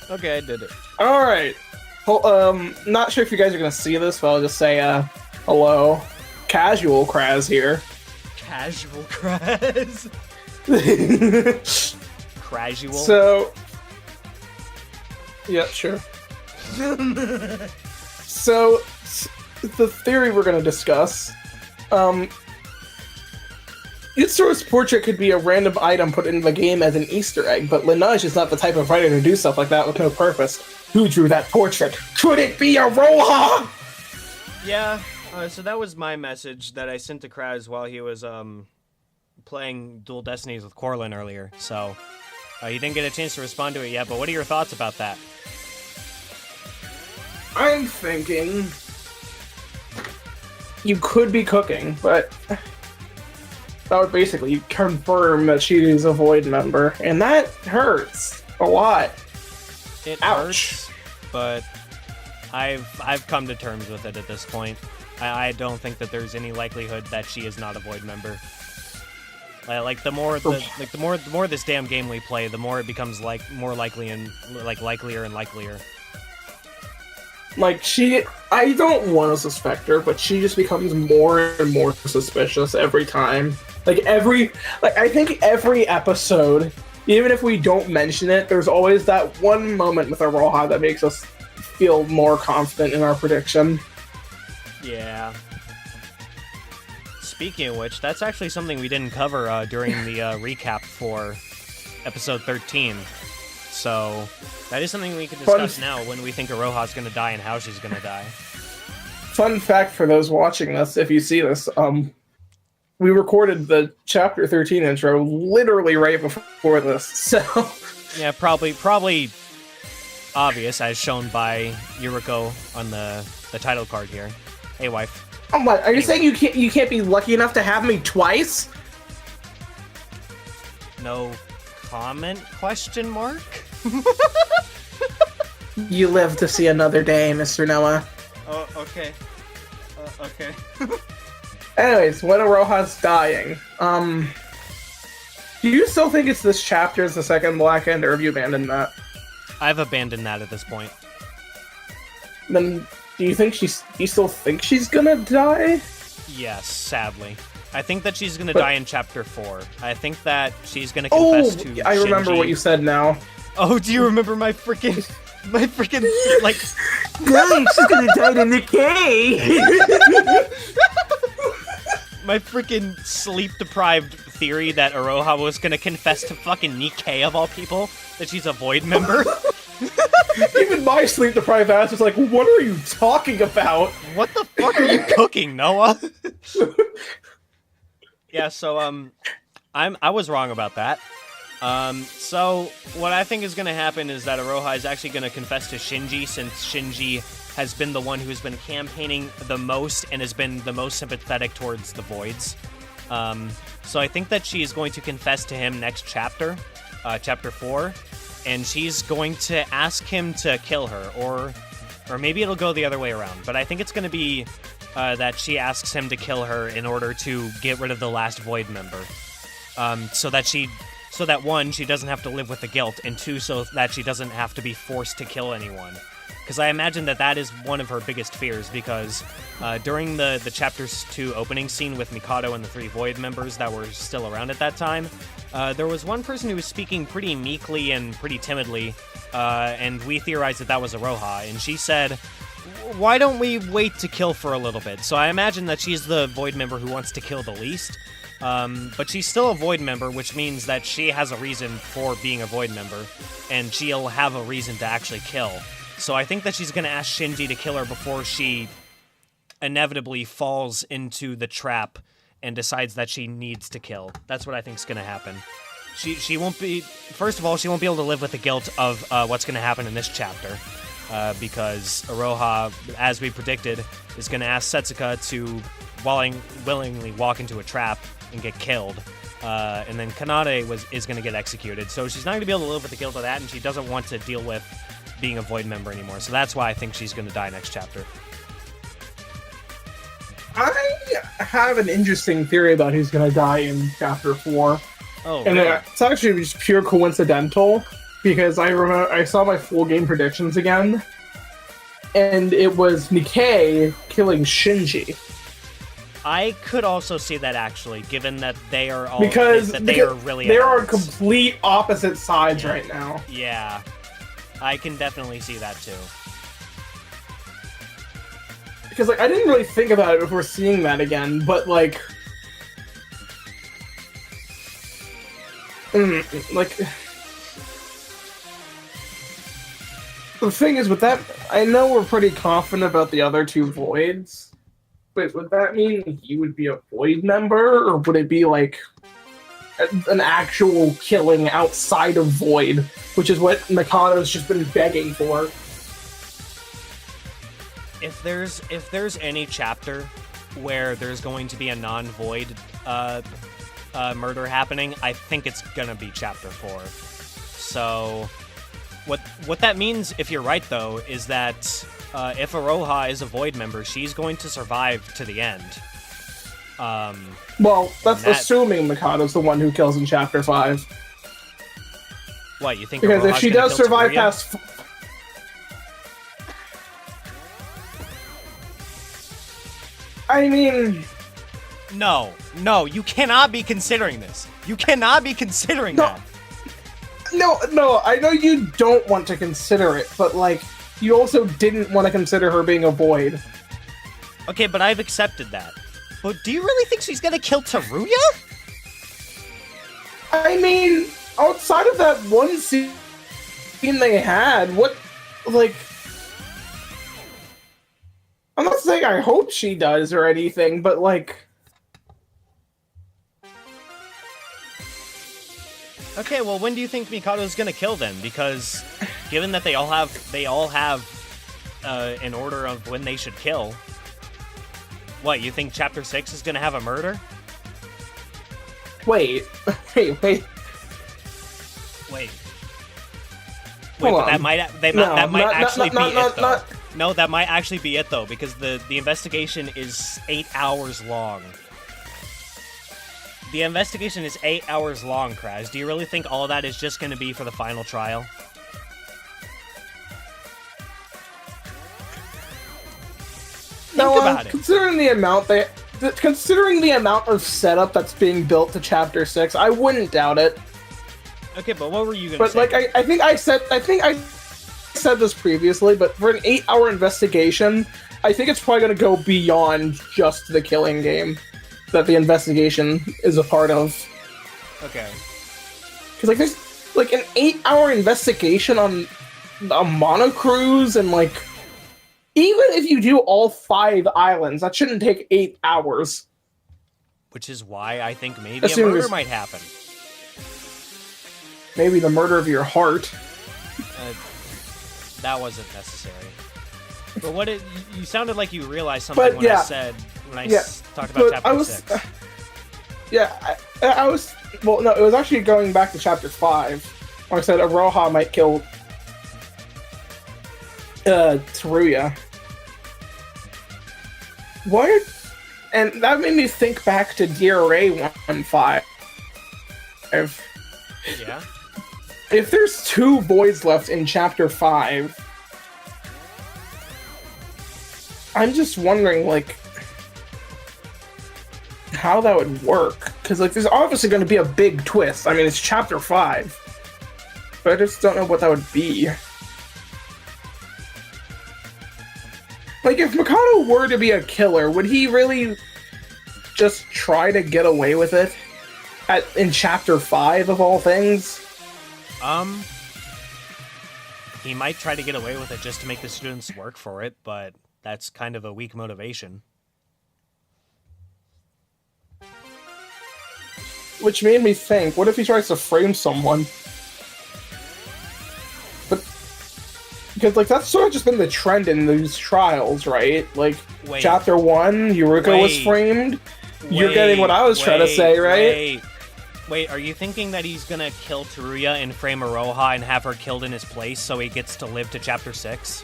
Okay, I did it. Alright. Not sure if you guys are gonna see this, but I'll just say, hello. Casual Craz here. Casual Craz. Casual. So... Yeah, sure. So, the theory we're gonna discuss, Itsuro's portrait could be a random item put into the game as an Easter egg, but Lineage is not the type of writer to do stuff like that with no purpose. Who drew that portrait? Could it be Iroha? Yeah, so that was my message that I sent to Craz while he was playing Dual Destinies with Korlin earlier, so he didn't get a chance to respond to it yet, but what are your thoughts about that? I'm thinking you could be cooking, but that would basically confirm that she is a Void member, and that hurts a lot. It Ouch. hurts, but I've come to terms with it at this point. I don't think that there's any likelihood that she is not a Void member. The more this damn game we play, the more it becomes more likely and likelier and likelier. I don't want to suspect her, but she just becomes more and more suspicious every time. I think every episode, even if we don't mention it, there's always that one moment with Iroha that makes us feel more confident in our prediction. Yeah. Speaking of which, that's actually something we didn't cover during the recap for episode 13. So, that is something we can discuss now when we think Iroha's gonna die and how she's gonna die. Fun fact for those watching this, if you see this, we recorded the chapter 13 intro literally right before this, so... Yeah, probably obvious, as shown by Yoruko on the title card here. Hey, wife. Oh, what? Are you saying you can't be lucky enough to have me twice? No comment? Question mark? You live to see another day, Mr. Noah. Oh, okay. Okay. Anyways, when Iroha's dying, do you still think it's this chapter is the second Black End, or have you abandoned that? I've abandoned that at this point. Then, do you still think she's gonna die? Yes, sadly. I think that she's gonna die in chapter 4. I think that she's gonna confess to I remember Shinji. what you said now. Oh, do you remember my freaking, like... Guys, she's gonna die to Nikei! My freaking sleep-deprived theory that Iroha was gonna confess to fucking Nikei, of all people, that she's a Void member. Even my sleep-deprived ass was like, what are you talking about? What the fuck are you cooking, Noah? Yeah, so, I was wrong about that. So, what I think is gonna happen is that Iroha is actually gonna confess to Shinji, since Shinji has been the one who's been campaigning the most and has been the most sympathetic towards the Voids. So I think that she is going to confess to him next chapter, chapter 4, and she's going to ask him to kill her, or maybe it'll go the other way around, but I think it's going to be that she asks him to kill her in order to get rid of the last Void member, so that one, she doesn't have to live with the guilt, and two, so that she doesn't have to be forced to kill anyone. Because I imagine that is one of her biggest fears, because during the Chapter 2 opening scene with Mikado and the 3 Void members that were still around at that time, there was one person who was speaking pretty meekly and pretty timidly, and we theorized that was Iroha, and she said, why don't we wait to kill for a little bit? So I imagine that she's the Void member who wants to kill the least, but she's still a Void member, which means that she has a reason for being a Void member, and she'll have a reason to actually kill. So I think that she's going to ask Shinji to kill her before she inevitably falls into the trap and decides that she needs to kill. That's what I think is going to happen. She won't be... First of all, she won't be able to live with the guilt of what's going to happen in this chapter. Because Iroha, as we predicted, is going to ask Setsuka to willingly walk into a trap and get killed. And then Kanade is going to get executed. So she's not going to be able to live with the guilt of that, and she doesn't want to deal with being a Void member anymore. So that's why I think she's going to die next chapter. I have an interesting theory about who's going to die in chapter 4. Oh, and really? it's actually just pure coincidental. because I remember I saw my full game predictions again, and it was Nikei killing Shinji. I could also see that actually, given that they are all because they are really they're on adults. complete opposite sides right now. Yeah, I can definitely see that too. Because like I didn't really think about it before seeing that again, but like, like the thing is with that, I know we're pretty confident about the other two voids. But would that mean you would be a Void member, or would it be like an actual killing outside of Void, which is what Mekado's just been begging for? If there's any chapter where there's going to be a non-Void murder happening, I think it's gonna be chapter 4. So, what that means, if you're right though, is that. If Iroha is a Void member, she's going to survive to the end. Well, that's assuming Mikado's the one who kills in Chapter 5. What, you think because Iroha's if she gonna does kill survive Teruya? past... I mean... No, you cannot be considering this. You cannot be considering that. No, I know you don't want to consider it, but like... You also didn't want to consider her being a Void. Okay, but I've accepted that. But do you really think she's gonna kill Teruya? I mean, outside of that one scene they had, what, like... I'm not saying I hope she does or anything, but like... Okay, well, when do you think Mikado's gonna kill them? Because given that they all have an order of when they should kill, what, you think Chapter 6 is gonna have a murder? Wait, but that might actually be it though. No, that might actually be it though, because the investigation is 8 hours long. The investigation is 8 hours long, Craz. Do you really think all that is just going to be for the final trial? Think about it. Considering the amount of setup that's being built to Chapter 6, I wouldn't doubt it. Okay, but what were you gonna say? But like I think I said this previously, but for an 8-hour investigation, I think it's probably gonna go beyond just the killing game that the investigation is a part of. Okay. Because like there's like an 8-hour investigation on a Monocrow, and like even if you do all 5 islands, that shouldn't take 8 hours. Which is why I think maybe a murder might happen. Maybe the murder of your heart. That wasn't necessary. But you sounded like you realized something when I said talked about Chapter 6. I was. Well, no, it was actually going back to Chapter 5, where I said Iroha might kill Teruya. What? And that made me think back to DRA 1.5. Yeah? If there's 2 voids left in Chapter 5, I'm just wondering, like, how that would work. Because, like, there's obviously going to be a big twist. I mean, it's Chapter 5. But I just don't know what that would be. Like, if Mikado were to be a killer, would he really just try to get away with it in Chapter 5 of all things? He might try to get away with it just to make the students work for it, but that's kind of a weak motivation. Which made me think, what if he tries to frame someone? But because like that's sort of just been the trend in these trials, right? Like Chapter 1, Yoruko was framed. You're getting what I was trying to say, right? Wait, are you thinking that he's gonna kill Teruya and frame Iroha and have her killed in his place so he gets to live to Chapter 6?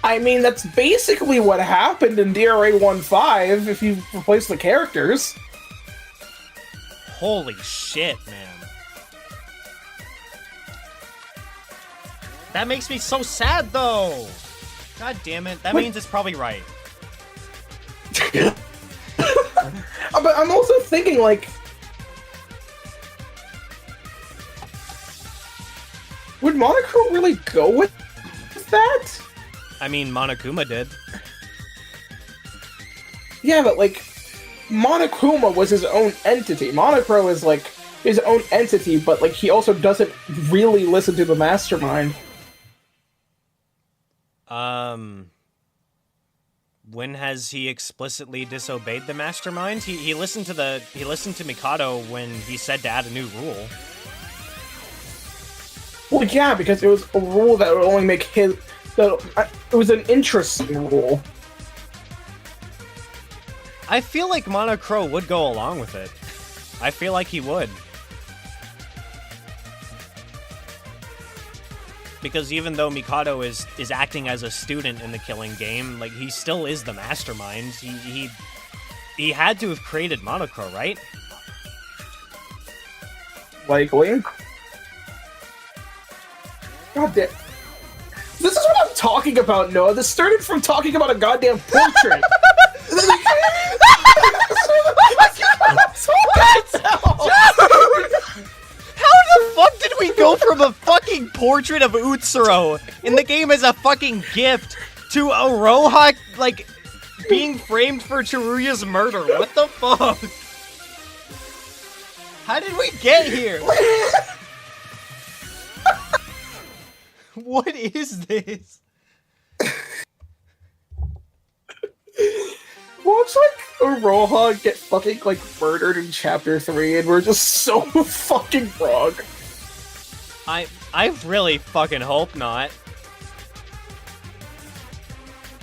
I mean, that's basically what happened in DRA 1.5 if you replace the characters. Holy shit, man. That makes me so sad, though. God damn it. That means it's probably right. But I'm also thinking, like... Would Monocrow really go with that? I mean, Monokuma did. Yeah, but, like... Monokuma was his own entity. Monocrow is, like, his own entity, but, like, he also doesn't really listen to the mastermind. When has he explicitly disobeyed the mastermind? He listened to Mikado when he said to add a new rule. Well, yeah, because it was a rule that would only make his... It was an interesting rule. I feel like Monocrow would go along with it. I feel like he would. Because even though Mikado is acting as a student in the killing game, like, he still is the mastermind. He had to have created Monocrow, right? Likely. God damn. This is what I'm talking about, Noah. This started from talking about a goddamn portrait. How the fuck did we go from a fucking portrait of Utsuro in the game as a fucking gift to Iroha, like, being framed for Teruya's murder? What the fuck? How did we get here? What is this? Watch, like, Iroha get fucking, like, murdered in Chapter 3, and we're just so fucking wrong. I really fucking hope not.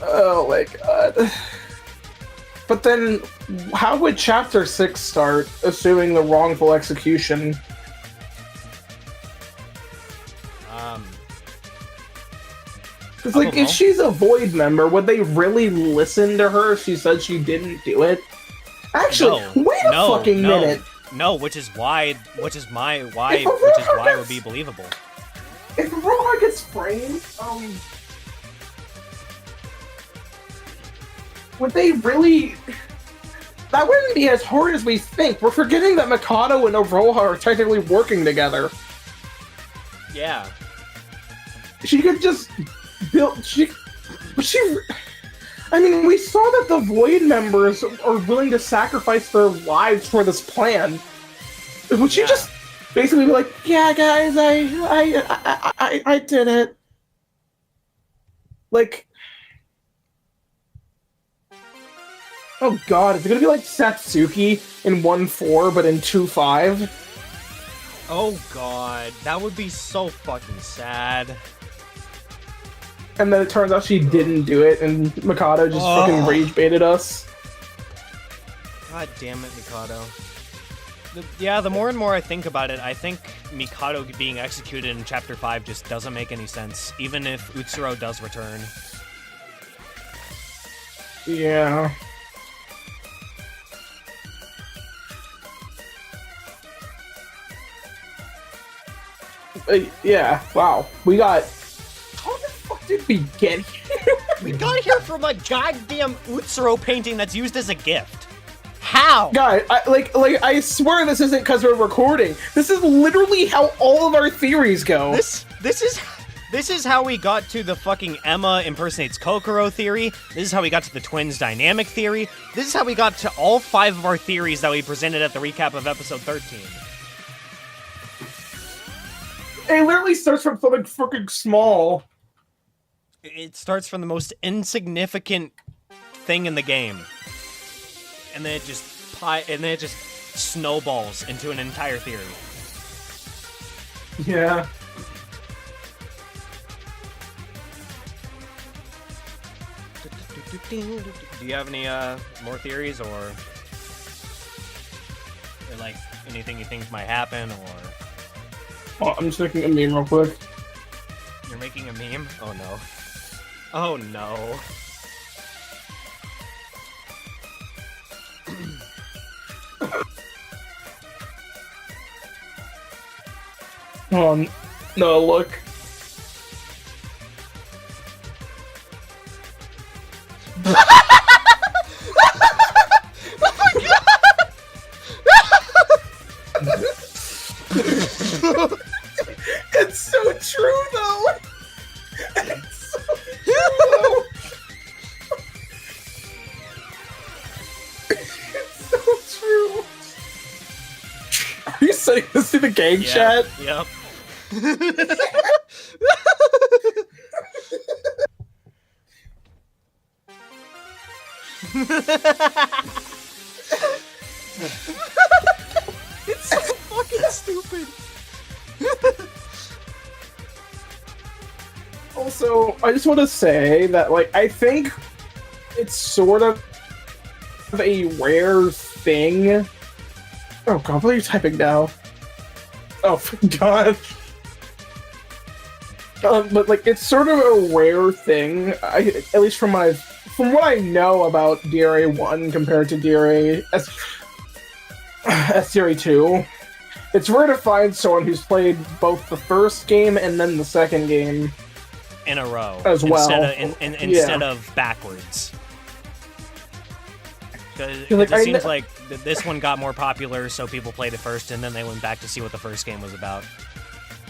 Oh my god. But then, how would Chapter 6 start, assuming the wrongful execution? Because, like, if she's a Void member, would they really listen to her if she said she didn't do it? Actually, wait a fucking minute. No, which is why it would be believable. If Iroha gets framed, would they really... That wouldn't be as hard as we think. We're forgetting that Mikado and Iroha are technically working together. Yeah. She could just build... I mean, we saw that the Void members are willing to sacrifice their lives for this plan. Would she just basically be like, yeah, guys, I did it. Like... Oh god, is it gonna be like Satsuki in 1-4, but in 2-5? Oh god, that would be so fucking sad. And then it turns out she didn't do it, and Mikado just fucking rage baited us. God damn it, Mikado. The more and more I think about it, I think Mikado being executed in Chapter 5 just doesn't make any sense, even if Utsuro does return. Yeah. Yeah, wow. We got... How the fuck did we get here? We got here from a goddamn Utsuro painting that's used as a gift. How? Guys, I swear this isn't because we're recording. This is literally how all of our theories go. This is how we got to the fucking Emma impersonates Kokoro theory. This is how we got to the twins dynamic theory. This is how we got to all 5 of our theories that we presented at the recap of episode 13. It literally starts from something fucking small. It starts from the most insignificant thing in the game. And then it just snowballs into an entire theory. Yeah. Do you have any more theories or like anything you think might happen or? Oh, I'm just making a meme real quick. You're making a meme? Oh no. Oh no. Oh no, look. It's so true, though. It's so true, though. It's so true. Are you sending this to the game chat? Yep. It's so fucking stupid. Also, I just want to say that, like, I think it's sort of a rare thing. Oh god, what are you typing now? Oh god. But like, it's sort of a rare thing. At least from what I know about DRA 1 compared to DRA DRA 2. It's rare to find someone who's played both the first game and then the second game in a row as well, instead of backwards. Because like, it seems like this one got more popular, so people played it first, and then they went back to see what the first game was about.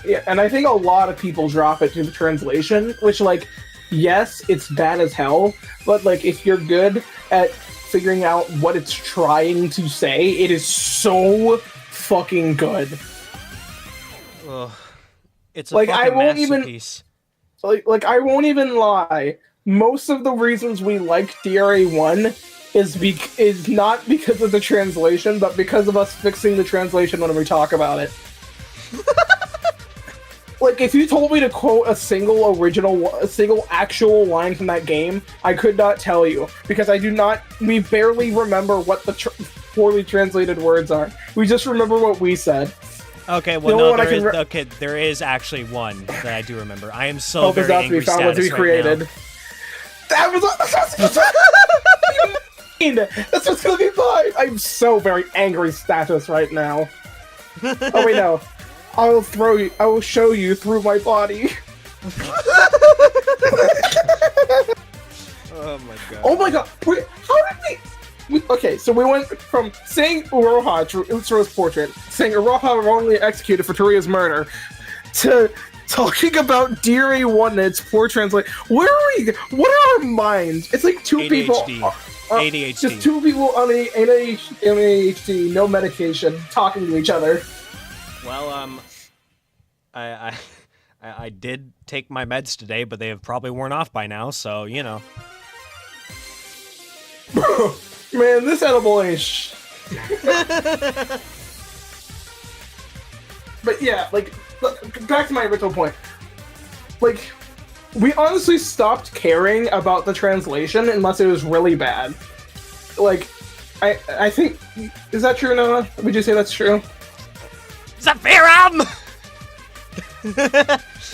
Yeah, and I think a lot of people drop it to the translation, which, like, yes, it's bad as hell, but, like, if you're good at figuring out what it's trying to say, it is so fucking good. Ugh. It's a like, fucking I won't masterpiece. Like, I won't even lie. Most of the reasons we like DRA 1 is not because of the translation, but because of us fixing the translation when we talk about it. Like, if you told me to quote a single actual line from that game, I could not tell you, because we barely remember what the poorly translated words are. We just remember what we said. Okay, well, no, there is actually one that I do remember. I am so very angry status right now. That was that's what's gonna be fine. I'm so very angry status right now. Oh wait, no. I will show you through my body. Oh my god. Oh my god. Wait, how did we... Okay, so we went from saying Iroha to Sora's portrait, saying Iroha wrongly executed for Teruya's murder, to talking about DRA 1 and its poor translation. Where are we? What are our minds? It's like two ADHD. people... ADHD. Just two people on ADHD, no medication, talking to each other. Well, I did take my meds today, but they have probably worn off by now, so, you know. Man, this edible ain't But yeah, like, back to my original point. Like, we honestly stopped caring about the translation unless it was really bad. Like, I think... Is that true, Noah? Would you say that's true? Zafiram!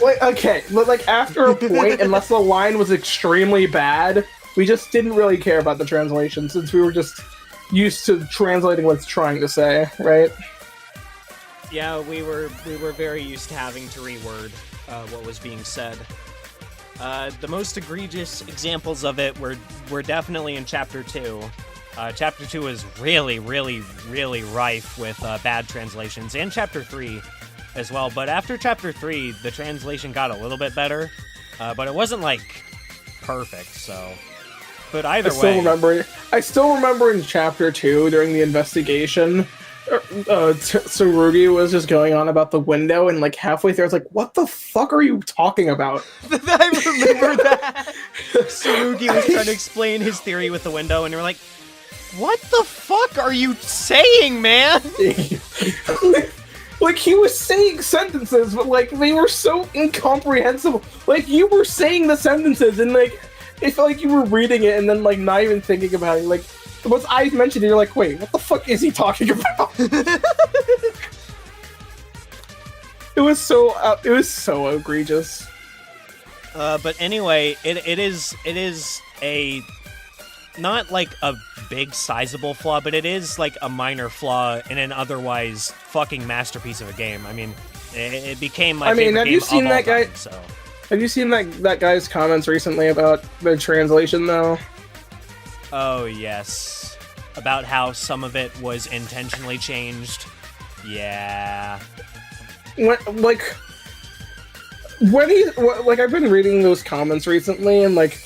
Like, okay, but like, after a point, unless the line was extremely bad, we just didn't really care about the translation, since we were just used to translating what it's trying to say, right? Yeah, we were very used to having to reword what was being said. The most egregious examples of it were definitely in Chapter 2. Chapter 2 is really, really, really rife with bad translations, and Chapter 3 as well. But after Chapter 3, the translation got a little bit better, but it wasn't, like, perfect, so... But either way... I still remember in Chapter 2, during the investigation, Tsurugi was just going on about the window, and like halfway through I was like, what the fuck are you talking about? I remember that! Tsurugi was trying to explain his theory with the window, and you're like, what the fuck are you saying, man? Like, he was saying sentences, but like, they were so incomprehensible. Like, you were saying the sentences, and like, it felt like you were reading it, and then like, not even thinking about it. Like, once I mentioned it, you're like, wait, what the fuck is he talking about? It was so egregious. But anyway, it is a not like a big sizable flaw, but it is like a minor flaw in an otherwise fucking masterpiece of a game. I mean, it became my favorite have game you seen of all that guy? time, so. Have you seen that guy's comments recently about the translation though? Oh, yes. About how some of it was intentionally changed. Yeah. Like, I've been reading those comments recently, and, like,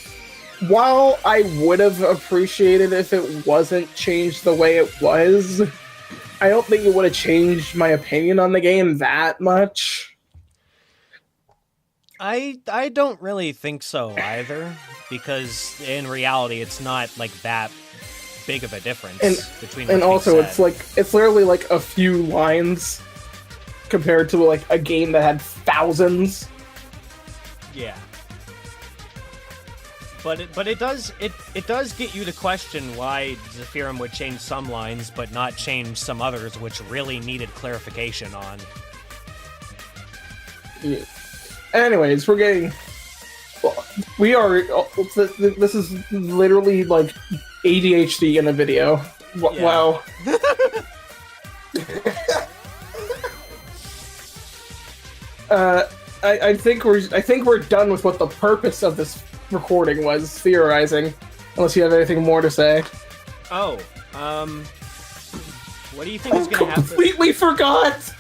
while I would have appreciated if it wasn't changed the way it was, I don't think it would have changed my opinion on the game that much. I don't really think so either, because in reality, it's not, like, that big of a difference between what's and also said. it's literally like a few lines compared to like a game that had thousands. Yeah. But it does get you to question why Zephyrum would change some lines but not change some others which really needed clarification on. Yeah. Anyways, we are this is literally like ADHD in a video. Yeah. Wow. I think we're done with what the purpose of this recording was, theorizing. Unless you have anything more to say. Oh, what do you think is going to happen? Completely forgot.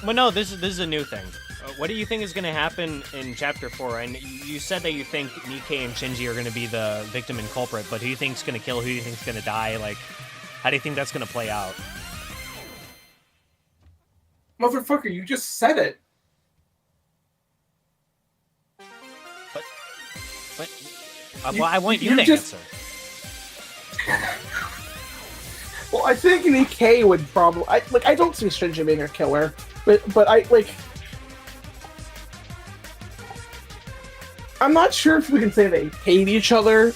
Well, no, this is a new thing. What do you think is going to happen in Chapter 4? And you said that you think Nikei and Shinji are going to be the victim and culprit, but who do you think's going to kill? Who do you think's going to die? Like, how do you think that's going to play out? Motherfucker, you just said it. But well, I want you to answer. Well, I think Nikei would probably... I don't see Shinji being a killer, but I'm not sure if we can say they hate each other,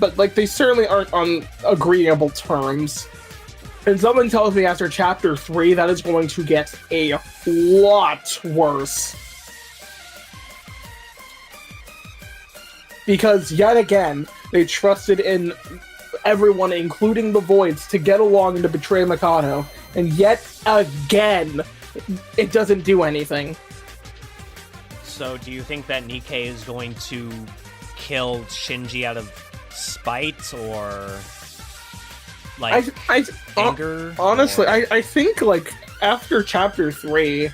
but, like, they certainly aren't on agreeable terms. And someone tells me after Chapter 3 that is going to get a lot worse. Because, yet again, they trusted in everyone, including the Voids, to get along and to betray Mikado. And yet again, it doesn't do anything. So, do you think that Nikei is going to kill Shinji out of spite or, like, anger? Honestly, I think, like, after Chapter 3,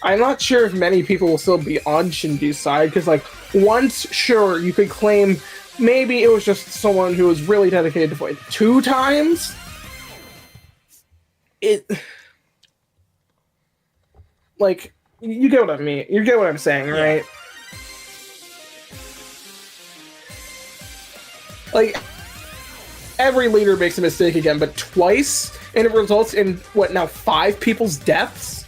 I'm not sure if many people will still be on Shinji's side, because, like, once, sure, you could claim maybe it was just someone who was really dedicated to Void. 2 times? Like... You get what I mean. You get what I'm saying, right? Like, every leader makes a mistake again, but twice, and it results in, what, now 5 people's deaths?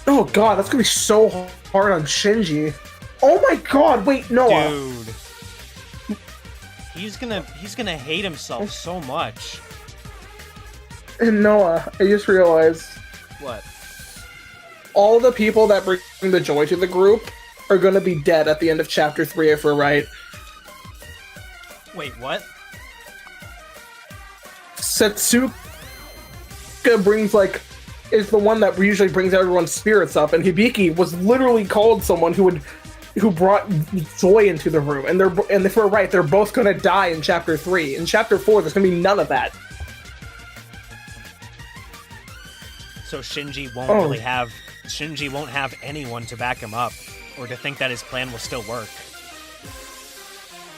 Oh god, that's gonna be so hard on Shinji. Oh my god, wait, Noah! Dude. He's gonna hate himself so much. And Noah, I just realized... What? All the people that bring the joy to the group are gonna be dead at the end of Chapter 3 if we're right. Wait, what? Setsuka brings, like, is the one that usually brings everyone's spirits up, and Hibiki was literally called someone who brought joy into the room, and if we're right, they're both gonna die in Chapter 3. In Chapter 4, there's gonna be none of that. So Shinji won't have anyone to back him up, or to think that his plan will still work.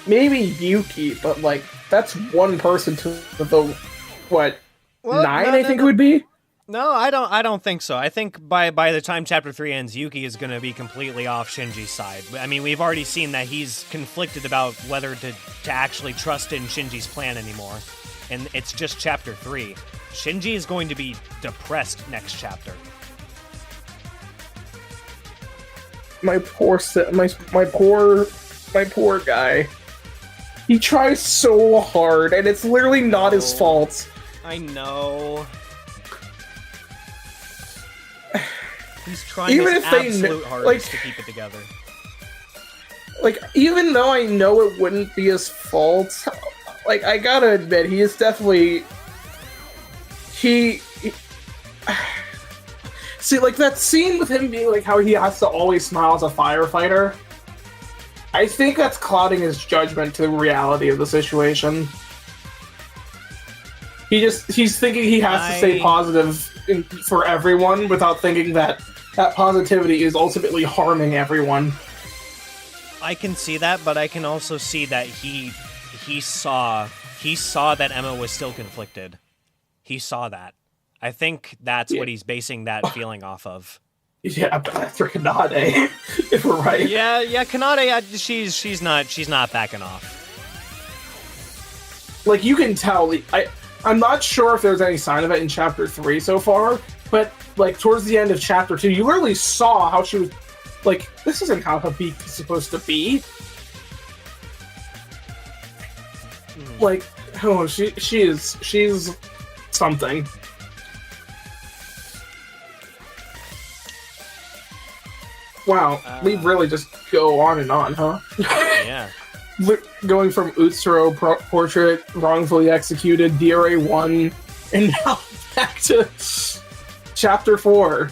Maybe Yuki, but, like, that's one person to the, what, 9, I think it would be? No, I don't think so. I think by the time Chapter 3 ends, Yuki is going to be completely off Shinji's side. I mean, we've already seen that he's conflicted about whether to actually trust in Shinji's plan anymore. And it's just Chapter 3. Shinji is going to be depressed next chapter. My poor guy. He tries so hard, and it's literally not his fault. I know. He's trying his absolute hardest to keep it together. Like, even though I know it wouldn't be his fault, like, I gotta admit, he is definitely... See, like, that scene with him being like how he has to always smile as a firefighter. I think that's clouding his judgment to the reality of the situation. He's thinking he has to stay positive for everyone without thinking that positivity is ultimately harming everyone. I can see that, but I can also see that he saw that Emma was still conflicted. He saw that. I think that's what he's basing that feeling off of. Yeah, but after Kanade, if we're right. Yeah, Kanade, she's not backing off. Like, you can tell. I'm not sure if there's any sign of it in Chapter 3 so far, but, like, towards the end of Chapter 2, you literally saw how she was, like, this isn't how Hibiki is supposed to be. Like, oh, she's something. Wow, we really just go on and on, huh? Yeah. Going from Utsuro portrait, wrongfully executed, DRA 1, and now back to Chapter 4,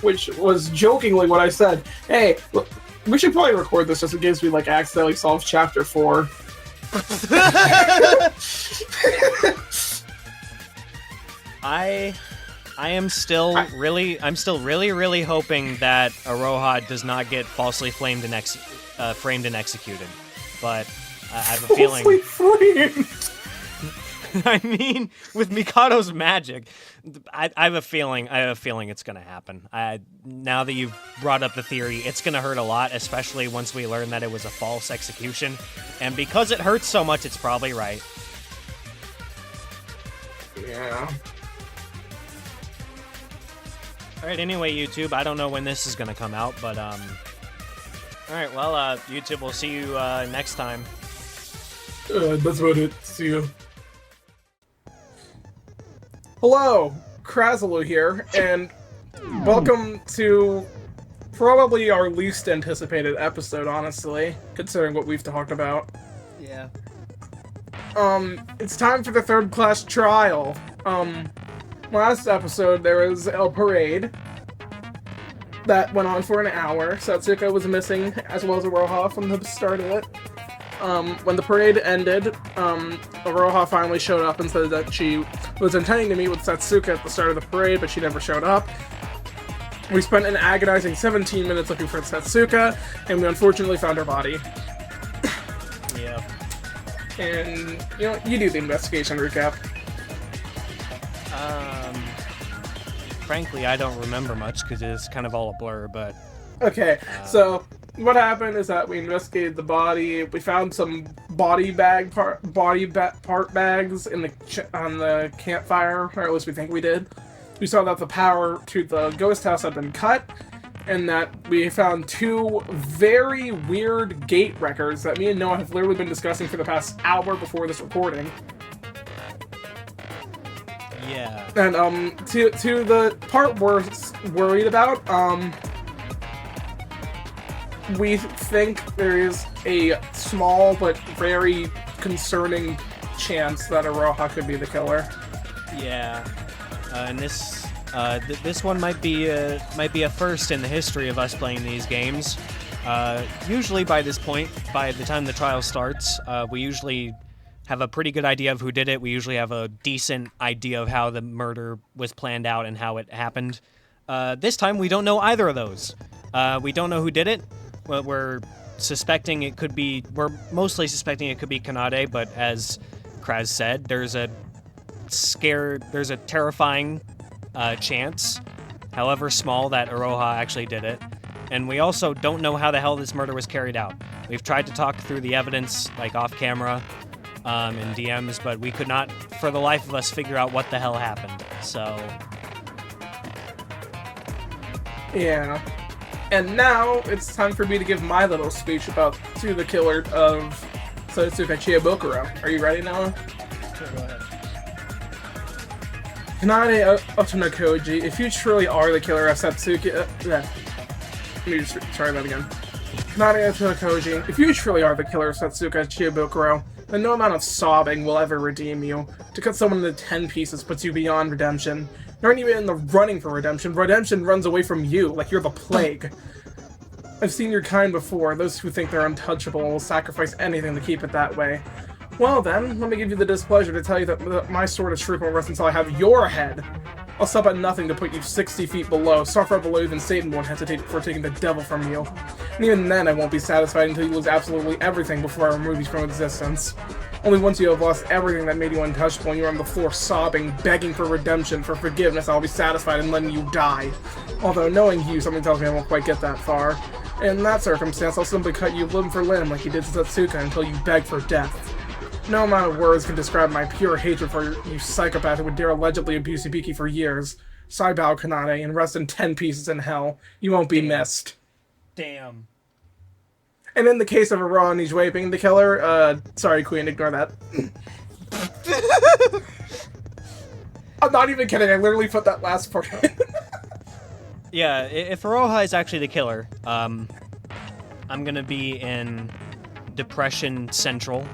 which was jokingly what I said. Hey, look, we should probably record this just in case we, like, accidentally solve Chapter 4. I'm still really hoping that Iroha does not get falsely framed and executed. But I have a feeling. Falsely framed. I mean, with Mikado's magic, I have a feeling it's gonna happen. Now that you've brought up the theory, it's gonna hurt a lot, especially once we learn that it was a false execution. And because it hurts so much, it's probably right. Yeah. Alright, anyway, YouTube, I don't know when this is gonna come out, but, alright, well, YouTube, we'll see you, next time. That's about it. See you. Hello, Krazalo here, and welcome to probably our least anticipated episode, honestly, considering what we've talked about. Yeah. It's time for the third class trial. Last episode there was a parade that went on for an hour. Satsuka was missing, as well as Iroha from the start of it. When the parade ended, Iroha finally showed up and said that she was intending to meet with Satsuka at the start of the parade, but she never showed up. We spent an agonizing 17 minutes looking for Satsuka, and we unfortunately found her body. Yeah. And, you know, you do the investigation recap. Frankly, I don't remember much because it's kind of all a blur, but... Okay, so what happened is that we investigated the body. We found some body part bags in on the campfire, or at least we think we did. We saw that the power to the ghost house had been cut, and that we found two very weird gate records that me and Noah have literally been discussing for the past hour before this recording. Yeah. And, to the part we're worried about, we think there is a small but very concerning chance that Iroha could be the killer. Yeah. And this one might be a first in the history of us playing these games. Usually by this point, by the time the trial starts, we usually have a pretty good idea of who did it. We usually have a decent idea of how the murder was planned out and how it happened. This time, we don't know either of those. We don't know who did it. We're suspecting it could be... We're mostly suspecting it could be Kanade, but as Craz said, there's a terrifying chance, however small, that Iroha actually did it. And we also don't know how the hell this murder was carried out. We've tried to talk through the evidence, like off camera, in DMs, but we could not, for the life of us, figure out what the hell happened. So... Yeah. And now, it's time for me to give my little speech to the killer of Satsuka Chiebokuro. Are you ready, Noah? Sure, go ahead. Kanade Otonokoji, if you truly are the killer of Satsuka... let me just try that again. Kanade Otonokoji, if you truly are the killer of Satsuka Chiebokuro, then no amount of sobbing will ever redeem you. To cut someone into 10 pieces puts you beyond redemption. You aren't even in the running for redemption. Redemption runs away from you, like you're the plague. I've seen your kind before, those who think they're untouchable and will sacrifice anything to keep it that way. Well then, let me give you the displeasure to tell you that my sword of truth won't rest until I have your head. I'll stop at nothing to put you 60 feet below, so far below even Satan won't hesitate for taking the devil from you. And even then I won't be satisfied until you lose absolutely everything before I remove you from existence. Only once you have lost everything that made you untouchable and you're on the floor sobbing, begging for redemption, for forgiveness, I'll be satisfied in letting you die. Although knowing you, something tells me I won't quite get that far. In that circumstance, I'll simply cut you limb for limb like you did to Satsuka until you beg for death. No amount of words can describe my pure hatred for you psychopath who would dare allegedly abuse Hibiki for years. So I bow, Kanade, and rest in 10 pieces in hell. You won't be missed. Damn. And in the case of Iroha and Nijiue being the killer, sorry Queen, ignore that. I'm not even kidding, I literally put that last part in. Yeah, if Iroha is actually the killer, I'm gonna be in Depression Central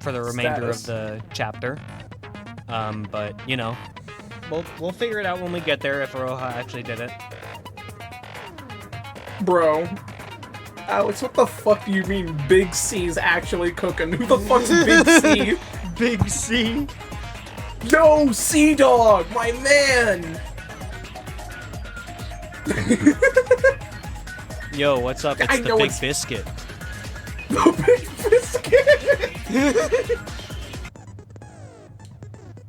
for the remainder of the chapter. But, you know, we'll figure it out when we get there if Iroha actually did it. Bro. Alex, what the fuck do you mean Big C's actually cooking? Who the fuck's Big C? Big C? No, Sea Dog, my man! Yo, what's up? It's the Big Biscuit. The Big Biscuit!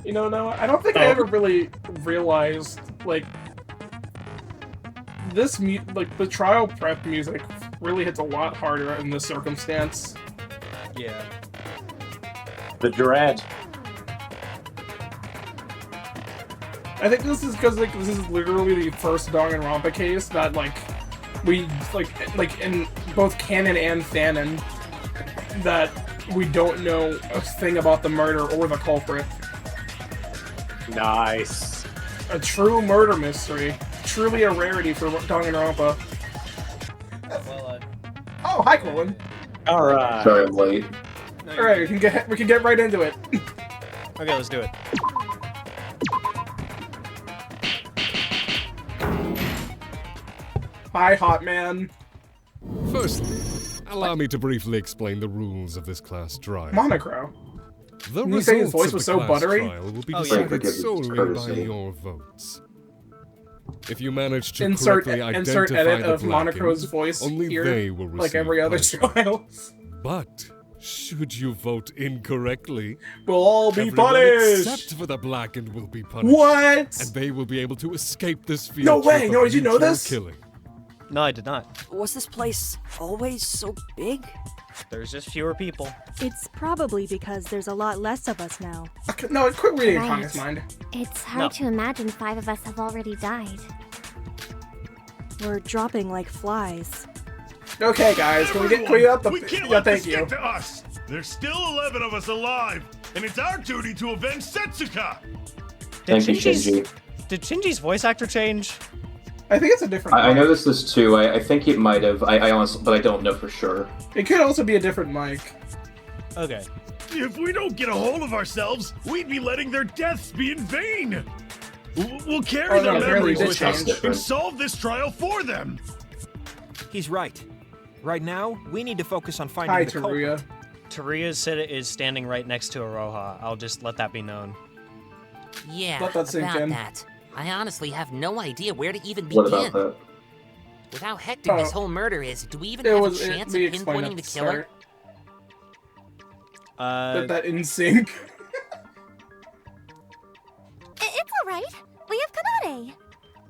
You know, Noah, I don't think I ever really realized, like, the trial prep music really hits a lot harder in this circumstance. Yeah. The dread. I think this is because, like, this is literally the first Danganronpa case that, like, we, like, in both canon and fanon, that we don't know a thing about the murder or the culprit. Nice. A true murder mystery. Truly a rarity for Danganronpa. Oh, hi, Korlin. Alright. Sorry I'm late. Alright, we can get right into it. Okay, let's do it. Hi, hot man. Firstly, allow me to briefly explain the rules of this class trial. Monocrow. The You say his results voice of was the so class buttery? trial will be Oh, yeah. decided Forgive me, solely by courtesy. your votes. If you manage to Insert correctly edit identify the of Monocrow's blackens, voice only here, they will receive like every other punishment. trial. But should you vote incorrectly, We'll all be everyone punished! except for the blackened will be punished. What? And they will be able to escape this field No way! trip No, of did you know mutual this? killing. No, I did not. Was this place always so big? There's just fewer people. It's probably because there's a lot less of us now. Okay, no, quit reading Right. Tanya's mind. It's hard to imagine 5 of us have already died. We're dropping like flies. Okay, guys, can we up the... We can't Yeah, let thank this you. get to us! There's still 11 of us alive, and it's our duty to avenge Setsuka! Thank you, Shinji. Did Shinji's voice actor change? I think it's a different I mic. noticed this too. I think it might have. I honestly, but I don't know for sure. It could also be a different mic. Okay. If we don't get a hold of ourselves, we'd be letting their deaths be in vain! We'll carry Oh, no, their apparently memories it with did us change. and solve this trial for them! He's right. Right now, we need to focus on finding Hi, the Teruya. culprit. Teruya is standing right next to Iroha. I'll just let that be known. Yeah, Let that sink about in. that. I honestly have no idea where to even What begin. about that? With how hectic this Oh. whole murder is, do we even It have was... a chance we of explained pinpointing at the the killer? start. Put that in sync. It's alright. We have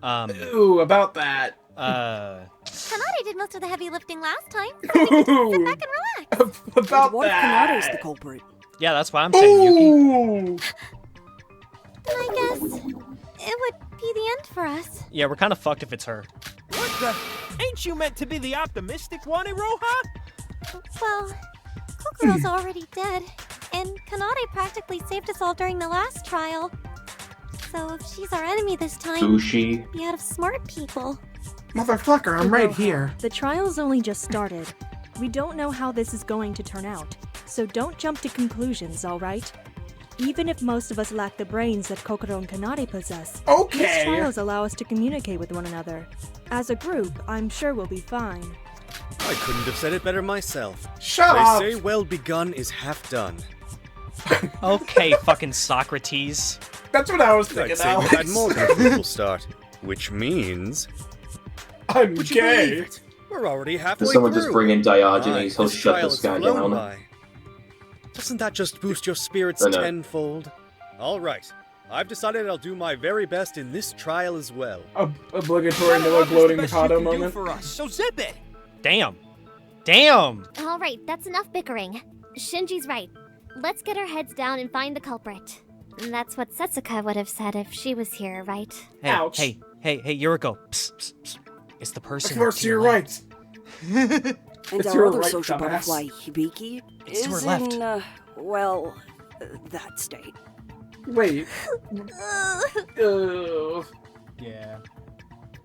Kanade. Ooh, about that. Kanade did most of the heavy lifting last time. Ooh. Sit back and relax. About What if that. Kanade's the culprit? Yeah, that's why I'm saying Yuki. Ooh. I guess it would be the end for us. Yeah, we're kind of fucked if it's her. What the? Ain't you meant to be the optimistic one, Iroha? Well, Kokuro's already dead, and Kanade practically saved us all during the last trial. So if she's our enemy this time, Sushi. be out of smart people. Motherfucker, I'm right Iroha, here. The trial's only just started. We don't know how this is going to turn out, so don't jump to conclusions, alright? Even if most of us lack the brains that Kokoro and Kanade possess, these Okay. trials allow us to communicate with one another. As a group, I'm sure we'll be fine. I couldn't have said it better myself. Shut up! They say well begun is half done. Okay, fucking Socrates. That's what I was I'd thinking, say we had Alex. more than a fruitful start, which means I'm would you believe gay. it? We're already halfway Does someone through. just bring in Diogenes? He'll This shut trial this has guy flown down. by. Doesn't that just boost your spirits I know. tenfold? All right, I've decided I'll do my very best in this trial as well. Obligatory Noah gloating Mikado do moment. for us, so zip it. Damn. Damn. All right, that's enough bickering. Shinji's right. Let's get our heads down and find the culprit. That's what Setsuka would have said if she was here, right? Hey, Ouch. hey, Yoruko. Psst, psst, psst. It's the person. Of course, to your you're left. right. And It's our your other right, social dumbass. butterfly, Hibiki, It's to is her left. in, well, that state. Wait. Yeah.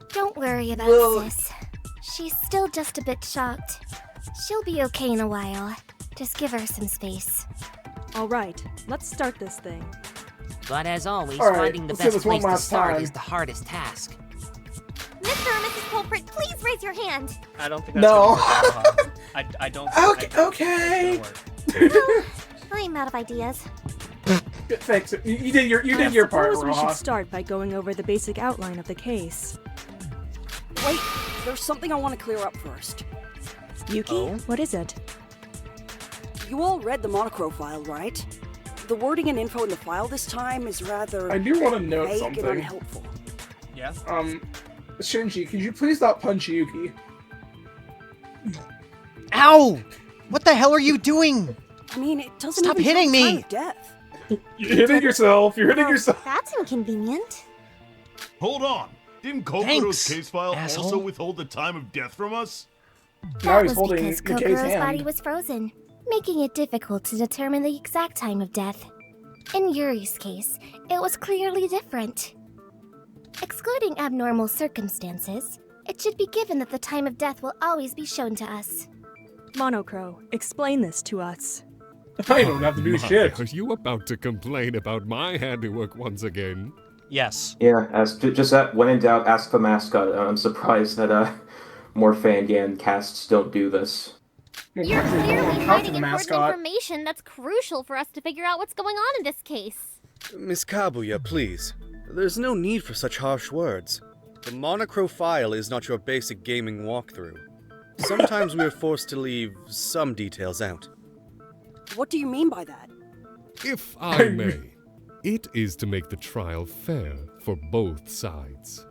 Don't worry about Well- sis. She's still just a bit shocked. She'll be okay in a while. Just give her some space. All right, let's start this thing. But as always, All right, finding the let's do best this one place to last start time. is the hardest task. Mr. or Mrs. Culprit, please raise your hand. I don't think that's No. gonna work, Iroha. I don't. Okay. I'm out of ideas. Thanks. You did your part, Suppose we should Iroha. start by going over the basic outline of the case. Wait, there's something I want to clear up first. Yuki, Oh? what is it? You all read the Monocrow file, right? The wording and info in the file this time is rather I do want to note vague something. and unhelpful. Yeah. Shinji, could you please not punch Yuki? Ow! What the hell are you doing? I mean, it doesn't Stop even show hitting the time me! of death. You're hitting yourself. You're hitting yourself. That's inconvenient. Hold on. Didn't Kokoro's Thanks, case file asshole. also withhold the time of death from us? Now That he's was holding because Nikei's Kokoro's body hand. was frozen, making it difficult to determine the exact time of death. In Yuri's case, it was clearly different. Excluding abnormal circumstances, it should be given that the time of death will always be shown to us. Monocrow, explain this to us. I don't have to do shit. Are you about to complain about my handiwork once again? Yes. Yeah, just that when in doubt, ask the mascot. I'm surprised that more Fangan casts don't do this. You're clearly Talk to hiding the important mascot. information that's crucial for us to figure out what's going on in this case. Miss Kabuya, please. There's no need for such harsh words. The Monocrow file is not your basic gaming walkthrough. Sometimes we are forced to leave some details out. What do you mean by that? If I may, it is to make the trial fair for both sides.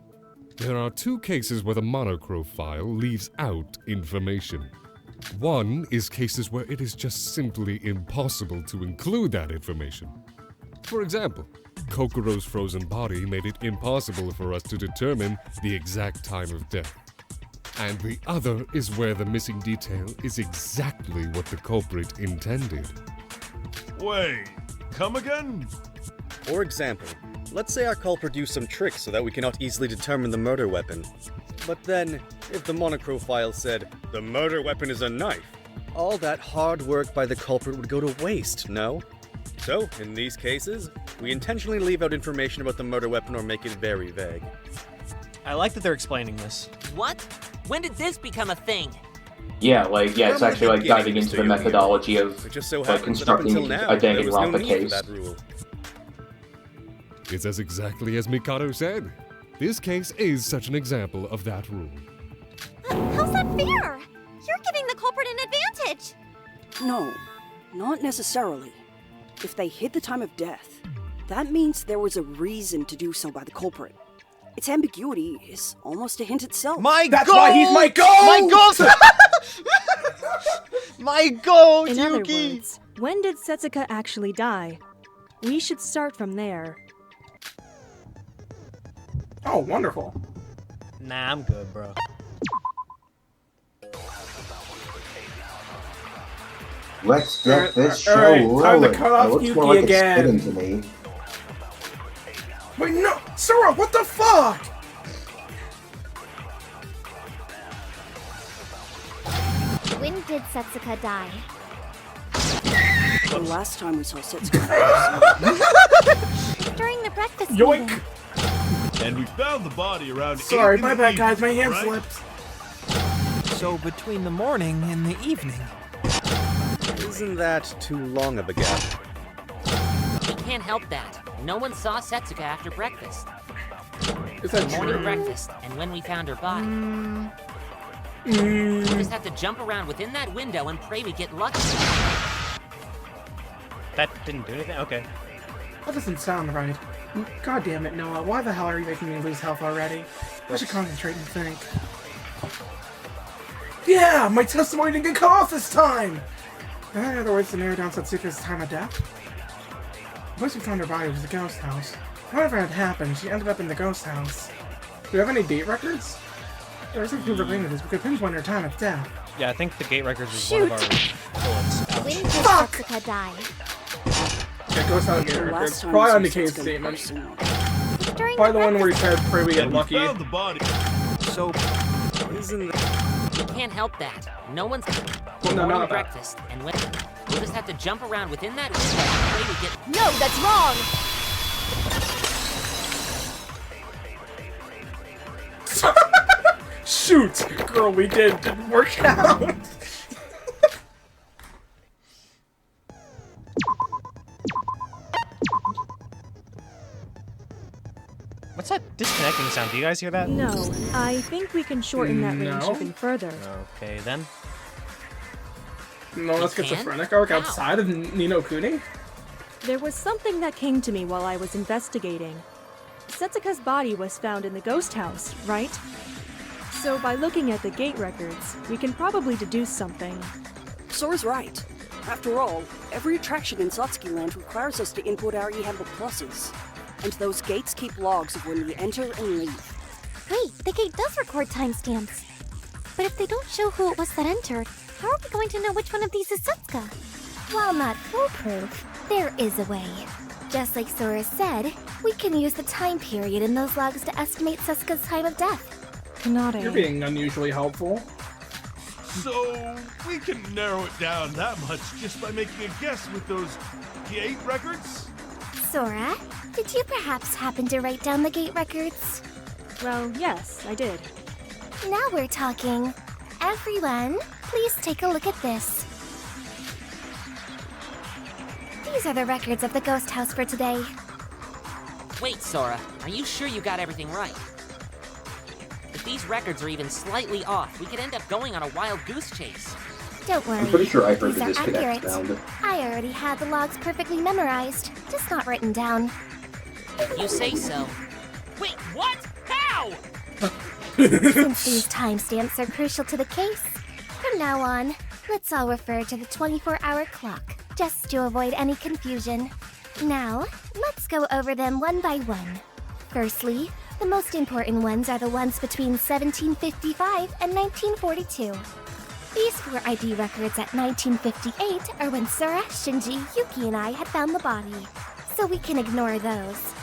There are two cases where the Monocrow file leaves out information. One is cases where it is just simply impossible to include that information. For example, Kokoro's frozen body made it impossible for us to determine the exact time of death. And the other is where the missing detail is exactly what the culprit intended. Wait, come again? For example, let's say our culprit used some tricks so that we cannot easily determine the murder weapon. But then, if the Monocrow file said, the murder weapon is a knife, all that hard work by the culprit would go to waste, no? So, in these cases, we intentionally leave out information about the murder weapon or make it very vague. I like that they're explaining this. What? When did this become a thing? Yeah, it's actually like diving into the methodology of It just so like happens that up constructing until now, a there was no Danganronpa need case. for that rule. It's as exactly as Mikado said. This case is such an example of that rule. How's that fair? You're giving the culprit an advantage. No, not necessarily. If they hid the time of death, that means there was a reason to do so by the culprit. Its ambiguity is almost a hint itself. That's why he's my goat! My goat! My goat, In Yuki! other words, when did Setsuka actually die? We should start from there. Oh, wonderful. Nah, I'm good, bro. Let's get this show Alright, time to rolling. cut off It looks Yuki more like again. it's spitting to me. Wait, no! Sora, what the fuck? When did Setsuka die? The last time we saw Setsuka, During the breakfast Yoink! meeting. And we found the body around Sorry, 8 in my the bad, guys. My evening, hand right? slipped. So between the morning and the evening. Isn't that too long of a gap? We can't help that. No one saw Setsuka after breakfast. Is that Morning true? breakfast, and when we found her body. We just have to jump around within that window and pray we get lucky. That didn't do anything? Okay. That doesn't sound right. God damn it, Noah. Why the hell are you making me lose health already? I should concentrate and think. Yeah! My testimony didn't get cut off this time! In other words, to narrow down Setsuka's time of death? The place we found her body was the ghost house. Whatever had happened, she ended up in the ghost house. Do we have any date records? There isn't proof of any of this. We could pinpoint her time of death. Yeah, I think the gate records is one of our bullets. When did Fuck! Setsuka die? Yeah, ghost house gate The records. last time Probably on we saw Nikei's Setsuka in statement. person. During Probably the the one where he breakfast. said, pray we get And lucky. we found the body. So, Isn't that... We can't help that. No one's Well, no, morning not that. breakfast, and when we'll just have to jump around within that window and pray we get. No, that's wrong! Shoot! Girl, we didn't work out. What's that disconnecting sound? Do you guys hear that? No, I think we can shorten that range No. even further. Okay, then. No, let's You get can? schizophrenic arc How? outside of Nino Kuni? There was something that came to me while I was investigating. Setsuka's body was found in the ghost house, right? So by looking at the gate records, we can probably deduce something. Sora's right. After all, every attraction in Satsuki Land requires us to input our e-handle pluses. And those gates keep logs of when we enter and leave. Wait, the gate does record timestamps. But if they don't show who it was that entered, how are we going to know which one of these is Setsuka? While not foolproof, there is a way. Just like Sora said, we can use the time period in those logs to estimate Setsuka's time of death. Kanade. You're being unusually helpful. So we can narrow it down that much just by making a guess with those gate records? Sora, did you perhaps happen to write down the gate records? Well, yes, I did. Now we're talking. Everyone, please take a look at this. These are the records of the ghost house for today. Wait, Sora, are you sure you got everything right? If these records are even slightly off, we could end up going on a wild goose chase. Don't worry. I'm pretty sure I heard These the are disconnect accurate. sound. I already had the logs perfectly memorized, just not written down. If you say so. Wait, what? How? Since these timestamps are crucial to the case, from now on, let's all refer to the 24-hour clock, just to avoid any confusion. Now, let's go over them one by one. Firstly, the most important ones are the ones between 1755 and 1942. These 4 ID records at 1958 are when Sora, Shinji, Yuki, and I had found the body, so we can ignore those.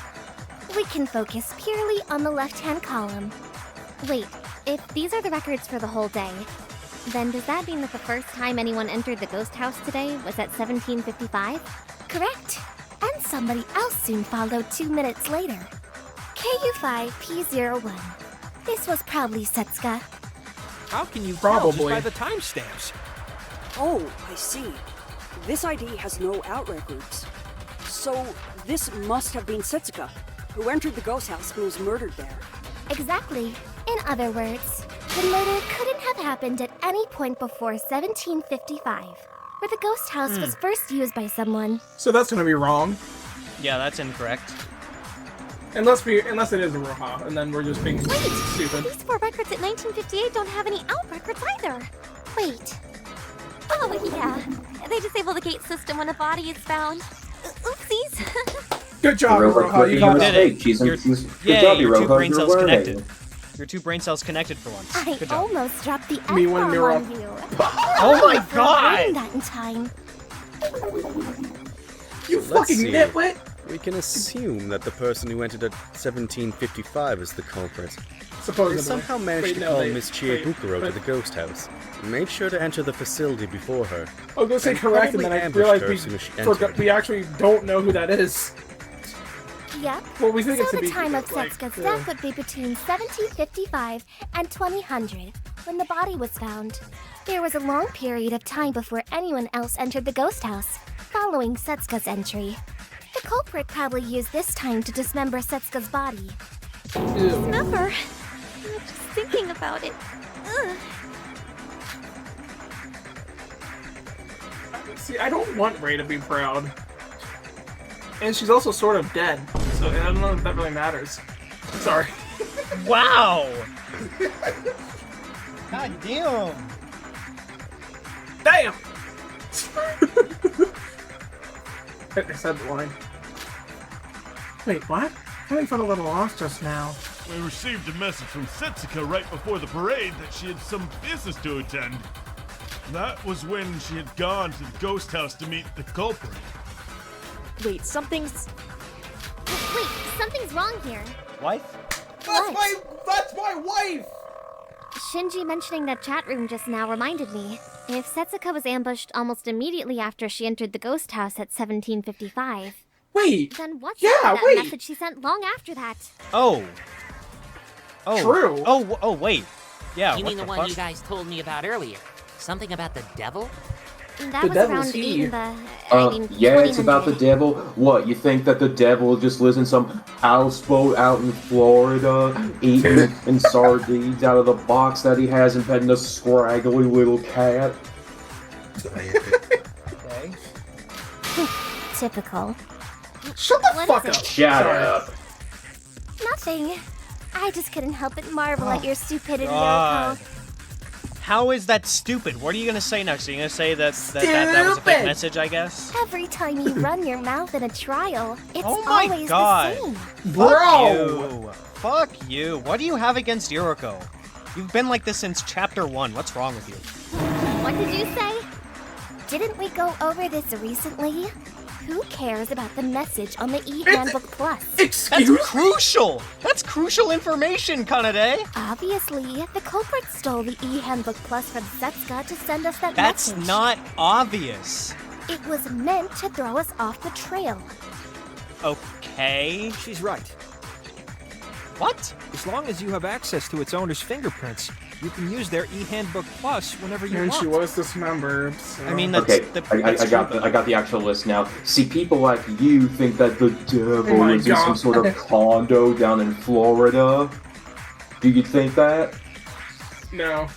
We can focus purely on the left-hand column. Wait, if these are the records for the whole day, then does that mean that the first time anyone entered the ghost house today was at 1755? Correct. And somebody else soon followed 2 minutes later. KU5P01. This was probably Setsuka. how can you tell Probably. just by the timestamps? Oh, I see. This ID has no out records. So, this must have been Setsuka, who entered the ghost house and was murdered there. Exactly. In other words, the murder couldn't have happened at any point before 1755, where the ghost house was first used by someone. So that's gonna be wrong. Yeah, that's incorrect. Unless it is Iroha, and then we're just being Wait! stupid. These 4 records at 1958 don't have any out records either. Wait. Oh, yeah. They disable the gate system when a body is found. Oopsies. Good job, Iroha Iroha. correcting You a got did it. mistake. Good Yay, job, your 2 Iroha. brain You're cells learning. connected. Your 2 brain cells connected for once. I Good job. almost dropped the Me when F-bomb we were on all- you. Oh my For learning god! that in time. You Let's fucking see. nitwit! We can assume that the person who entered at 1755 is the culprit. They Supposedly. somehow managed Wait, to no, call they- Miss wait, Chiebukuro to but- the ghost house. Made sure to enter the facility before her. I was gonna say and correct, and probably then I ambushed realized her we as soon as she forgot. entered. We actually don't know who that is. Yep. Well, we think So it's the Hibiki, time of like, Setsuka's yeah. death would be between 1755 and 2000, when the body was found. There was a long period of time before anyone else entered the ghost house, following Setsuka's entry. The culprit probably used this time to dismember Setsuka's body. Dismember? I'm just thinking about it. Ugh. See, I don't want Rei to be proud. And she's also sort of dead, so I don't know if that really matters. Sorry. Wow! God damn! Damn! I said the line. Wait, what? I felt a little lost just now. We received a message from Setsuka right before the parade that she had some business to attend. That was when she had gone to the ghost house to meet the culprit. Wait, something's wrong here. Wife? That's my wife! Shinji mentioning that chat room just now reminded me. If Setsuka was ambushed almost immediately after she entered the ghost house at 1755, wait, then what's yeah, that message she sent long after that? Oh, true. Oh, wait. Yeah. You what mean the one fuck? you guys told me about earlier? Something about the devil? That The was devil's around he. Yeah, it's about the 2000. devil. What, you think that the devil just lives in some houseboat out in Florida, eating and sardines out of the box that he has and petting a scraggly little cat? Okay. Typical. Shut the What fuck is up! it? Shut Sorry. up. Nothing. I just couldn't help but marvel at your stupidity, God. Yoruko. How is that stupid? What are you gonna say next? Are you gonna say that was a fake Stupid! message, I guess? Every time you run your mouth in a trial, it's Oh my always God. the same. Bro! Fuck you. What do you have against Yoruko? You've been like this since chapter 1. What's wrong with you? What did you say? Didn't we go over this recently? Who cares about the message on the e-handbook plus? That's crucial! That's crucial information, Kanade! Obviously, the culprit stole the e-handbook plus from Setsuka to send us that That's message. not obvious. It was meant to throw us off the trail. Okay. She's right. What? As long as you have access to its owner's fingerprints, you can use their e-handbook plus whenever you And want. she was dismembered, so... I mean, that's, Okay, that's I got true, I got the actual list now. See, people like you think that the devil Oh my lives in some God. sort of condo down in Florida. Do you think that? No.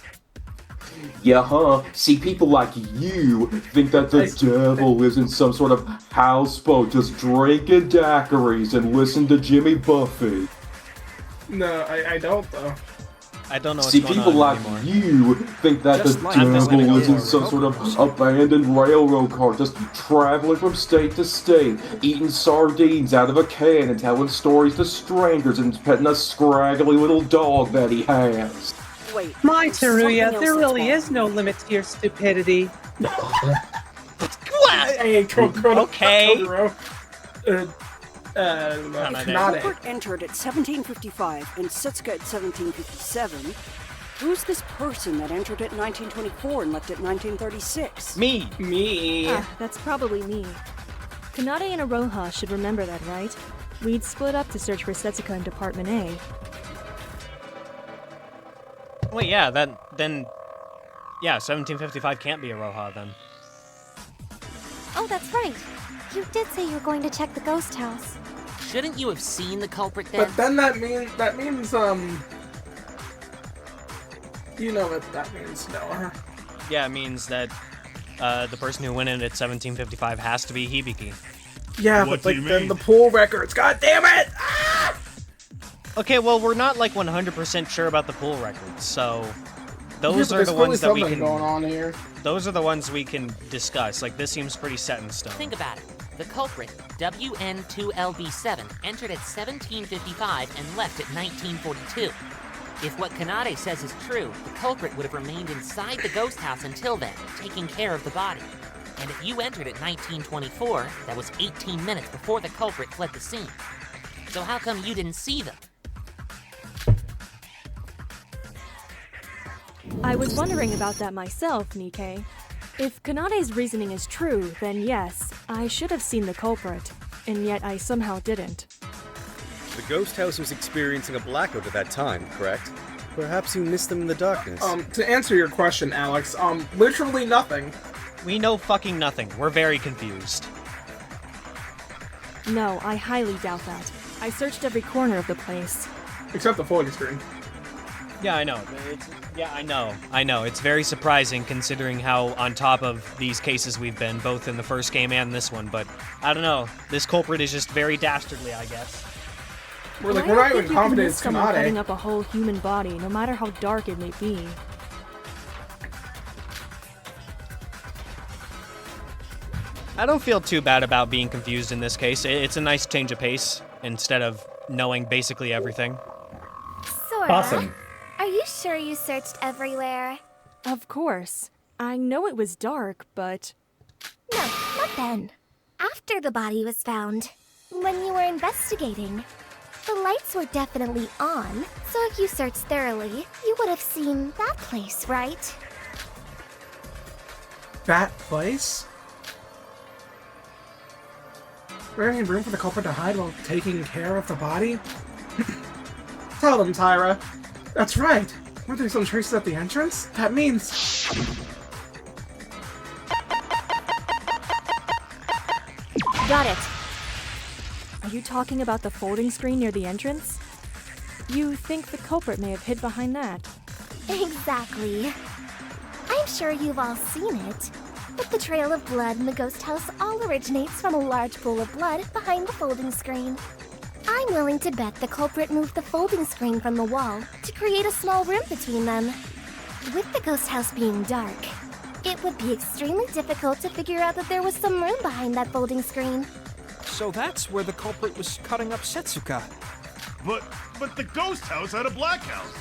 Yeah, huh? See, people like you think that the devil lives in some sort of houseboat just drinking daiquiris and listen to Jimmy Buffett. No, I don't, though. I don't know what's See, going people on like anymore. you think that Just the like I'm just devil gonna lives go in for some sort of abandoned railroad car, just traveling from state to state, eating sardines out of a can and telling stories to strangers and petting a scraggly little dog that he has. Wait. My there's something Teruya, else there that's really wrong. is no limit to your stupidity. Hey, Okay. The Kanade. culprit entered at 1755 and Setsuka at 1757. Who's this person that entered at 1924 and left at 1936? Me. Me. Ah, that's probably me. Kanade and Iroha should remember that, right? We'd split up to search for Setsuka in Department A. Wait, yeah, then, yeah, 1755 can't be Iroha then. Oh, that's right. You did say you were going to check the ghost house. Shouldn't you have seen the culprit then? But then that means, you know what that means, Noah. Yeah, it means that the person who went in at 1755 has to be Hibiki. Yeah, What but do like you then mean? the pool records. God damn it! Ah! Okay, well, we're not like 100% sure about the pool records, so those Yeah, are but the there's ones that we probably can. something going on here. Those are the ones we can discuss. Like this seems pretty set in stone. Think about it. The culprit, WN2LB7, entered at 1755 and left at 1942. If what Kanade says is true, the culprit would have remained inside the ghost house until then, taking care of the body. And if you entered at 1924, that was 18 minutes before the culprit fled the scene. So how come you didn't see them? I was wondering about that myself, Nikei. If Kanade's reasoning is true, then yes, I should have seen the culprit, and yet I somehow didn't. The ghost house was experiencing a blackout at that time, correct? Perhaps you missed them in the darkness. To answer your question, Alex, literally nothing. We know fucking nothing. We're very confused. No, I highly doubt that. I searched every corner of the place. Except the floating screen. Yeah, I know. I know. It's very surprising considering how on top of these cases we've been, both in the first game and this one, but I don't know. This culprit is just very dastardly, I guess. We're not even confident it's Kanade. Cutting Kanade. up a whole human body, no matter how dark it may be. I don't feel too bad about being confused in this case. It's a nice change of pace instead of knowing basically everything. Sora, Awesome. are you sure you searched everywhere? Of course. I know it was dark, but... No, not then. After the body was found. When you were investigating. The lights were definitely on, so if you searched thoroughly, you would have seen that place, right? That place? Is there any room for the culprit to hide while taking care of the body? Tell them, Tyra. That's right. Weren't there some traces at the entrance? That means... Got it. Are you talking about the folding screen near the entrance? You think the culprit may have hid behind that? Exactly. I'm sure you've all seen it. But the trail of blood in the ghost house all originates from a large pool of blood behind the folding screen. I'm willing to bet the culprit moved the folding screen from the wall to create a small room between them. With the ghost house being dark, it would be extremely difficult to figure out that there was some room behind that folding screen. So that's where the culprit was cutting up Setsuka. But the ghost house had a black house.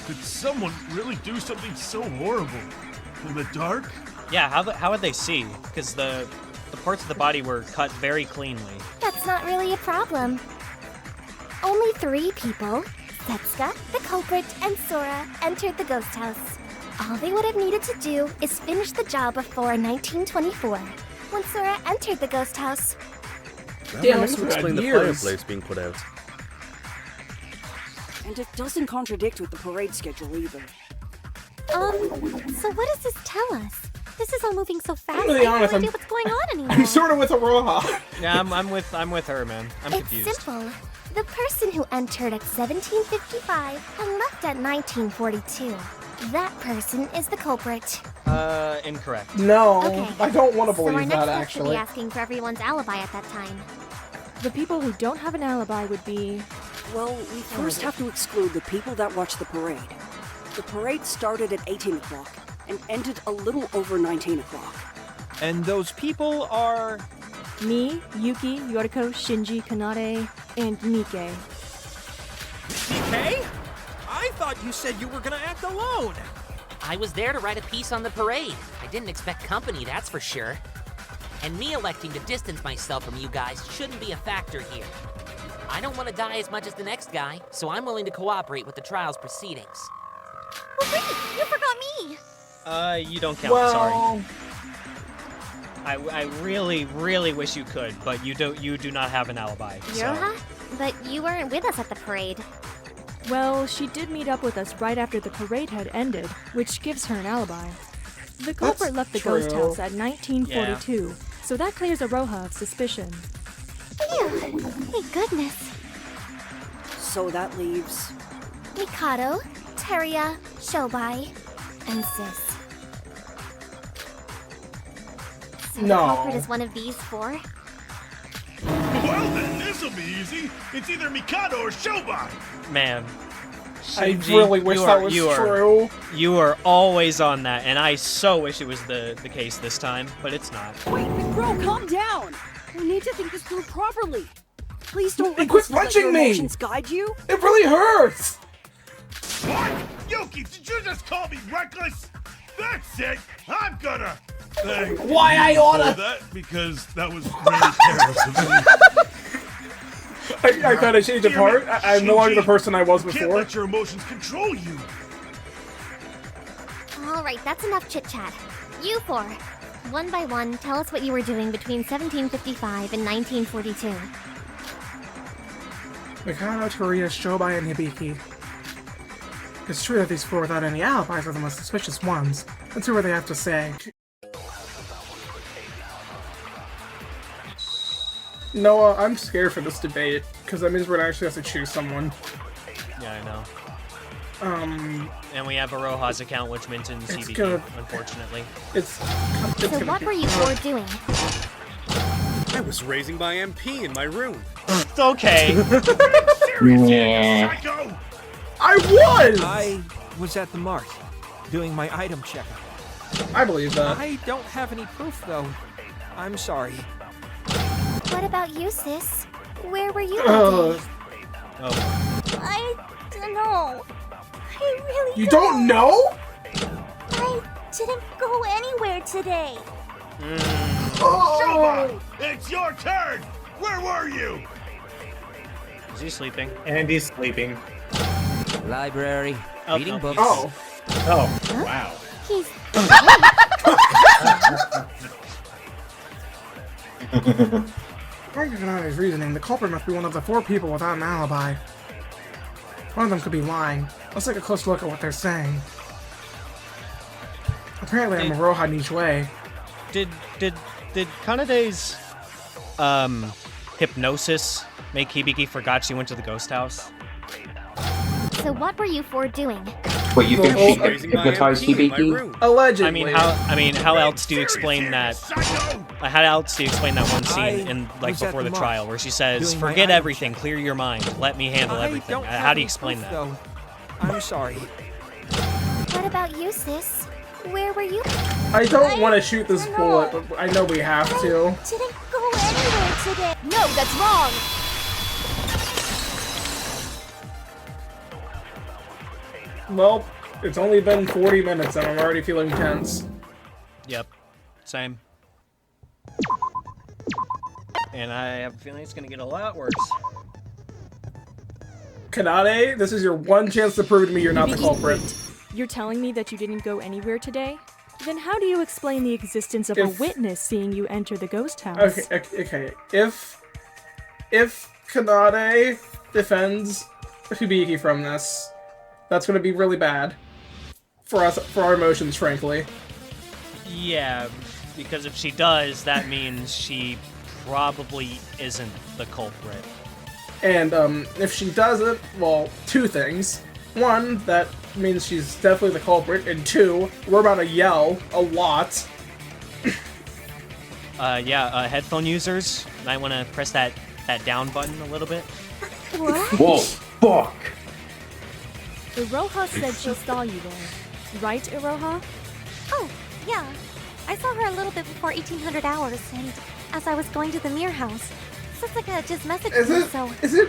Could someone really do something so horrible? In the dark? Yeah, how would they see? Because the parts of the body were cut very cleanly. That's not really a problem. Only 3 people, Setsuka, the culprit, and Sora, entered the ghost house. All they would have needed to do is finish the job before 1924, when Sora entered the ghost house. That Damn, would this also was explain the years. fireplace being put out. And it doesn't contradict with the parade schedule either. So what does this tell us? This is all moving so fast, I'm really I have honest, no idea what's going on anymore. I'm sort of with Iroha. Yeah, I'm with her, man. I'm It's confused. simple. The person who entered at 1755 and left at 1942. That person is the culprit. Incorrect. No, Okay. I don't want to So our believe next that, step should actually. be asking for everyone's alibi at that time. The people who don't have an alibi would be... Well, we first have to exclude the people that watched the parade. The parade started at 18 o'clock and ended a little over 19 o'clock. And those people are... Me, Yuki, Yoruko, Shinji, Kanade, and Nikei. Nikei? I thought you said you were gonna act alone. I was there to write a piece on the parade. I didn't expect company, that's for sure. And me electing to distance myself from you guys shouldn't be a factor here. I don't want to die as much as the next guy, so I'm willing to cooperate with the trial's proceedings. Oh wait, you forgot me! You don't count, Well, sorry. I really, really wish you could, but you do not have an alibi. So. Iroha? But you weren't with us at the parade. Well, she did meet up with us right after the parade had ended, which gives her an alibi. The culprit left the ghost true. house at 1942, so that clears Iroha of suspicion. Phew, thank goodness. So that leaves... Mikado, Teruya, Syobai, and Sis. So the No. culprit is one of these 4? Well then, this'll be easy. It's either Mikado or Syobai. Man. I Shinji, really wish that was true. You are always on that, and I so wish it was the case this time, but it's not. Wait, bro, calm down! We need to think this through properly. Please don't Hey, let quit this let punching your me! emotions guide you. It really hurts! What? Yuki, did you just call me reckless? That's it. I'm gonna... Why I oughta... that because that was very careless of me. I kind of changed apart. I'm no longer the person I was Can't before. let your emotions control you. Alright, that's enough chit-chat. You 4, one by one, tell us what you were doing between 1755 and 1942. Mikado, Teruya, Syobai, and Hibiki. It's true that these four without any alibis are the most suspicious ones. Let's hear what they have to say. Noah, I'm scared for this debate, because that means we're gonna actually have to choose someone. Yeah, I know. And we have Iroha's account, which mentions Hibiki, unfortunately. So what were you four doing? I was raising my MP in my room. Okay. Yeah. I was! I was at the mart, doing my item checkup. I believe that. I don't have any proof, though. I'm sorry. What about you, sis? Where were you all day? I don't know. I really You don't know? I didn't go anywhere today. Syobai, it's your turn! Where were you? Is he sleeping? And he's sleeping. Library, reading books. Oh. Oh, wow. He's... According to Kanade's reasoning, the culprit must be one of the four people without an alibi. One of them could be lying. Let's take a close look at what they're saying. Apparently, I'm Iroha Nijiue. Did Kanade's hypnosis make Hibiki forgot she went to the ghost house? So what were you four doing? Wait, you think she hypnotized Hibiki? Allegedly. I mean, how else do you explain that? How else do you explain that one scene in before the trial where she says, "Forget everything, clear your mind, let me handle everything"? How do you explain that? Though. I'm sorry. What about you, sis? Where were you? I don't want to shoot this bullet, but I know we have to. Didn't go anywhere today. No, that's wrong! Well, it's only been 40 minutes and I'm already feeling tense. Yep, same. And I have a feeling it's gonna get a lot worse. Kanade, this is your one chance to prove to me you're not the culprit. You're telling me that you didn't go anywhere today? Then how do you explain the existence of a witness seeing you enter the ghost house? Okay. If Kanade defends Hibiki from this, that's going to be really bad for us, for our emotions, frankly. Yeah, because if she does, that means she probably isn't the culprit. And if she doesn't, well, two things. One, that means she's definitely the culprit, and two, we're about to yell a lot. Headphone users might want to press that down button a little bit. What? Whoa, fuck! Iroha said she saw you there. Right, Iroha? Oh, yeah. I saw her a little bit before 1800 hours, and as I was going to the mirror house, Setsuka just messaged me, so... Is it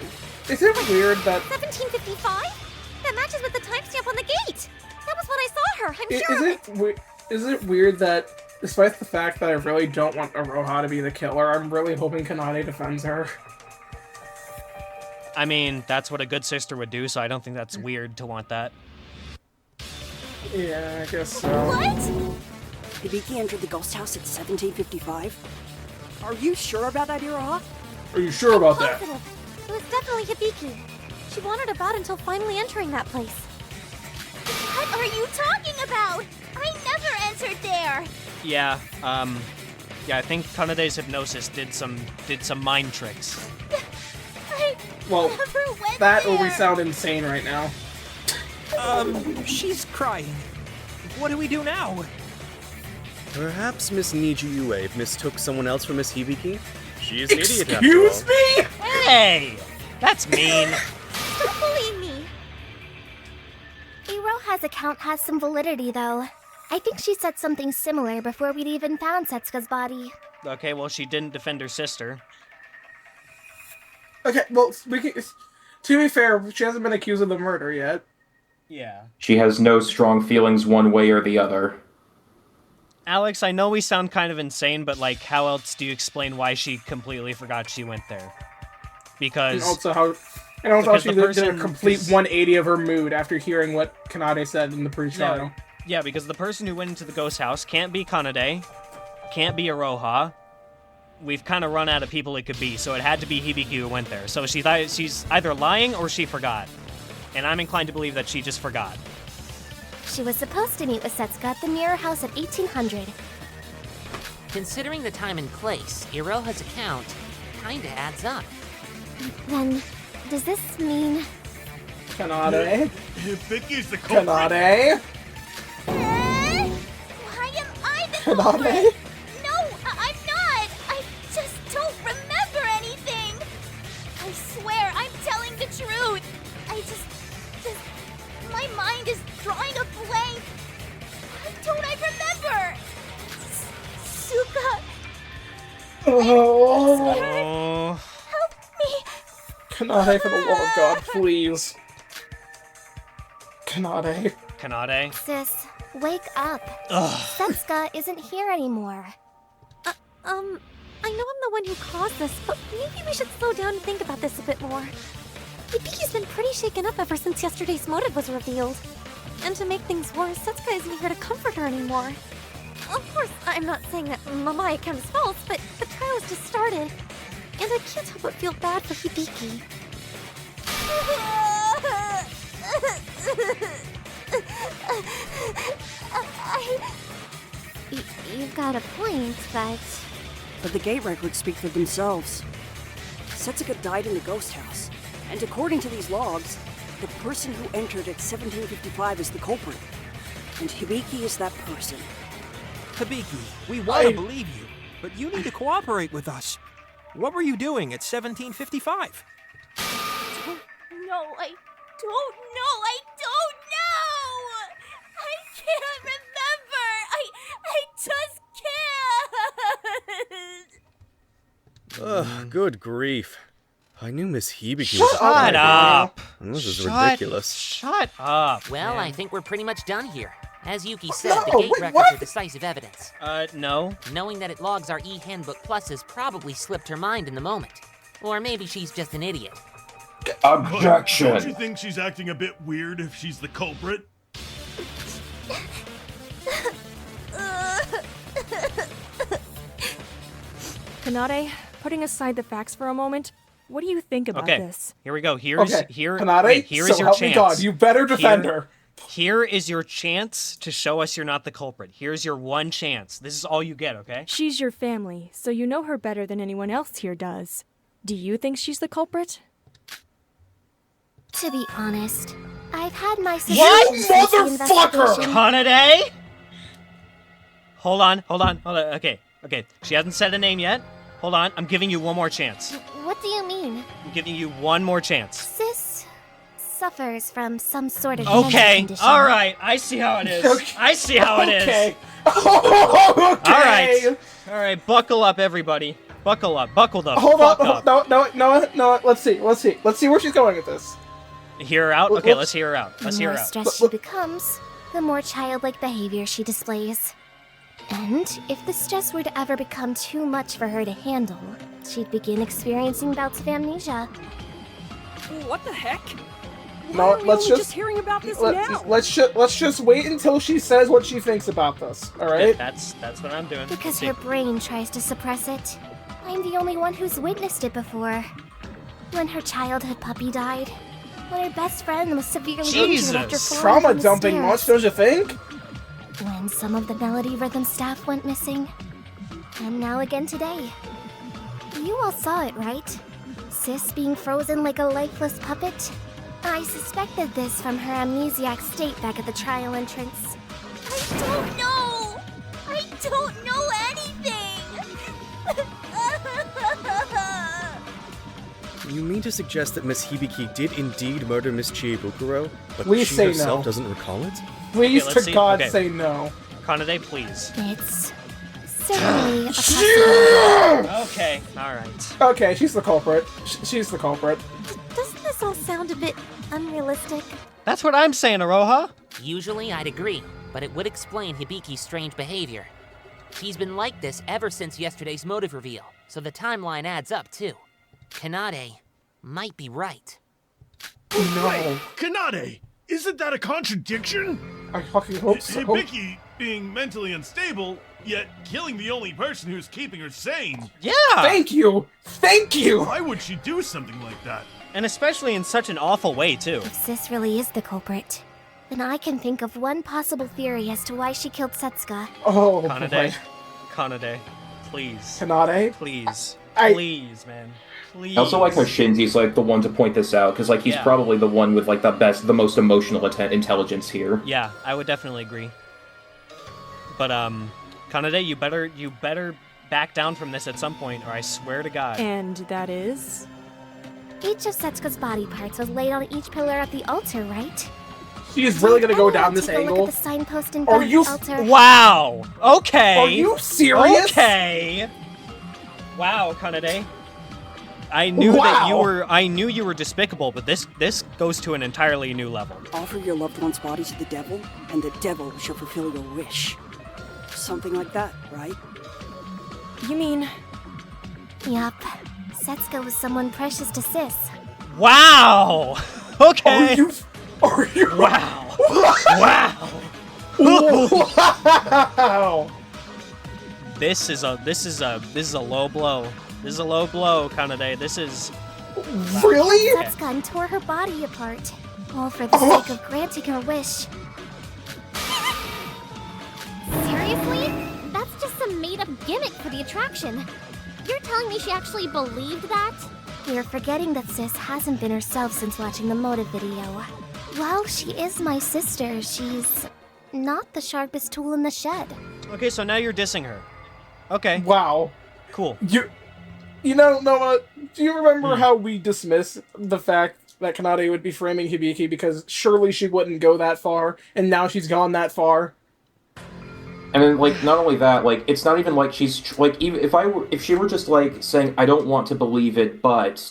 weird that... 1755? That matches with the timestamp on the gate! That was when I saw her, I'm sure! Is it weird that, despite the fact that I really don't want Iroha to be the killer, I'm really hoping Kanade defends her? I mean, that's what a good sister would do, so I don't think that's weird to want that. Yeah, I guess so. What? Hibiki entered the ghost house at 1755? Are you sure about that, Iroha? Are you sure about that? Positive. It was definitely Hibiki. She wandered about until finally entering that place. What are you talking about? I never entered there! Yeah, I think Kanade's hypnosis did some mind tricks. Well, never went that there. or we sound insane right now. She's crying. What do we do now? Perhaps Miss Nijiue mistook someone else for Miss Hibiki? She is an idiot after all. Excuse me? Hey! That's mean. Don't believe me. Iroha's account has some validity, though. I think she said something similar before we'd even found Setsuka's body. Okay, well, she didn't defend her sister. Okay, well, to be fair, she hasn't been accused of the murder yet. Yeah. She has no strong feelings one way or the other. Alex, I know we sound kind of insane, but, like, how else do you explain why she completely forgot she went there? Because... And also she did a complete 180 of her mood after hearing what Kanade said in the pre-trial. Yeah, because the person who went into the ghost house can't be Kanade, can't be Iroha. We've kind of run out of people it could be, so it had to be Hibiki who went there. So she's either lying or she forgot. and I'm inclined to believe that she just forgot. She was supposed to meet with Setsuka at the Mirror House at 1800. Considering the time and place, Iroha's account kinda adds up. Then, does this mean... Kanade? Hibiki's the culprit. Kanade? Why am I the Kanade? culprit? No, I'm not. I just don't remember anything. I swear, I'm telling the truth. I just my mind is drawing a blank. Why don't I remember? Suka. Oh. Help me. Kanade, for the love of God, please. Kanade. Kanade? Sis, wake up. Ugh. Setsuka isn't here anymore. I know I'm the one who caused this, but maybe we should slow down and think about this a bit more. Hibiki's been pretty shaken up ever since yesterday's motive was revealed. And to make things worse, Setsuka isn't here to comfort her anymore. Of course, I'm not saying that my account is false, but the trial has just started. And I can't help but feel bad for Hibiki. You've got a point, but... But the gate records speak for themselves. Setsuka died in the ghost house, and according to these logs, the person who entered at 1755 is the culprit. And Hibiki is that person. Hibiki, we want to believe you, but you need to cooperate with us. What were you doing at 1755? No, I don't know. I don't know. I can't remember. I just can't. Ugh, good grief. I knew Miss Hibiki Shut was up! This is ridiculous. Shut up. Well, man. I think we're pretty much done here. As Yuki said, the No, gate wait, records what? are decisive evidence. No. Knowing that it logs our e-handbook pluses probably slipped her mind in the moment. Or maybe she's just an idiot. Objection! Don't you think she's acting a bit weird if she's the culprit? Kanade, putting aside the facts for a moment, what do you think about this? Here we go. Here Okay, is Kanade, here so is your help chance. me God, you better defend her. Here is your chance to show us you're not the culprit. Here's your one chance. This is all you get, okay? She's your family, so you know her better than anyone else here does. Do you think she's the culprit? To be honest, I've had my What? suspicions since the investigation. Kanade? Hold on. Okay. She hasn't said a name yet. Hold on. I'm giving you one more chance. What do you mean? I'm giving you one more chance. Sis suffers from some sort of mental Okay. condition. All right. I see how it is. Okay. I see how it is. Okay. All right. Buckle up, everybody. Buckle up. Buckle the Hold fuck on. up. No. Let's see where she's going with this. Hear her out? Okay, let's hear her out. The Let's hear more her out. stressed she becomes, the more childlike behavior she displays. And if the stress were to ever become too much for her to handle, she'd begin experiencing bouts of amnesia. What the heck? No, Why are we let's only just hearing about this now. let's just wait until she says what she thinks about this. All right? That's what I'm doing. Because her brain tries to suppress it. I'm the only one who's witnessed it before. When her childhood puppy died. When her best friend was severely injured after falling Trauma from the dumping stairs. much, don't you think? When some of the melody rhythm staff went missing. And now again today. You all saw it, right? Sis being frozen like a lifeless puppet? I suspected this from her amnesiac state back at the trial entrance. I don't know. I don't know anything. You mean to suggest that Miss Hibiki did indeed murder Miss Chiebukuro, but Please she say herself no. doesn't recall it? Please, Okay, let's to see. God, Okay. say no. Kanade, please. It's certainly a possibility. Okay, alright. Okay, she's the culprit. She's the culprit. Doesn't this all sound a bit unrealistic? That's what I'm saying, Iroha. Usually I'd agree, but it would explain Hibiki's strange behavior. She's been like this ever since yesterday's motive reveal, so the timeline adds up too. Kanade might be right. No. Kanade! Isn't that a contradiction? I fucking hope so. Hibiki being mentally unstable, yet killing the only person who's keeping her sane. Yeah! Thank you! Thank you! Why would she do something like that? And especially in such an awful way, too. If Sis really is the culprit, then I can think of one possible theory as to why she killed Setsuka. Oh, Kanade. boy. Kanade. Please. Kanade? Please. I- Please, man. Please. I also like how Shinji's like the one to point this out, because like he's Yeah. probably the one with like the most emotional intelligence here. Yeah, I would definitely agree. But Kanade, you better back down from this at some point, or I swear to God. And that is? Each of Setsuka's body parts was laid on each pillar of the altar, right? She's really gonna go down this Take a look angle? at the signpost in Are front of you the altar. Wow. Okay. Are you serious? Okay. Wow, Kanade. I knew that you were. I knew you were despicable, but this goes to an entirely new level. Offer your loved one's body to the devil, and the devil shall fulfill your wish. Something like that, right? You mean... Yup. Setsuka was someone precious to Sis. Wow. Okay. Are you? Wow. Wow. Wow. This is a low blow. This is a low blow, Kanade. This is Really? Setsuka tore her body apart, all for the sake of granting her wish. Seriously? That's just some made-up gimmick for the attraction. You're telling me she actually believed that? You're forgetting that Sis hasn't been herself since watching the motive video. While she is my sister, she's not the sharpest tool in the shed. okay. So now you're dissing her. Okay. Wow. Cool. You know, Noah, do you remember how we dismissed the fact that Kanade would be framing Hibiki because surely she wouldn't go that far, and now she's gone that far? And then, like, not only that, like, it's not even like she's like, even if she were just like saying, "I don't want to believe it," but ...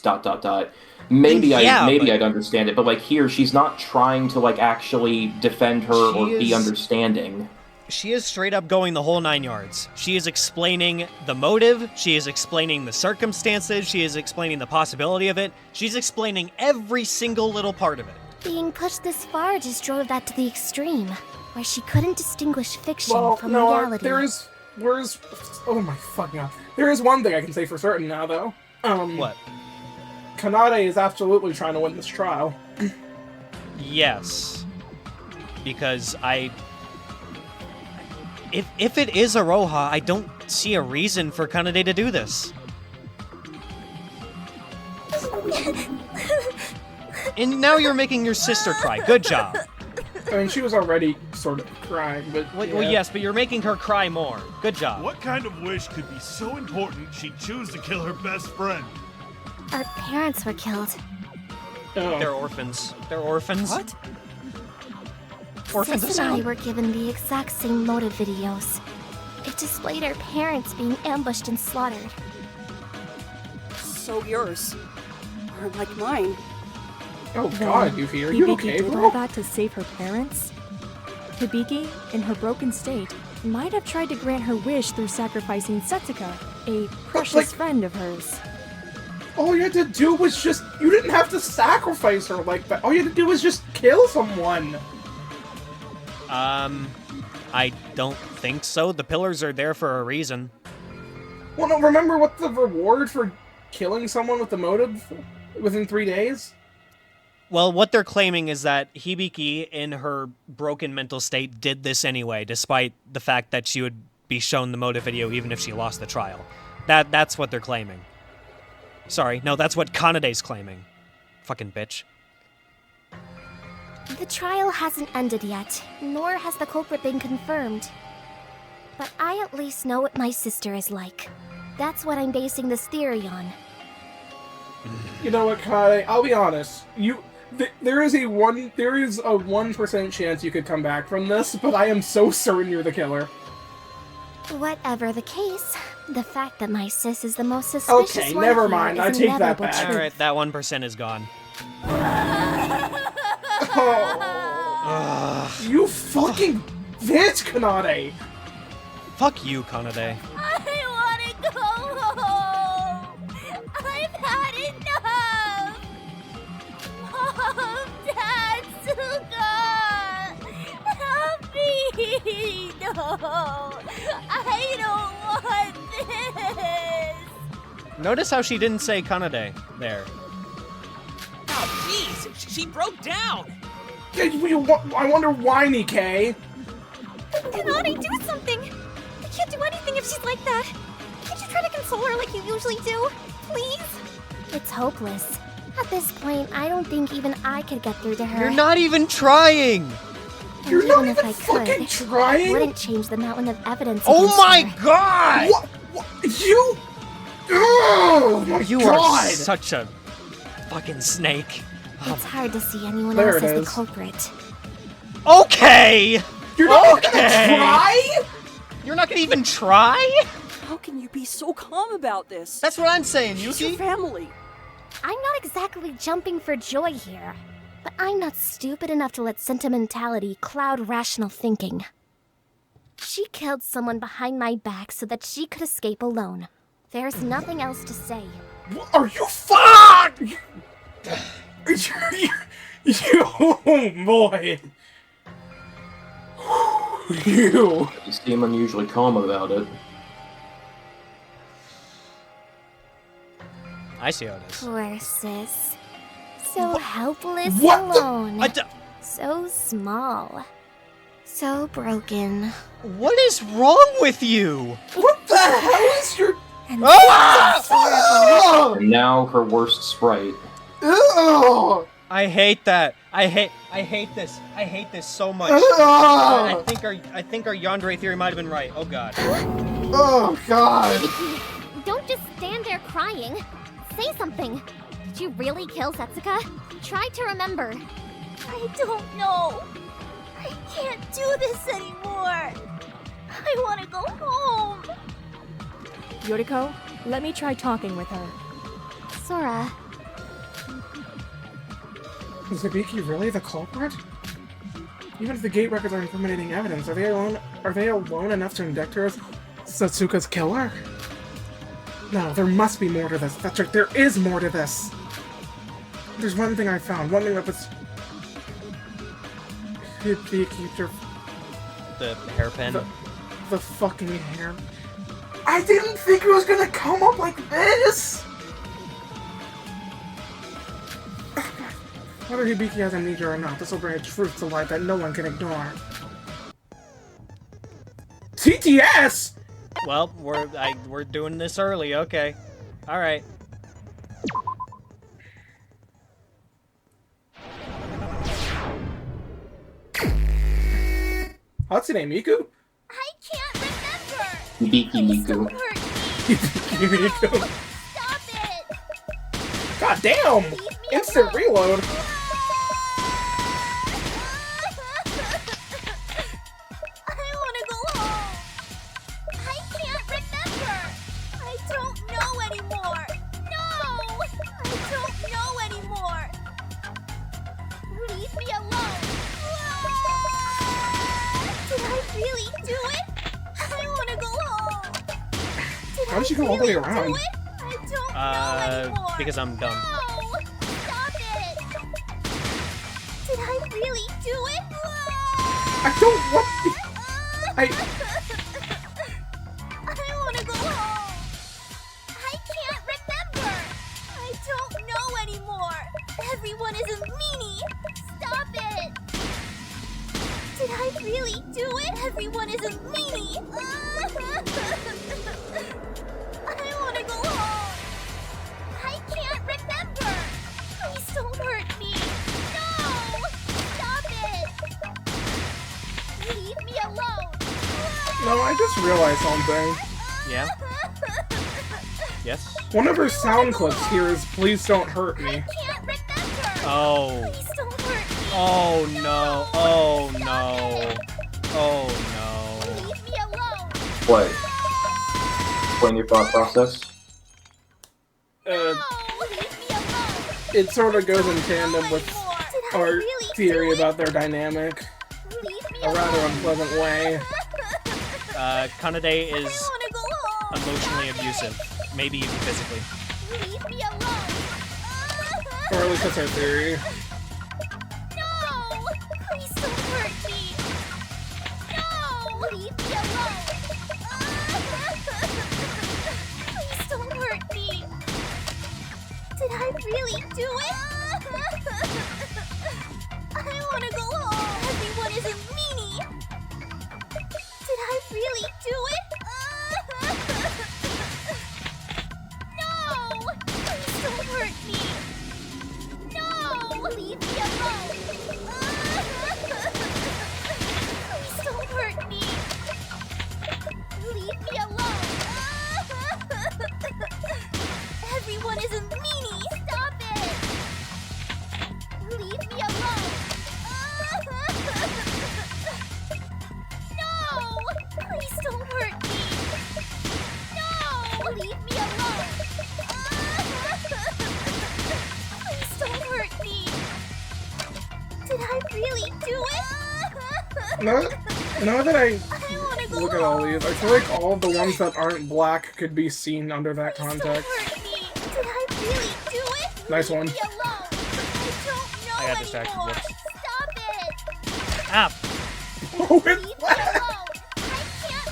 maybe I'd understand it. But like here, she's not trying to like actually defend her or be understanding. She is straight up going the whole 9 yards. She is explaining the motive, she is explaining the circumstances, she is explaining the possibility of it, she's explaining every single little part of it. Being pushed this far just drove that to the extreme, where she couldn't distinguish fiction Well, from no, reality. oh my fucking god. There is one thing I can say for certain now, though. What? Kanade is absolutely trying to win this trial. Yes. Because If it is Iroha, I don't see a reason for Kanade to do this. And now you're making your sister cry. Good job. I mean, she was already sort of crying, but Well, yes, but you're making her cry more. Good job. What kind of wish could be so important she'd choose to kill her best friend? Our parents were killed. They're orphans. They're orphans. What? Orphans of Sis and I sound. were given the exact same motive videos. It displayed our parents being ambushed and slaughtered. So yours are like mine. Oh Then god, Yuki, are you Hibiki okay, did bro? all that to save her parents? Hibiki, in her broken state, might have tried to grant her wish through sacrificing Setsuka, a precious friend of hers. All you had to do was just... You didn't have to sacrifice her like that. All you had to do was just kill someone. I don't think so. The pillars are there for a reason. Well, no, remember what the reward for killing someone with the motive within 3 days? Well, what they're claiming is that Hibiki, in her broken mental state, did this anyway, despite the fact that she would be shown the motive video even if she lost the trial. That's what they're claiming. Sorry, no, that's what Kanade's claiming. Fucking bitch. The trial hasn't ended yet, nor has the culprit been confirmed. But I at least know what my sister is like. That's what I'm basing this theory on. You know what, Kai? I'll be honest. There is a 1% chance you could come back from this, but I am so certain you're the killer. Whatever the case, the fact that my sis is the most suspicious Okay, one never here mind. is I take that inevitable back. truth. Alright, that 1% is gone. You fucking bitch, Kanade! Fuck you, Kanade. I want to go home. I've had enough. Mom, Dad, Suga, help me. No, I don't want this. Notice how she didn't say Kanade there. She broke down! I wonder why, Nikei. Kanade, do something! I can't do anything if she's like that. Can't you try to console her like you usually do? Please? It's hopeless. At this point, I don't think even I could get through to her. You're not even trying! And You're not if even I fucking could, trying? it wouldn't change the mountain of evidence Oh against my her. god! What? You? Oh my You god! are such a fucking snake. It's hard to see anyone There else it as the is. culprit. Okay! You're not Okay. gonna try? You're not gonna even try? How can you be so calm about this? That's what I'm saying, She's your Yuki! family. I'm not exactly jumping for joy here, but I'm not stupid enough to let sentimentality cloud rational thinking. She killed someone behind my back so that she could escape alone. There's nothing else to say. Are you fuck? You, oh boy. You. You seem unusually calm about it. I see how it is. Poor sis. So helpless What the- alone. So small. So broken. What is wrong with you? What the hell is your... And Ah! And now her worst sprite. Ugh! I hate that. I hate this. I hate this so much. Ah! I think our yandere theory might have been right. Oh god. Oh god. Don't just stand there crying. Say something. Did you really kill Setsuka? Try to remember. I don't know. I can't do this anymore. I want to go home. Yoruko, let me try talking with her. Sora, Is Hibiki really the culprit? Even if the gate records are incriminating evidence, are they alone enough to indict her as Satsuka's killer? No, there must be more to this. That's right, there is more to this. There's one thing I found, one thing that was... Hibiki, The hairpin. the fucking hair. I didn't think it was gonna come up like this! Whether Hibiki has amnesia or not, this will bring a truth to light that no one can ignore. TTS! Well, we're doing this early. Okay. All right. Hatsune Miku? I can't remember. Hibiki Miku. Hibiki Miku. Stop it. God damn! Instant reload! I want to go home. I can't remember. I don't know anymore. No, I don't know anymore. Leave me alone. Did I really do it? I want to go home. How did she go all the way around? Do it? I don't know anymore. Because I'm dumb. No, stop it. Did I really do it? I don't want... I want to go home. I can't remember. I don't know anymore. Everyone is a meanie. Stop it. Did I really do it? Everyone is a meanie. I want to go home. I can't remember. Please don't hurt me. No. Stop it. Leave me alone. No, I just realized something. Yeah. Yes. One of her sound clips here is "Please don't hurt me." Can't remember. Oh. Please don't hurt me. Oh no. Oh no. Oh no. Leave me alone. What? Explain your thought process. Leave me alone. It sort of goes in tandem with Did I our really theory do it? about their dynamic. Leave me A rather unpleasant way. Kanade is I want to go home. emotionally abusive, maybe even physically. Leave me alone. Or at least that's our theory. No! Please don't hurt me. No! Leave me alone. Please don't hurt me. Did I really do it? I wanna go home. Everyone is a meanie. Did I really do it? No! Please don't hurt me. No! Leave me alone. Please don't hurt me. Leave me alone. Everyone is a meanie. Stop it. Leave me alone. No! Please don't hurt me. No! Leave me alone. Please don't hurt me. Did I really do it? Now that I look at all these, I feel like all the ones that aren't black could be seen under that context. Did I really do it? Nice one. Leave me alone. I I got distracted. anymore. Whoops. Stop it. Ah! Leave me alone. I can't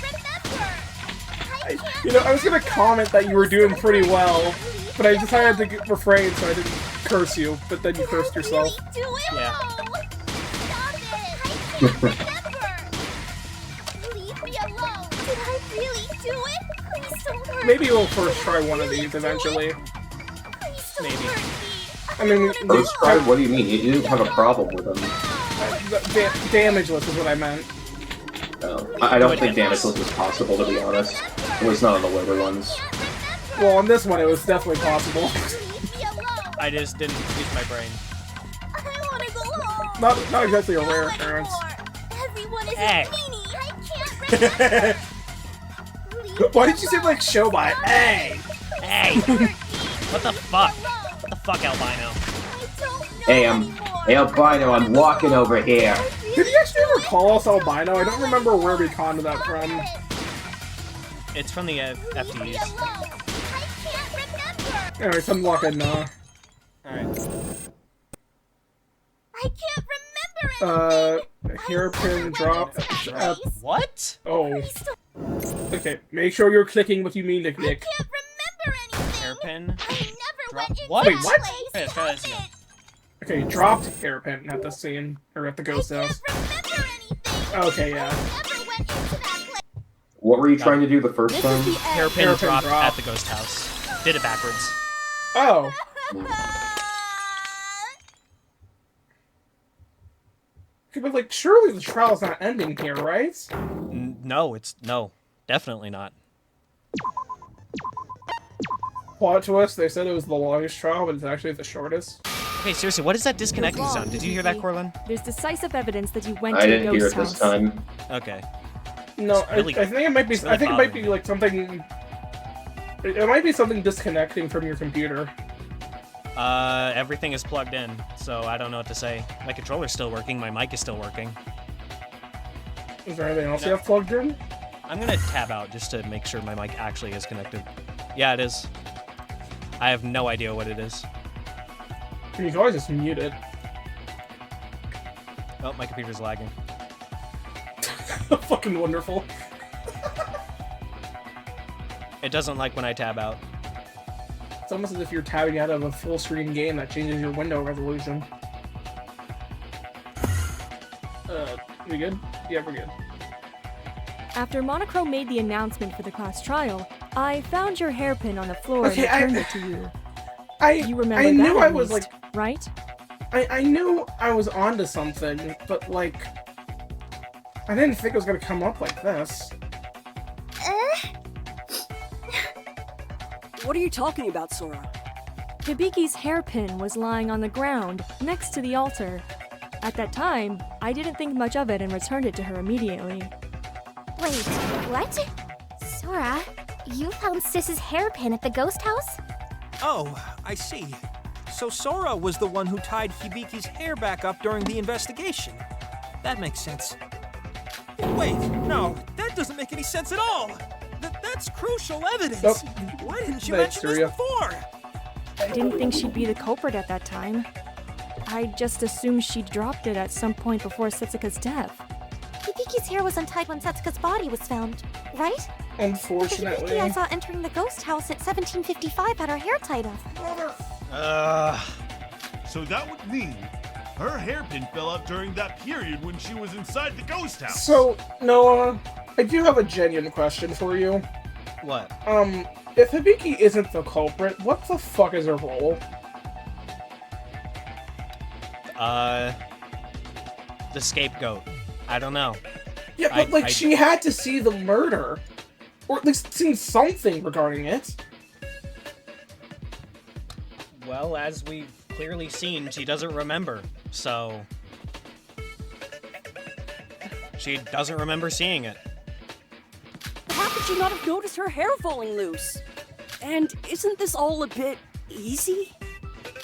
remember. You know, I was gonna comment that you were doing pretty well, but I decided to refrain so I didn't curse you, but then you cursed yourself. Yeah. Stop it. I can't remember. Leave me alone. Did I really do it? Please don't hurt Maybe we'll first try one of these eventually. Maybe. I mean, First try? What do you mean? You didn't have a problem with them. Damageless is what I meant. No, I don't think damageless was possible, to be honest. It was not on the later ones. Well, on this one it was definitely possible. I just didn't use my brain. I wanna go home. Not exactly a rare occurrence. Everyone is Hey. a meanie. I can't remember. Why did you say like Syobai? Hey! Hey! What the fuck? What the fuck, Albino? Hey, Albino, I'm walking over here. Did he actually ever call us albino? I don't remember where we conned that from. It's from the FDs. Anyways, I'm walking Alright. I can't remember hairpin drop. What? Oh. Okay, make sure you're clicking what you mean to click. Hairpin? Drop. What? Wait, what? Okay, let's try this again. Okay, dropped hairpin at the scene, or at the ghost house. Okay, yeah. What were you trying to do the first time? Hairpin drop at the ghost house. Did it backwards. Oh. Okay, but like, surely the trial's not ending here, right? No, definitely not. Plot twist, they said it was the longest trial, but it's actually the shortest. Okay, seriously, what is that disconnecting sound? Did you hear that, Korlin? There's decisive evidence that you went I to the didn't hear ghost it this house. time. Okay. No, Really- I think it might be. it's really I think it might bothering be like something. It might be something disconnecting from your computer. Everything is plugged in, so I don't know what to say. My controller's still working, my mic is still working. Is there anything else you have plugged in? I'm gonna tab out just to make sure my mic actually is connected. Yeah, it is. I have no idea what it is. You can always just mute it. Oh, my computer's lagging. Fucking wonderful. It doesn't like when I tab out. It's almost as if you're tabbing out of a full screen game that changes your window resolution. We good? Yeah, we're good. After Monocrow made the announcement for the class trial, I found your hairpin on the floor Okay, and returned it to you. You remember I that knew at I was least, like, right? I knew I was onto something, but like, I didn't think it was gonna come up like this. What are you talking about, Sora? Hibiki's hairpin was lying on the ground next to the altar. At that time, I didn't think much of it and returned it to her immediately. Wait, what? Sora, you found Sis's hairpin at the ghost house? Oh, I see. So Sora was the one who tied Hibiki's hair back up during the investigation. That makes sense. Wait, no, that doesn't make any sense at all. That's crucial evidence. Nope. Why didn't you Thanks, mention this Teruya. before? I didn't think she'd be the culprit at that time. I just assumed she dropped it at some point before Setsuka's death. Hibiki's hair was untied when Setsuka's body was found, right? The Unfortunately. Hibiki I saw entering the ghost house at 1755 had her hair tied up. So that would mean her hairpin fell out during that period when she was inside the ghost house. So, Noah, I do have a genuine question for you. What? If Hibiki isn't the culprit, what the fuck is her role? The scapegoat. I don't know. Yeah, but she had to see the murder. Or at least seen something regarding it. Well, as we've clearly seen, she doesn't remember, so... She doesn't remember seeing it. How could she not have noticed her hair falling loose? And isn't this all a bit easy?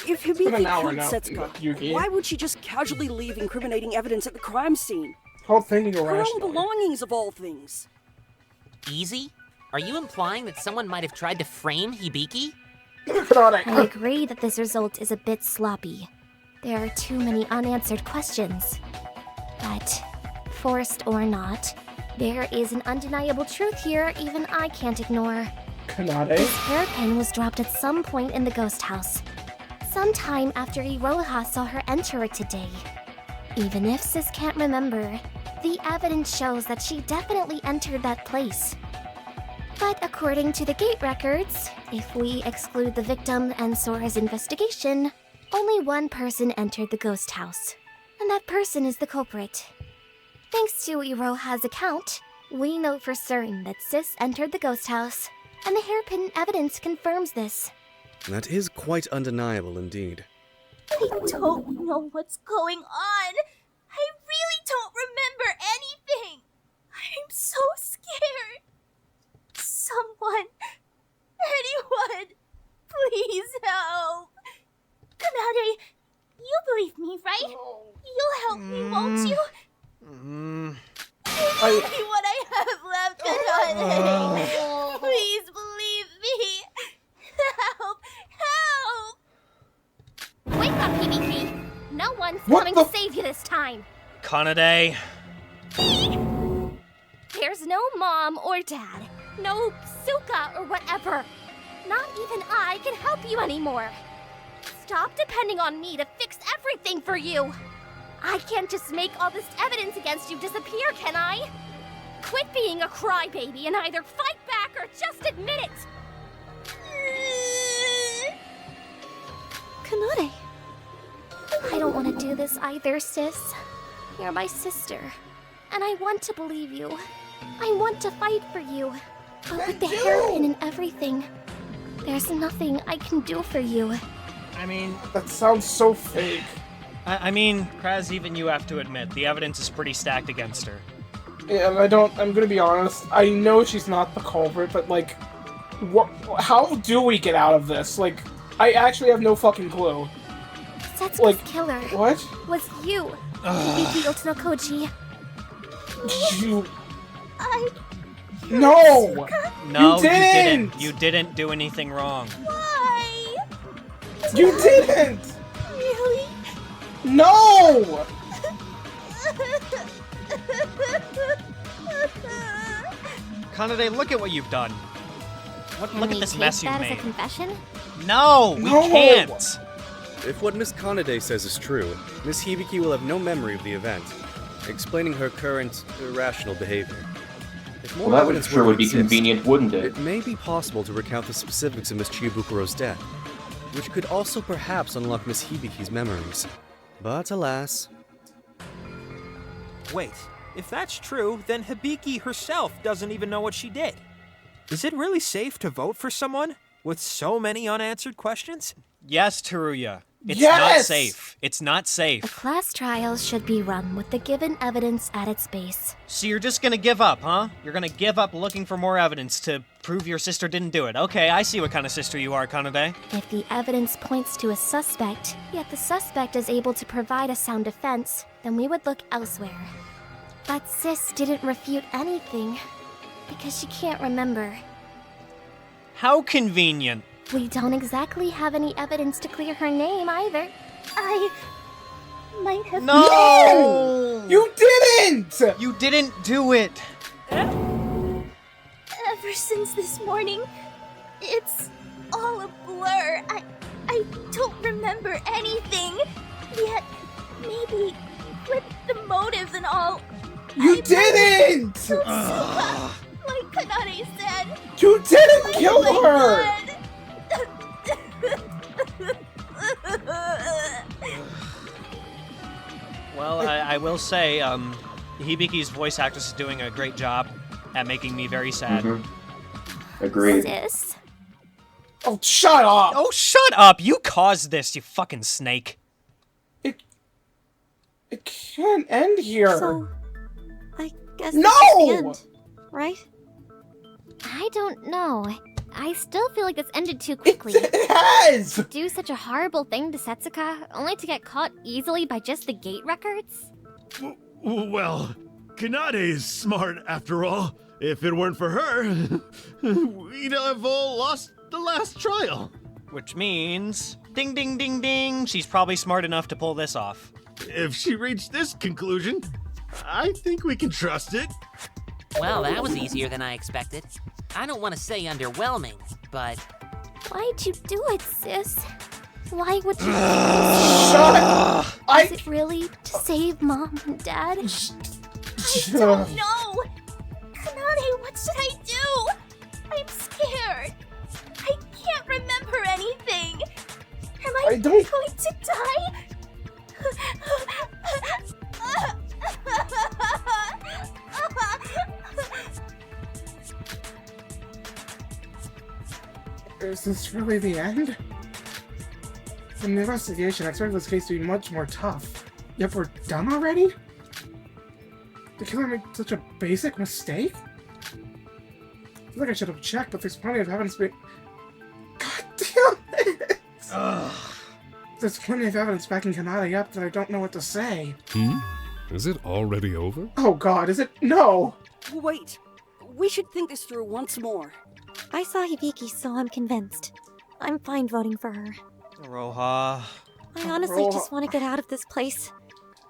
If been an Hibiki hour killed now, Setsuka, Yuki. why would she just casually leave incriminating evidence at the crime scene? Whole thinking Her own irrational. belongings, of all things. Easy? Are you implying that someone might have tried to frame Hibiki? I agree that this result is a bit sloppy. There are too many unanswered questions. But, forced or not, there is an undeniable truth here even I can't ignore. Kanade? This hairpin was dropped at some point in the ghost house. Sometime after Iroha saw her enter it today. Even if Sis can't remember, the evidence shows that she definitely entered that place. But according to the gate records, if we exclude the victim and Sora's investigation, only one person entered the ghost house. And that person is the culprit. Thanks to Iroha's account, we know for certain that Sis entered the ghost house, and the hairpin evidence confirms this. That is quite undeniable indeed. I don't know what's going on. I really don't remember anything. I'm so scared. Someone, anyone, please help. Kanade, you believe me, right? You'll help me, won't you? It's only what I have left, Kanade. Please believe me. Help! Help! Wake up, Hibiki! No one's coming to save you this time! Kanade. There's no mom or dad, no Suka or whatever. Not even I can help you anymore. Stop depending on me to fix everything for you. I can't just make all this evidence against you disappear, can I? Quit being a crybaby and either fight back or just admit it! Kanade. I don't want to do this either, sis. You're my sister, and I want to believe you. I want to fight for you. But with the hairpin and everything, there's nothing I can do for you. I mean... That sounds so fake. I mean, Craz, even you have to admit, the evidence is pretty stacked against her. Yeah, and I'm gonna be honest, I know she's not the culprit, but like, how do we get out of this? Like, I actually have no fucking clue. Setsuka's killer what? was you, Hibiki Otonokoji. You... No! No, you didn't! You didn't do anything wrong. Why? You didn't! Really? No! Kanade, look at what you've done. Look at this mess you've That made. as a confession? No, we can't. If what Miss Kanade says is true, Miss Hibiki will have no memory of the event, explaining her current irrational behavior. If more Well, that would evidence sure were to would be exist, convenient, wouldn't it? It may be possible to recount the specifics of Miss Chiyobukuro's death, which could also perhaps unlock Miss Hibiki's memories. But alas... Wait, if that's true, then Hibiki herself doesn't even know what she did. Is it really safe to vote for someone with so many unanswered questions? Yes, Teruya. It's Yes! not safe. It's not The safe. class trials should be run with the given evidence at its base. So you're just gonna give up, huh? You're gonna give up looking for more evidence to prove your sister didn't do it. Okay, I see what kind of sister you are, Kanade. If the evidence points to a suspect, yet the suspect is able to provide a sound defense, then we would look elsewhere. But Sis didn't refute anything, because she can't remember. How convenient. We don't exactly have any evidence to clear her name either. I might have... No! You didn't! You didn't do it! Ever since this morning, it's all a blur. I don't remember anything. Yet, maybe with the motives and all. You didn't! Like Kanade said. You didn't kill her! Well, I will say, Hibiki's voice actress is doing a great job at making me very sad. Agreed. Sis? Oh, shut up! Oh, shut up! You caused this, you fucking snake. It can't end here. So, I guess No! this is the end, right? I don't know. I still feel like this ended too quickly. It has! Do such a horrible thing to Setsuka, only to get caught easily by just the gate records? Well, Kanade is smart after all. If it weren't for her, we'd have all lost the last trial. Which means, ding ding ding ding, she's probably smart enough to pull this off. If she reached this conclusion, I think we can trust it. Well, that was easier than I expected. I don't want to say underwhelming, but... Why'd you do it, sis? Why would you do Shut this? Is it really to save Mom and Dad? I don't know. Kanade, what should I do? I'm scared. I can't remember anything. Am I going to die? Is this really the end? From the investigation, I expected this case to be much more tough. Yet we're done already? The killer made such a basic mistake? I feel like I should have checked, but there's plenty of evidence God damn it! There's plenty of evidence backing Kanade up that I don't know what to say. Is it already over? Oh god, is it? No! Wait. We should think this through once more. I saw Hibiki, so I'm convinced. I'm fine voting for her. Iroha. I honestly just want to get out of this place.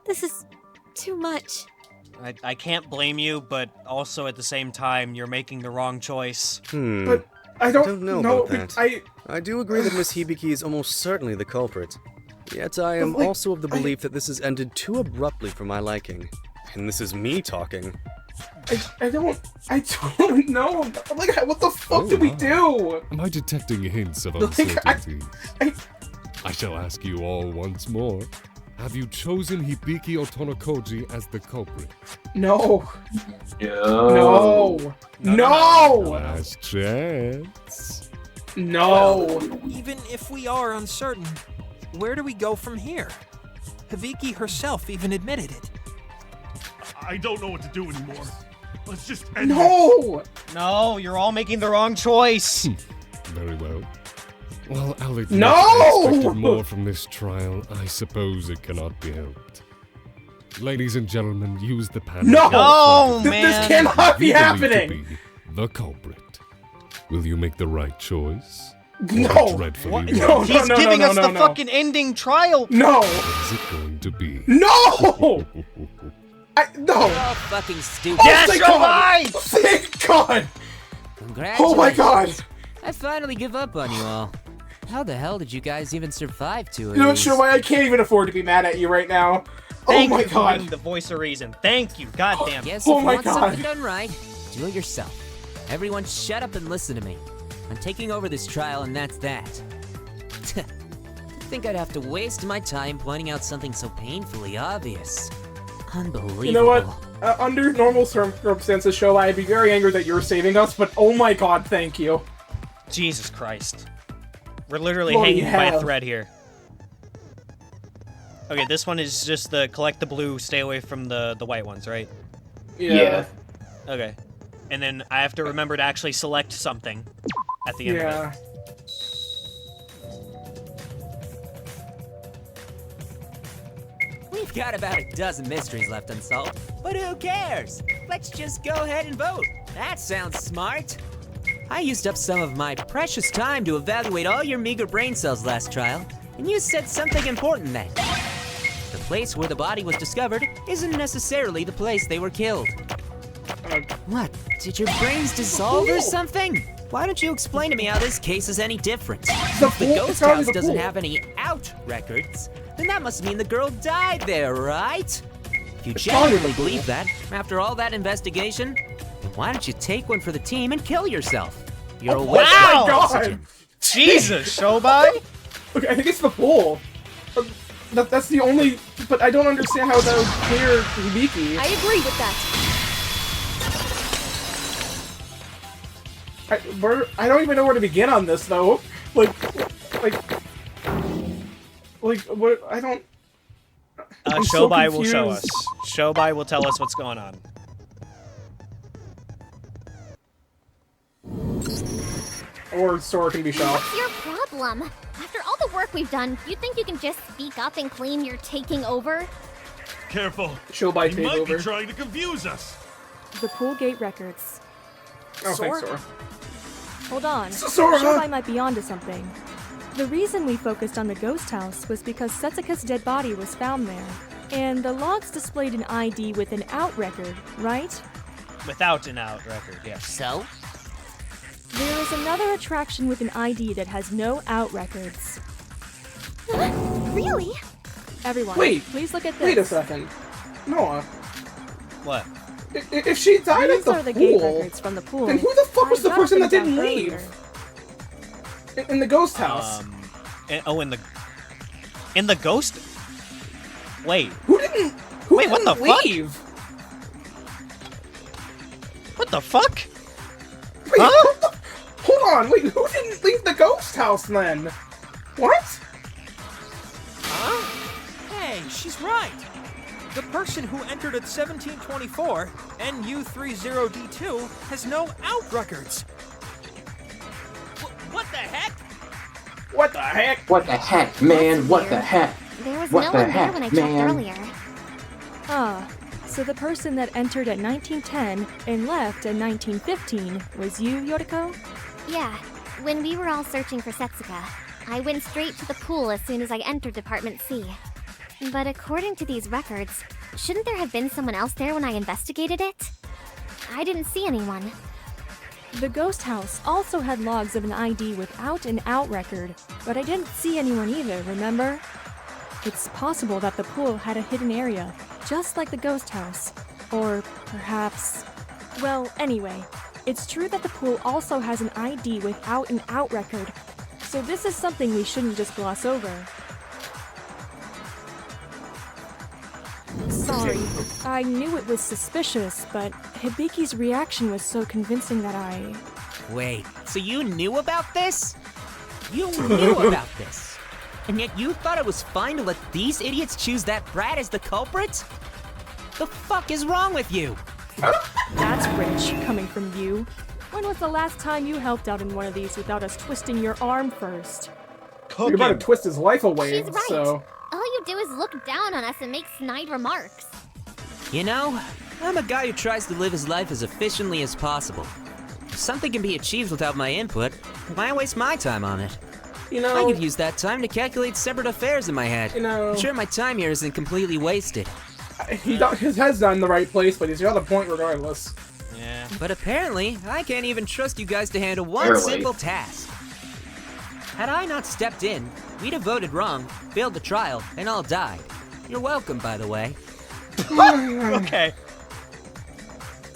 This is too much. I can't blame you, but also at the same time, you're making the wrong choice. But I don't know about that. I do agree that Miss Hibiki is almost certainly the culprit. Yet I am also of the belief that this has ended too abruptly for my liking. And this is me talking. I don't know. Like, what the fuck did we do? Am I detecting hints of Like, uncertainty? I shall ask you all once more. Have you chosen Hibiki Otonokoji as the culprit? No. No. No! Last chance. No. Well, even if we are uncertain, where do we go from here? Hibiki herself even admitted it. I don't know what to do anymore. Let's just end No! No, you're all making the wrong choice. Very well. Well, I'll admit No! I expected more from this trial. I suppose it cannot be helped. Ladies and gentlemen, use the panel. No! Man. This cannot be You believe happening! to be the culprit. Will you make the right choice? No! Or dreadfully What? wrong? He's giving us the fucking ending trial. No! What is it going to be? No! No! You're all fucking stupid. Oh, thank God! Thank God! Congratulations. Oh my God! I finally give up on you all. How the hell did you guys even survive 2 of You know what, these? Syobai, I can't even afford to be mad at you right now. Thank oh my you for God! being the voice of reason. Thank you. God damn. Guess Oh if you my want God. something done right, do it yourself. Everyone shut up and listen to me. I'm taking over this trial and that's that. To think I'd have to waste my time pointing out something so painfully obvious. Unbelievable. You know what? Under normal circumstances, Syobai, I'd be very angry that you're saving us, but oh my God, thank you. Jesus Christ. We're literally Holy hanging by a hell. thread here. Okay, this one is just the collect the blue, stay away from the white ones, right? Yeah. Okay. And then I have to remember to actually select something at the end of Yeah. it. We've got about a dozen mysteries left unsolved, but who cares? Let's just go ahead and vote. That sounds smart. I used up some of my precious time to evaluate all your meager brain cells last trial, and you said something important then. The place where the body was discovered isn't necessarily the place they were killed. What? Did your brains dissolve or something? why don't you explain to me how this case is any different? The If the pool- ghost it's not house the doesn't pool. have any out records, then that must mean the girl died there, right? If you genuinely believe that, after all that investigation, then why don't you take one for the team and kill yourself? You're a waste wow! of oxygen. Jesus, Syobai! Okay, I think it's the pool. That's the only... But I don't understand how that would clear Hibiki. I agree with that. I don't even know where to begin on this, though. Like, what? I don't... I'm so Syobai will show us. confused. Syobai will tell us what's going on. Or Sora can be shot. What's your problem? After all the work we've done, you think you can just speak up and claim you're taking over? Careful. Syobai He take might over. be trying to confuse us. The pool gate records. Oh, thanks, Sora. Hold on. Sora! Syobai might be onto something. The reason we focused on the ghost house was because Setsuka's dead body was found there. And the logs displayed an ID with an out record, right? Without an out record, yes. So? There is another attraction with an ID that has no out records. Really? Everyone, Wait, please look at this. Wait a second. Noah, What? if she died These at the are the gate pool, records from the pool. then who the fuck was I the jotted person them that didn't down leave? earlier. In the ghost house. In the ghost? Wait. Who didn't Wait, what the fuck? leave? What the fuck? Wait, Huh? Hold on, wait, who didn't leave the ghost house then? What? Huh? Hey, she's right. The person who entered at 1724, NU30D2, has no out records. What the heck? What the heck? What the heck, man? What the heck? There was What no the one there heck, when I checked man? earlier. Ah, so the person that entered at 1910 and left at 1915 was you, Yoruko? Yeah, when we were all searching for Setsuka, I went straight to the pool as soon as I entered Department C. But according to these records, shouldn't there have been someone else there when I investigated it? I didn't see anyone. The ghost house also had logs of an ID without an out record, but I didn't see anyone either, remember? It's possible that the pool had a hidden area, just like the ghost house. Or perhaps... Well, anyway, it's true that the pool also has an ID without an out record, so this is something we shouldn't just gloss over. Sorry, I knew it was suspicious, but Hibiki's reaction was so convincing that I... Wait, so you knew about this? You knew about this? And yet you thought it was fine to let these idiots choose that brat as the culprit? The fuck is wrong with you? That's rich, coming from you. When was the last time you helped out in one of these without us twisting your arm first? You're about to twist his life away, She's right. so... All you do is look down on us and make snide remarks. You know, I'm a guy who tries to live his life as efficiently as possible. If something can be achieved without my input, why waste my time on it? You know... I could use that time to calculate separate affairs in my head. You know... I'm sure my time here isn't completely wasted. His head's not in the right place, but he's got a point regardless. Yeah. But apparently, I can't even trust you guys to handle one Barely. simple task. Had I not stepped in, we'd have voted wrong, failed the trial, and all died. You're welcome, by the way. Okay.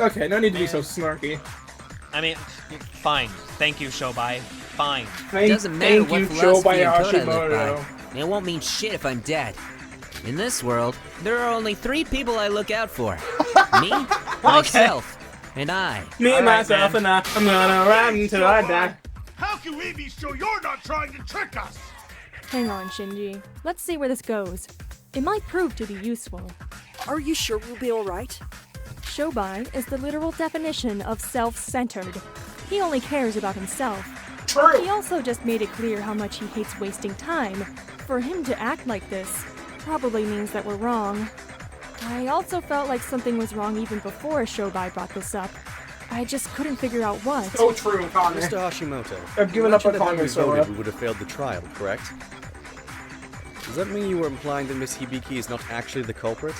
Okay, no need to be so snarky. I mean, fine. Thank you, Syobai. Fine. It doesn't matter what philosophy and code I live Hashimoto. by. It won't mean shit if I'm dead. In this world, there are only 3 people I look out for. Me, myself, and I. Me, myself, and I. I'm gonna ride until I die. How can we be sure you're not trying to trick us? Hang on, Shinji. Let's see where this goes. It might prove to be useful. Are you sure we'll be alright? Syobai is the literal definition of self-centered. He only cares about himself. True. He also just made it clear how much he hates wasting time. For him to act like this probably means that we're wrong. I also felt like something was wrong even before Syobai brought this up. I just couldn't figure out what. So true, Kanye. Mr. Hashimoto, I've given you up on mentioned that had we Kanye, Sora. voted, we would have failed the trial, correct? Does that mean you were implying that Miss Hibiki is not actually the culprit?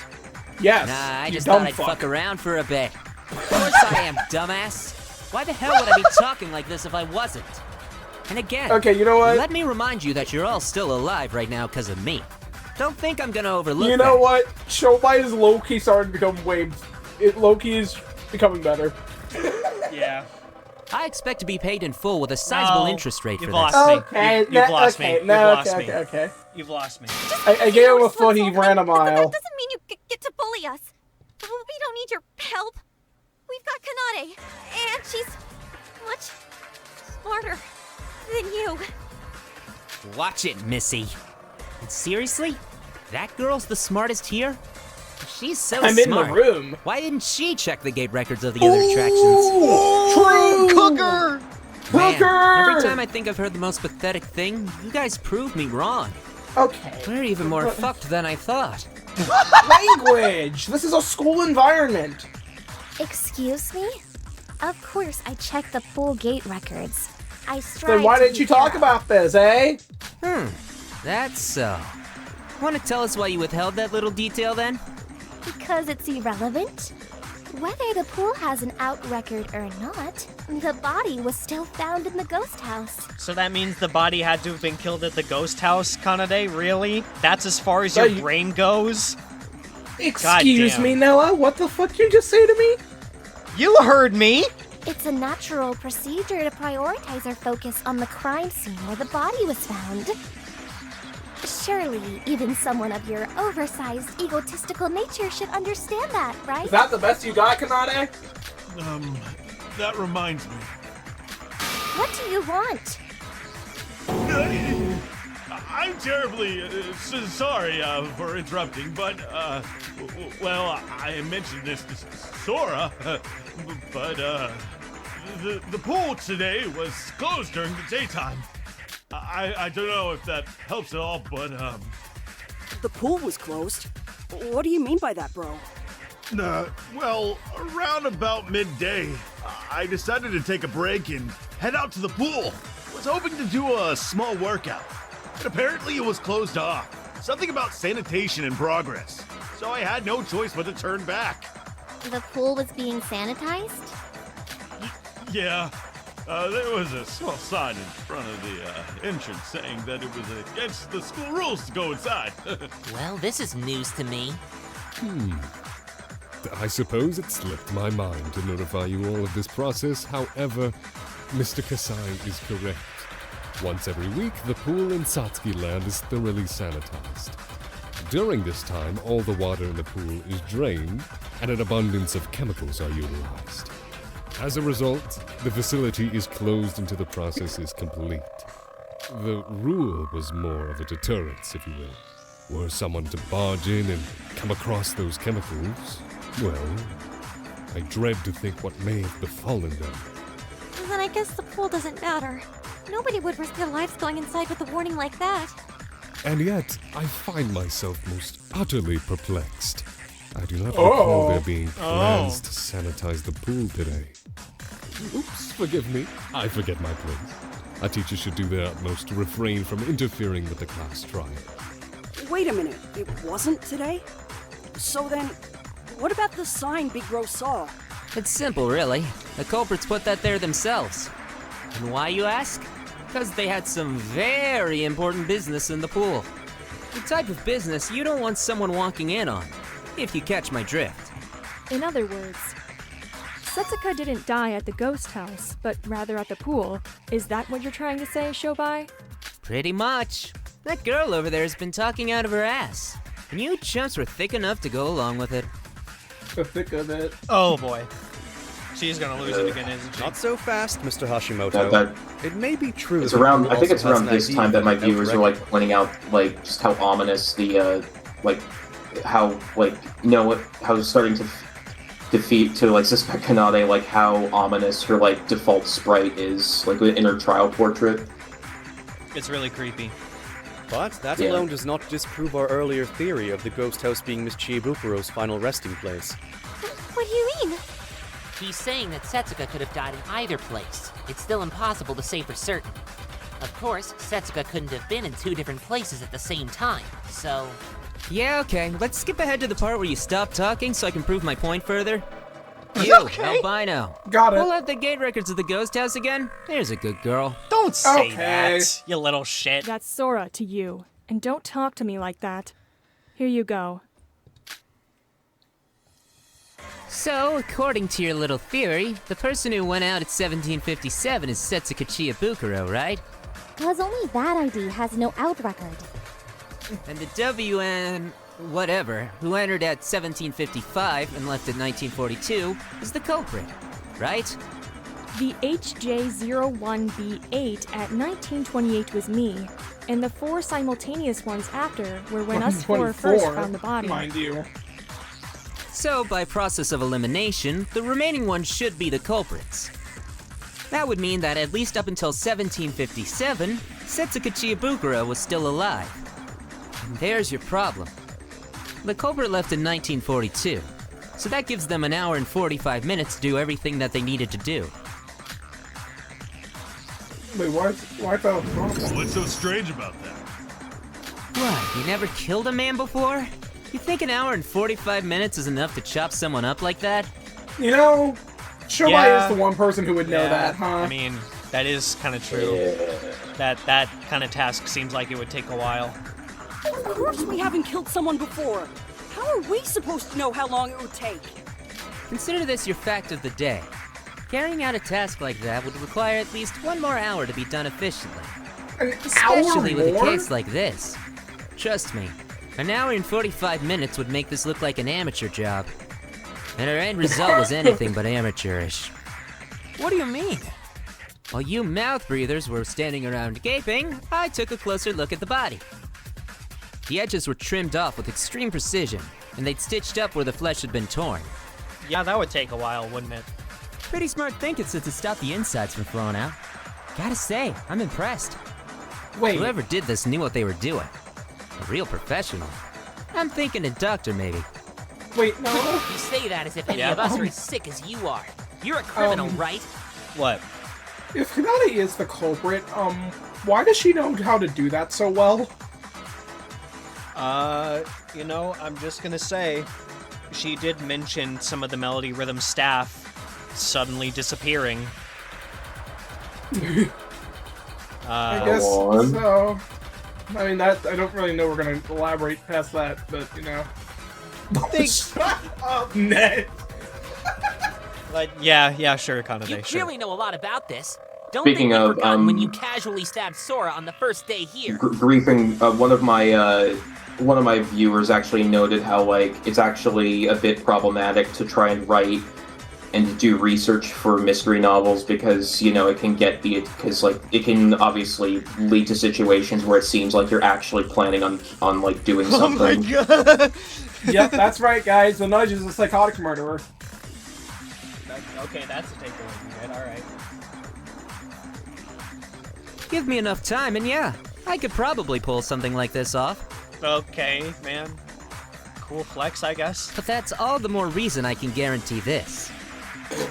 Yes. Nah, I you just dumb thought I'd fuck. fuck around for a bit. Of course I am, dumbass. Why the hell would I be talking like this if I wasn't? And again, okay, you know what? Let me remind you that you're all still alive right now because of me. Don't think I'm gonna overlook You know that. what? Syobai is low-key starting to become Loki is becoming better. Yeah. I expect to be paid in full with a sizable interest rate for You've this. lost me. Okay, You've lost me. okay, You've no, lost me. okay. You've lost me. I gave him a foot, he ran a mile. That doesn't mean you get to bully us. We don't need your help. We've got Kanade, and she's much smarter than you. Watch it, Missy. And seriously? That girl's the smartest here? She's so I'm smart. in the room. Why didn't she check the gate records of the other attractions? True! Cooker! Man, Cooker! every time I think I've heard the most pathetic thing, you guys prove me wrong. Okay. We're even more fucked than I thought. Language! This is a school environment. Excuse me? Of course I checked the full gate records. I strive Then why to didn't be you talk thorough. about this, eh? That's so. Want to tell us why you withheld that little detail then? Because it's irrelevant. Whether the pool has an out record or not, the body was still found in the ghost house. So that means the body had to have been killed at the ghost house, Kanade? Really? That's as far as your brain goes? Excuse me, Noah? What the fuck did you just say to me? You heard me! It's a natural procedure to prioritize our focus on the crime scene where the body was found. Surely, even someone of your oversized, egotistical nature should understand that, right? Is that the best you got, Kanade? That reminds me. What do you want? I'm terribly sorry for interrupting, but, well, I mentioned this to Sora, but, the pool today was closed during the daytime. I don't know if that helps at all, but, The pool was closed? What do you mean by that, bro? well, around about midday, I decided to take a break and head out to the pool. Was hoping to do a small workout, but apparently it was closed off. Something about sanitation in progress. So I had no choice but to turn back. The pool was being sanitized? Yeah, there was a small sign in front of the entrance saying that it was against the school rules to go inside. Well, this is news to me. I suppose it slipped my mind to notify you all of this process. However, Mr. Kasai is correct. Once every week, the pool in Satsuki Land is thoroughly sanitized. During this time, all the water in the pool is drained, and an abundance of chemicals are utilized. As a result, the facility is closed until the process is complete. The rule was more of a deterrence, if you will. Were someone to barge in and come across those chemicals, well, I dread to think what may have befallen them. Then I guess the pool doesn't matter. Nobody would risk their lives going inside with a warning like that. And yet, I find myself most utterly perplexed. I do not recall there being plans to sanitize the pool today. Oops, forgive me. I forget my place. A teacher should do their utmost to refrain from interfering with the class trial. Wait a minute, it wasn't today? So then, what about the sign Big Bro saw? It's simple, really. The culprits put that there themselves. And why, you ask? Because they had some very important business in the pool. The type of business you don't want someone walking in on, if you catch my drift. In other words, Setsuka didn't die at the ghost house, but rather at the pool. Is that what you're trying to say, Syobai? Pretty much. That girl over there has been talking out of her ass. And you chumps were thick enough to go along with it. The thick of it. Oh boy. She's gonna lose it again, isn't she? Not so fast, Mr. Hashimoto. It may be true. It's that around. you I think also it's around has an this ID time that my without viewers are record. like pointing out like just how ominous the like how like how starting to defeat to like suspect Kanade, like how ominous her like default sprite is, like in her trial portrait. It's really creepy. But that alone does not disprove our earlier theory of the ghost house being Miss Chibukuro's final resting place. What do you mean? He's saying that Setsuka could have died in either place. It's still impossible to say for certain. Of course, Setsuka couldn't have been in two different places at the same time, so... Yeah, okay. Let's skip ahead to the part where you stop talking so I can prove my point further. You, Okay. albino. Got it. Pull out the gate records of the ghost house again. There's a good girl. Don't say Okay. that, you little shit. That's Sora to you. And don't talk to me like that. Here you go. So, according to your little theory, the person who went out at 1757 is Setsuka Chiabukuro, right? Cause only that ID has no out record. And the WN whatever, who entered at 1755 and left at 1942, is the culprit, right? The HJ01B8 at 1928 was me, and the 4 simultaneous ones after were when us 4 first found the body. Mind you. So, by process of elimination, the remaining ones should be the culprits. That would mean that at least up until 1757, Setsuka Chiabukuro was still alive. And there's your problem. The culprit left in 1942, so that gives them an hour and 45 minutes to do everything that they needed to do. Wait, why the What's so strange about that? What, you never killed a man before? You think an hour and 45 minutes is enough to chop someone up like that? You know, Syobai Yeah. is the one person who would know that, huh? I mean, that is kind of true. That kind of task seems like it would take a while. Of course we haven't killed someone before. How are we supposed to know how long it would take? Consider this your fact of the day. Carrying out a task like that would require at least 1 more hour to be done efficiently. Especially with a case like this. Trust me, an hour and 45 minutes would make this look like an amateur job. And our end result was anything but amateurish. What do you mean? While you mouth breathers were standing around gaping, I took a closer look at the body. The edges were trimmed off with extreme precision, and they'd stitched up where the flesh had been torn. Yeah, that would take a while, wouldn't it? Pretty smart thinking since it stopped the insides from flowing out. Gotta say, I'm impressed. Wait. Whoever did this knew what they were doing. A real professional. I'm thinking a doctor, maybe. Wait, no. You say that as if any of us are as sick as you are. You're a criminal, right? What? If Kanade is the culprit, why does she know how to do that so well? You know, I'm just gonna say, she did mention some of the melody rhythm staff suddenly disappearing. I guess so. I mean, that I don't really know we're gonna elaborate past that, but you know. Shut up, Ned. Like, yeah, sure, Kanade, You sure. clearly know a lot about this. Don't Speaking think we've of, forgotten when you casually stabbed Sora on the first day here. Griefing, one of my viewers actually noted how, like, it's actually a bit problematic to try and write and do research for mystery novels because, you know, it can it can obviously lead to situations where it seems like you're actually planning on like, doing something. Oh my god! Yep, that's right, guys. The Nudge is a psychotic murderer. Okay, that's a takeaway you get, alright. Give me enough time, and yeah, I could probably pull something like this off. Okay, man. Cool flex, I guess. But that's all the more reason I can guarantee this.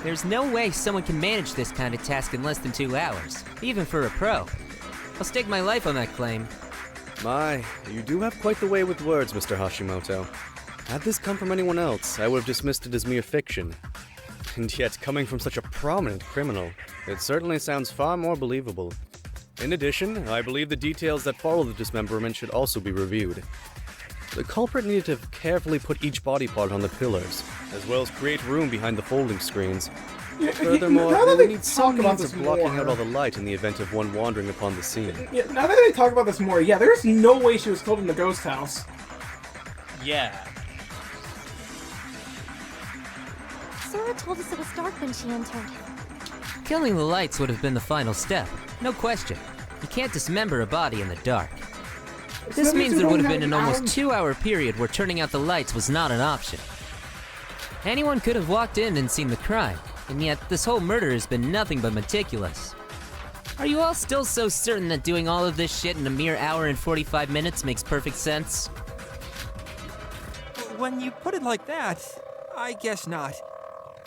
There's no way someone can manage this kind of task in less than 2 hours, even for a pro. I'll stake my life on that claim. My, you do have quite the way with words, Mr. Hashimoto. Had this come from anyone else, I would have dismissed it as mere fiction. And yet, coming from such a prominent criminal, it certainly sounds far more believable. In addition, I believe the details that follow the dismemberment should also be reviewed. The culprit needed to carefully put each body part on the pillars, as well as create room behind the folding screens. Furthermore, now that we they need some talk about means this of blocking more- out all the light in the event of one wandering upon the scene. Yeah, now that they talk about this more, yeah, there's no way she was killed in the ghost house. Yeah. Sora told us it was dark when she entered. Killing the lights would have been the final step, no question. You can't dismember a body in the dark. This means there would have been an almost 2-hour period where turning out the lights was not an option. Anyone could have walked in and seen the crime, and yet this whole murder has been nothing but meticulous. Are you all still so certain that doing all of this shit in a mere hour and 45 minutes makes perfect sense? When you put it like that, I guess not.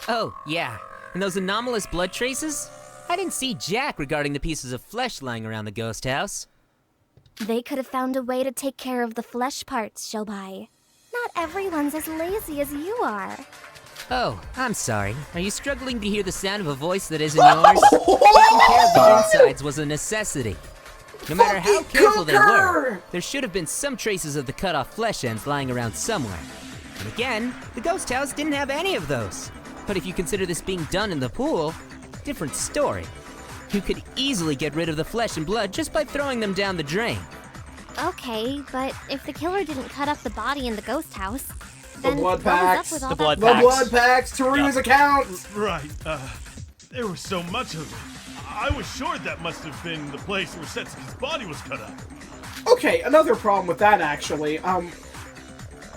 Oh, yeah. And those anomalous blood traces? I didn't see jack regarding the pieces of flesh lying around the ghost house. They could have found a way to take care of the flesh parts, Syobai. Not everyone's as lazy as you are. Oh, I'm sorry. Are you struggling to hear the sound of a voice that isn't yours? Taking care of the insides was a necessity. No matter how careful they were, there should have been some traces of the cut-off flesh ends lying around somewhere. And again, the ghost house didn't have any of those. But if you consider this being done in the pool, different story. You could easily get rid of the flesh and blood just by throwing them down the drain. Okay, but if the killer didn't cut up the body in the ghost house, The then blood what was up packs. with all The that blood The blood packs. Teruya's account. Right, there was so much of it. I was sure that must have been the place where Setsuka's body was cut up. Okay, another problem with that, actually.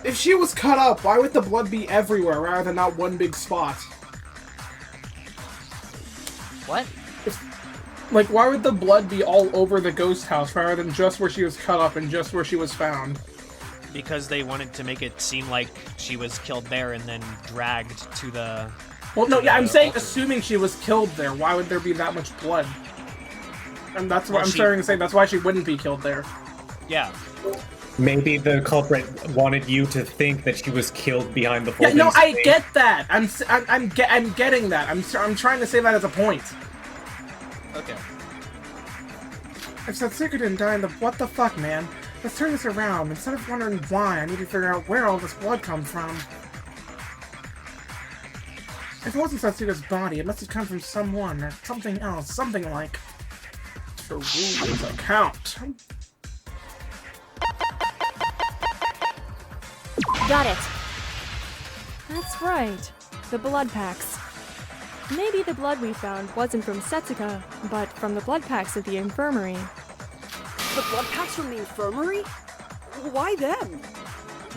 If she was cut up, why would the blood be everywhere rather than not one big spot? What? Like, why would the blood be all over the ghost house rather than just where she was cut up and just where she was found? Because they wanted to make it seem like she was killed there and then dragged to the... Well, no, yeah, I'm saying, altar. assuming she was killed there, why would there be that much blood? And that's what Well, I'm starting to say, that's why she wouldn't be killed there. Yeah. Maybe the culprit wanted you to think that she was killed behind the Yeah, folding no, I screen. get that. I'm getting that. I'm trying to say that as a point. Okay. If Setsuka didn't die in the... What the fuck, man? Let's turn this around. Instead of wondering why, I need to figure out where all this blood comes from. If it wasn't Setsuka's body, it must have come from someone or something else. Something like... Teruya's account. Got it. That's right. The blood packs. Maybe the blood we found wasn't from Setsuka, but from the blood packs at the infirmary. The blood packs from the infirmary? Why them?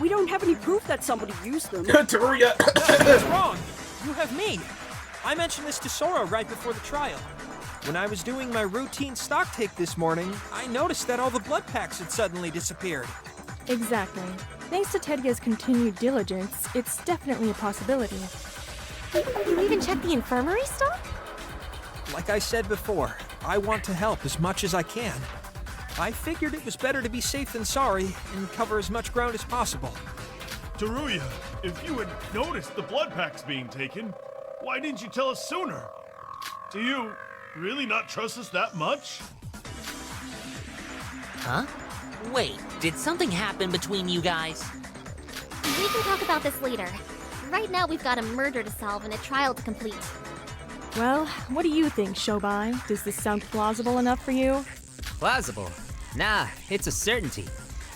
We don't have any proof that somebody used them. Teruya! That's wrong. You have me. I mentioned this to Sora right before the trial. When I was doing my routine stock take this morning, I noticed that all the blood packs had suddenly disappeared. Exactly. Thanks to Teruya's continued diligence, it's definitely a possibility. You even checked the infirmary stock? Like I said before, I want to help as much as I can. I figured it was better to be safe than sorry and cover as much ground as possible. Teruya, if you had noticed the blood packs being taken, why didn't you tell us sooner? Do you really not trust us that much? Huh? Wait, did something happen between you guys? We can talk about this later. Right now we've got a murder to solve and a trial to complete. Well, what do you think, Syobai? Does this sound plausible enough for you? Plausible? Nah, it's a certainty.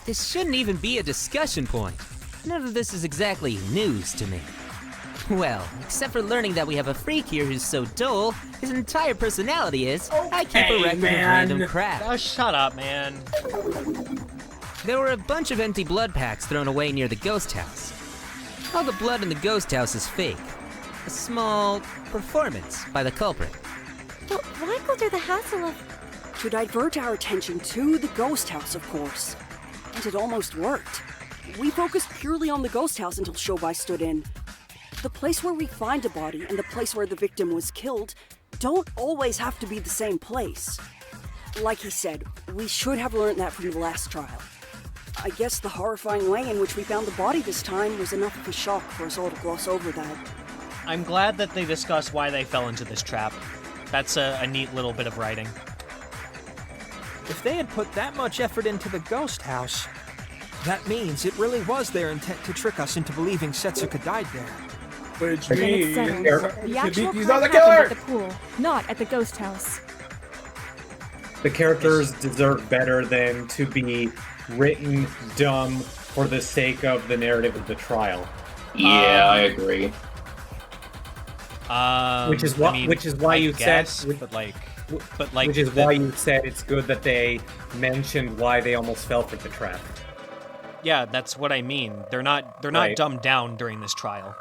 This shouldn't even be a discussion point. None of this is exactly news to me. Well, except for learning that we have a freak here who's so dull, his entire personality is, I keep a record of random crap. Oh, shut up, man. There were a bunch of empty blood packs thrown away near the ghost house. All the blood in the ghost house is fake. A small performance by the culprit. But why go through the hassle of... To divert our attention to the ghost house, of course. And it almost worked. We focused purely on the ghost house until Syobai stood in. The place where we find a body and the place where the victim was killed don't always have to be the same place. Like he said, we should have learned that from the last trial. I guess the horrifying way in which we found the body this time was enough of a shock for us all to gloss over that. I'm glad that they discuss why they fell into this trap. That's a neat little bit of writing. If they had put that much effort into the ghost house, that means it really was their intent to trick us into believing Setsuka died there. Which Then it's means... settled. The actual Hibiki's crime not the happened killer! at the pool, not at the ghost house. The characters deserve better than to be written dumb for the sake of the narrative of the trial. Yeah, I agree. Which is why you said, which is why you said it's good that they mentioned why they almost fell for the trap. Yeah, that's what I mean. They're not Right. dumbed down during this trial.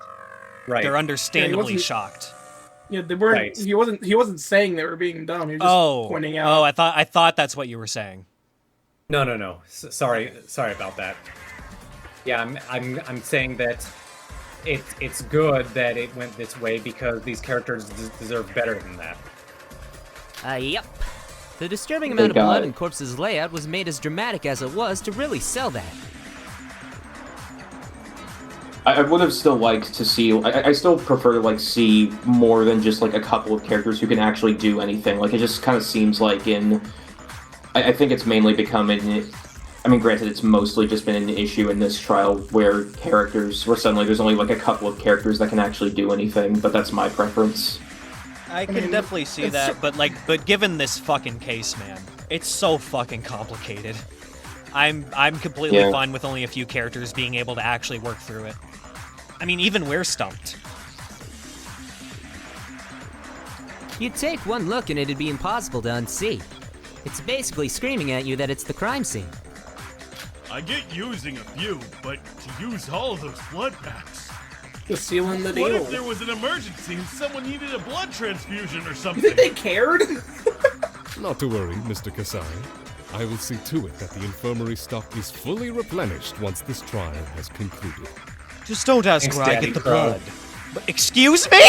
Right. They're understandably wasn't- shocked. Yeah, they weren't. Right. He wasn't saying they were being dumb. He was just pointing out. Oh, I thought that's what you were saying. No. Sorry about that. Yeah, I'm saying that it's good that it went this way because these characters deserve better than that. Yep. The disturbing They amount of got blood it. in Corpse's layout was made as dramatic as it was to really sell that. I would have still liked to see. I still prefer to like see more than just like a couple of characters who can actually do anything. Like it just kind of seems like in. I think it's mainly become an. I mean, granted, it's mostly just been an issue in this trial where suddenly there's only like a couple of characters that can actually do anything. But that's my preference. I can definitely see that, but given this fucking case, man, it's so fucking complicated. I'm completely fine with only a few characters being able to actually work through it. I mean, even we're stumped. You'd take one look and it'd be impossible to unsee. It's basically screaming at you that it's the crime scene. I get using a few, but to use all of those blood packs. The sealing the deal. What if there was an emergency and someone needed a blood transfusion or something? You think they cared? Not to worry, Mr. Kasai. I will see to it that the infirmary stock is fully replenished once this trial has concluded. Just don't ask Thanks, where I Daddy get the Crow. blood. But, excuse me?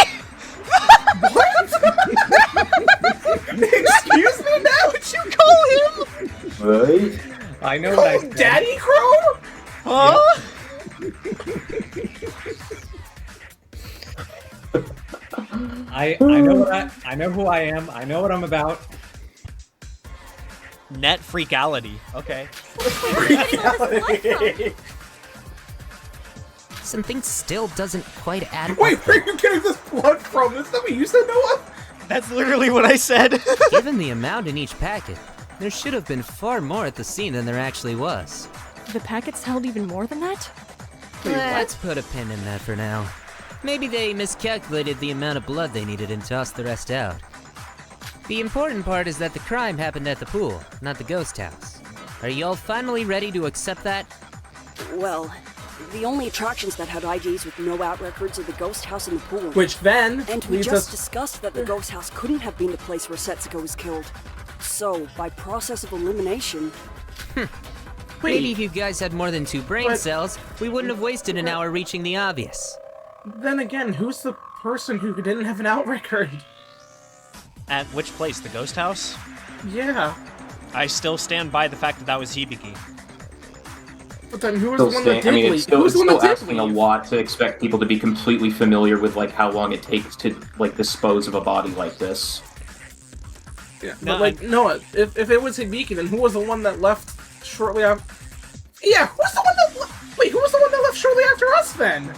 Excuse me now? What'd you call him? Right? I know what I Oh, said. Daddy Crow? Huh? I know who I am. I know what I'm about. Net freakality. Okay. Something still doesn't quite add up. Wait, where are you getting this blood from? Is that what you said, Noah? That's literally what I said. Given the amount in each packet, there should have been far more at the scene than there actually was. The packets held even more than that? Let's put a pin in that for now. Maybe they miscalculated the amount of blood they needed and tossed the rest out. The important part is that the crime happened at the pool, not the ghost house. Are you all finally ready to accept that? Well, the only attractions that had IDs with no out records are the ghost house and the pool. Which then And we leads just us... discussed that the ghost house couldn't have been the place where Setsuko was killed. So, by process of elimination... Maybe if you guys had more than 2 brain cells, we wouldn't have wasted an hour reaching the obvious. Then again, who's the person who didn't have an out record? At which place? The ghost house? Yeah. I still stand by the fact that that was Hibiki. But then who was the one that did leave? It's still Who's the one that did asking a leave? lot to expect people to be completely familiar with like how long it takes to like dispose of a body like this. Yeah, No, but like, Noah, if it was Hibiki, then who was the one that left shortly after? Yeah, who's the one that wait, who was the one that left shortly after us then?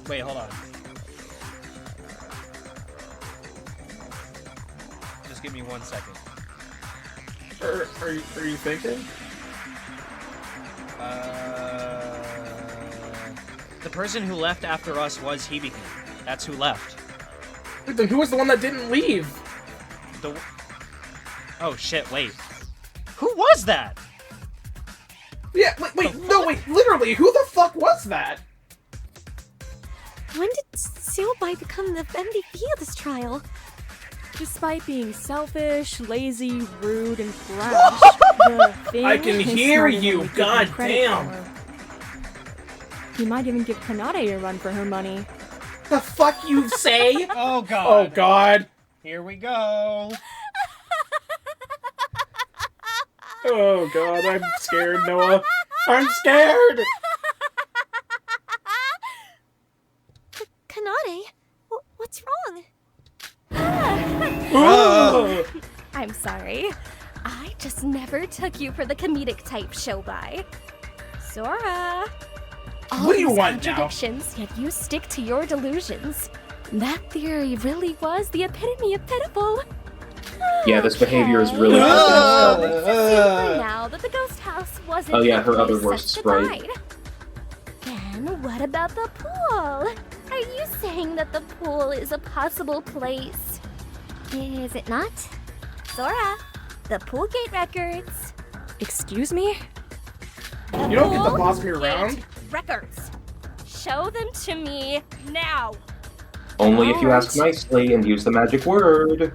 Wait, hold on. Just give me 1 second. Are you thinking? The person who left after us was Hibiki. That's who left. Wait, then who was the one that didn't leave? Oh shit, wait. Who was that? Yeah, wait, literally, who the fuck was that? When did Syobai become the MVP of this trial? Despite being selfish, lazy, rude, and brash, the thing I can is hear smarter than you, we give him god credit damn. for. He might even give Kanade a run for her money. The fuck you say? Oh god. Oh god. Here we go. Oh god, I'm scared, Noah. I'm scared! Kanade, what's wrong? I'm sorry. I just never took you for the comedic type, Syobai. Sora. All What do you these want now? contradictions, yet you stick to your delusions. That theory really was the epitome of pitiful. Yeah, this behavior is really. Now that the ghost house wasn't. Oh yeah, her the other place worst Setsuka sprite. died. Then what about the pool? Are you saying that the pool is a possible place? Is it not? Sora, the pool gate records. Excuse me? You don't get to boss me Pool around. gate records. Show them to me now. Only if you ask nicely and use the magic word.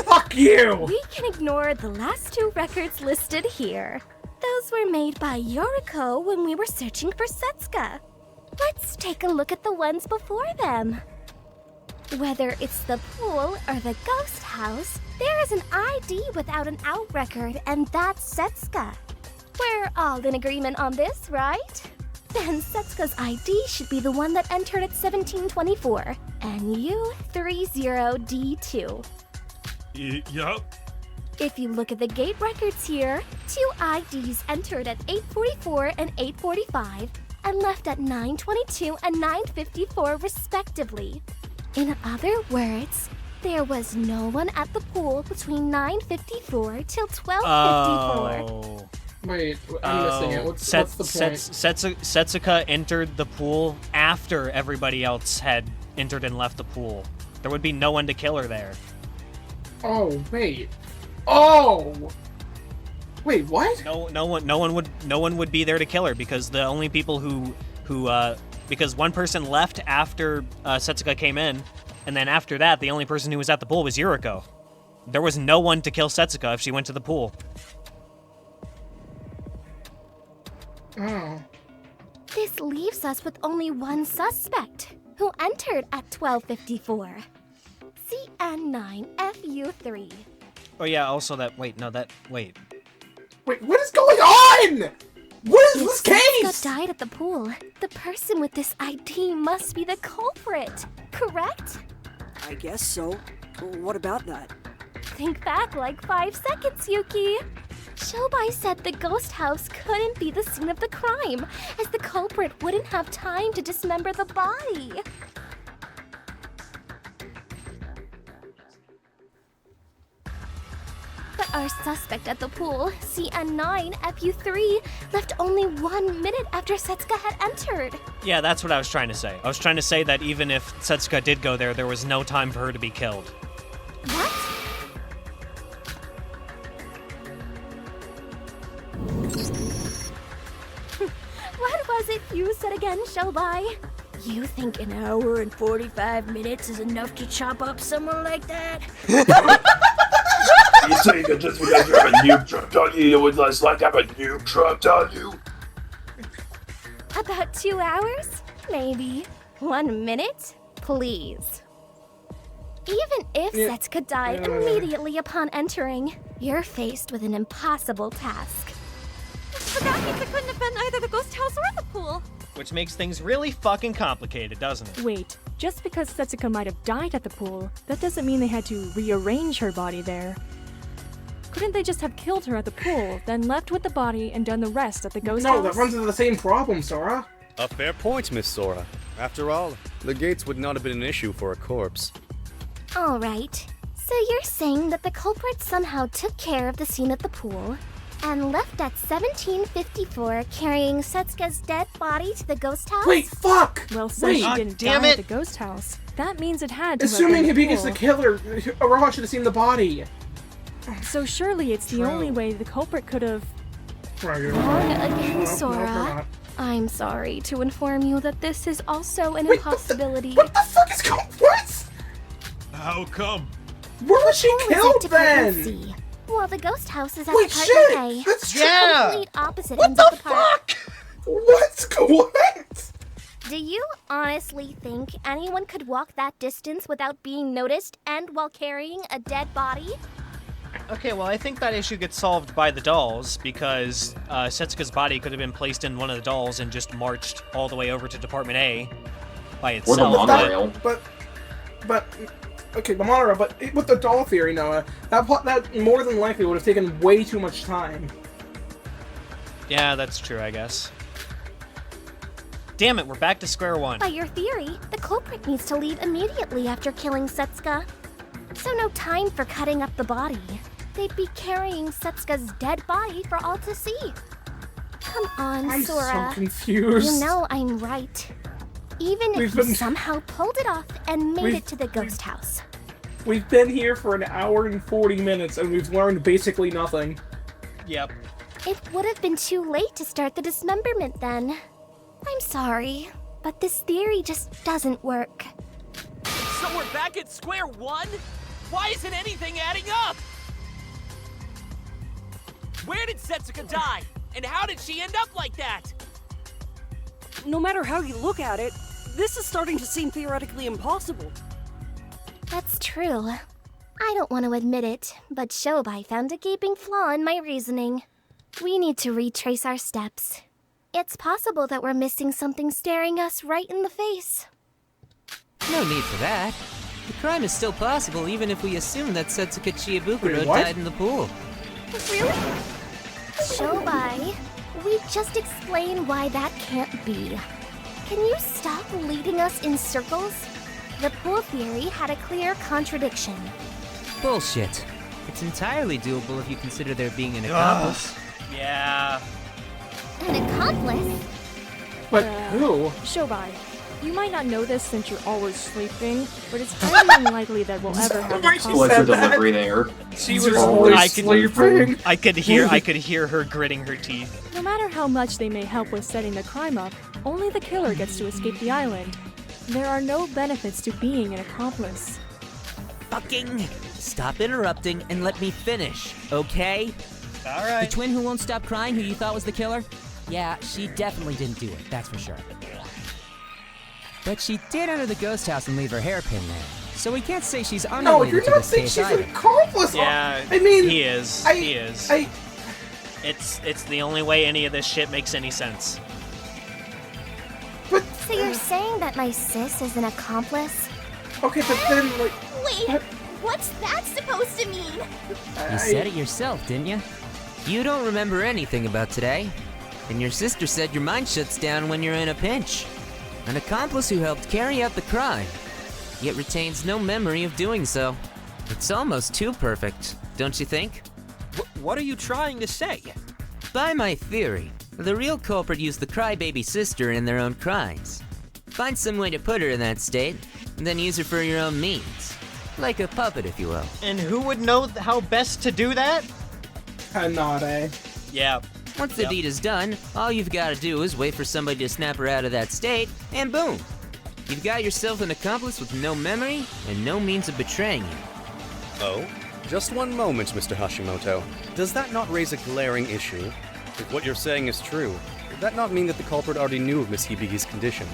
Fuck you! We can ignore the last 2 records listed here. Those were made by Yoruko when we were searching for Setsuka. Let's take a look at the ones before them. Whether it's the pool or the ghost house, there is an ID without an out record, and that's Setsuka. We're all in agreement on this, right? Then Setsuka's ID should be the one that entered at 1724, and U30D2. Yup. If you look at the gate records here, 2 IDs entered at 844 and 845, and left at 922 and 954 respectively. In other words, there was no one at the pool between 954 till 1254. Wait, I'm missing it. What's the point? Setsuka entered the pool after everybody else had entered and left the pool. There would be no one to kill her there. Oh, wait. Oh! Wait, what? No one would be there to kill her because the only people because one person left after Setsuka came in, and then after that, the only person who was at the pool was Yoruko. There was no one to kill Setsuka if she went to the pool. Oh. This leaves us with only one suspect, who entered at 1254. CN9FU3. Oh yeah, also wait. Wait, what is going on? What is this case? Setsuka died at the pool. The person with this ID must be the culprit, correct? I guess so. What about that? Think back like 5 seconds, Yuki. Syobai said the ghost house couldn't be the scene of the crime, as the culprit wouldn't have time to dismember the body. But our suspect at the pool, CN9FU3, left only 1 minute after Setsuka had entered. Yeah, that's what I was trying to say. I was trying to say that even if Setsuka did go there, there was no time for her to be killed. What? What was it you said again, Syobai? You think an hour and 45 minutes is enough to chop up someone like that? You saying that just because you have a nuke dropped on you, it would less like have a nuke dropped on you? About 2 hours? Maybe. 1 minute? Please. Even if Setsuka died immediately upon entering, you're faced with an impossible task. For that means it couldn't have been either the ghost house or the pool. Which makes things really fucking complicated, doesn't it? Wait, just because Setsuka might have died at the pool, that doesn't mean they had to rearrange her body there. Couldn't they just have killed her at the pool, then left with the body and done the rest at the ghost house? No, that runs into the same problem, Sora. A fair point, Miss Sora. After all, the gates would not have been an issue for a corpse. Alright, so you're saying that the culprit somehow took care of the scene at the pool, and left at 1754 carrying Setsuka's dead body to the ghost house? Wait, fuck! Well, since she didn't die at the ghost house, that means it had to Assuming have been Hibiki's the killer, Iroha should have seen the body. So surely it's the only way the culprit could have... Wrong again, Sora. I'm sorry to inform you that this is also an impossibility. What the fuck is going on? What? How come? Where was she killed Department then? C. Well, the ghost house is at Wait, Department shit! A. That's The true! complete opposite What ends the of the park. What? Do you honestly think anyone could walk that distance without being noticed and while carrying a dead body? Okay, well, I think that issue gets solved by the dolls, because Setsuka's body could have been placed in one of the dolls and just marched all the way over to Department A by itself. Or the monorail. But okay, the monorail, but with the doll theory, Noah, that more than likely would have taken way too much time. Yeah, that's true, I guess. Damn it, we're back to square one. By your theory, the culprit needs to leave immediately after killing Setsuka. So no time for cutting up the body. They'd be carrying Setsuka's dead body for all to see. Come on, I'm Sora. so confused. You know I'm right. Even if you somehow pulled it off and made it to the ghost house. We've been here for an hour and 40 minutes, and we've learned basically nothing. Yep. It would have been too late to start the dismemberment then. I'm sorry, but this theory just doesn't work. So we're back at square one? Why isn't anything adding up? Where did Setsuka die? And how did she end up like that? No matter how you look at it, this is starting to seem theoretically impossible. That's true. I don't want to admit it, but Syobai found a gaping flaw in my reasoning. We need to retrace our steps. It's possible that we're missing something staring us right in the face. No need for that. The crime is still possible even if we assume that Setsuka Chiebukuro Wait, what? died in the pool. Really? Syobai, we just explain why that can't be. Can you stop leading us in circles? The pool theory had a clear contradiction. Bullshit. It's entirely doable if you consider there being an accomplice. Yeah. An accomplice? But who? Syobai, you might not know this since you're always sleeping, but it's highly unlikely that we'll ever have Why a she What's said the that? delivery there? She was always sleeping. I could hear her gritting her teeth. No matter how much they may help with setting the crime up, only the killer gets to escape the island. There are no benefits to being an accomplice. Fucking stop interrupting and let me finish, okay? Alright. The twin who won't stop crying who you thought was the killer? Yeah, she definitely didn't do it, that's for sure. But she did enter the ghost house and leave her hairpin there. So we can't say she's No, unrelated you're to not this saying case she's either. an accomplice. Yeah, I mean, he is. He is. It's the only way any of this shit makes any sense. So you're saying that my sis is an accomplice? Okay, but then, like... Wait, what's that supposed to mean? You said it yourself, didn't you? You don't remember anything about today. And your sister said your mind shuts down when you're in a pinch. An accomplice who helped carry out the crime, yet retains no memory of doing so. It's almost too perfect, don't you think? What are you trying to say? By my theory, the real culprit used the crybaby sister in their own crimes. Find some way to put her in that state, and then use her for your own means. Like a puppet, if you will. And who would know how best to do that? Kanade. Yeah. Once the deed is done, all you've got to do is wait for somebody to snap her out of that state, and boom! You've got yourself an accomplice with no memory and no means of betraying you. Oh? Just one moment, Mr. Hashimoto. Does that not raise a glaring issue? If what you're saying is true, would that not mean that the culprit already knew of Miss Hibiki's condition?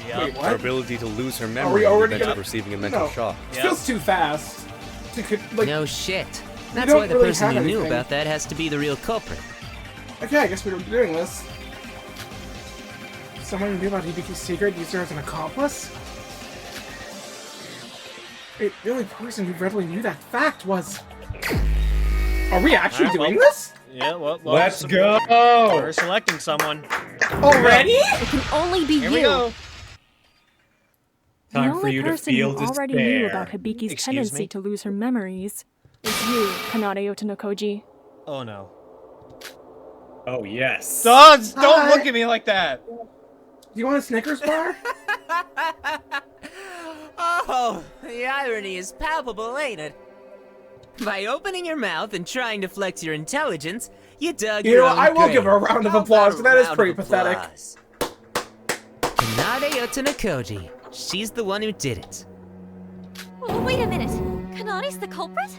Yeah. Wait, Her what? ability to lose her Are memory we in the already event gonna... of receiving a mental shock. It feels too fast. Like, No shit. we That's don't why the really person have who knew anything. about that has to be the real culprit. Okay, I guess we were doing this. Someone who knew about Hibiki's secret used her as an accomplice? Wait, the only person who readily knew that fact was... Are we actually doing this? Yeah, well, Let's go! We're selecting someone. Already? It can only be Here you. we go. The Time for only you to person feel who already despair. knew about Hibiki's Excuse tendency me? to lose her memories is you, Kanade Otonokoji. Oh no. Oh, yes. Don't Hi. look at me like that. Do you want a Snickers bar? Oh, the irony is palpable, ain't it? By opening your mouth and trying to flex your intelligence, you dug You your know own what, I will grave. give her a round of How applause, about but that a is round pretty of pathetic. applause? Kanade Otonokoji. She's the one who did it. Oh, wait a minute. Kanade's the culprit?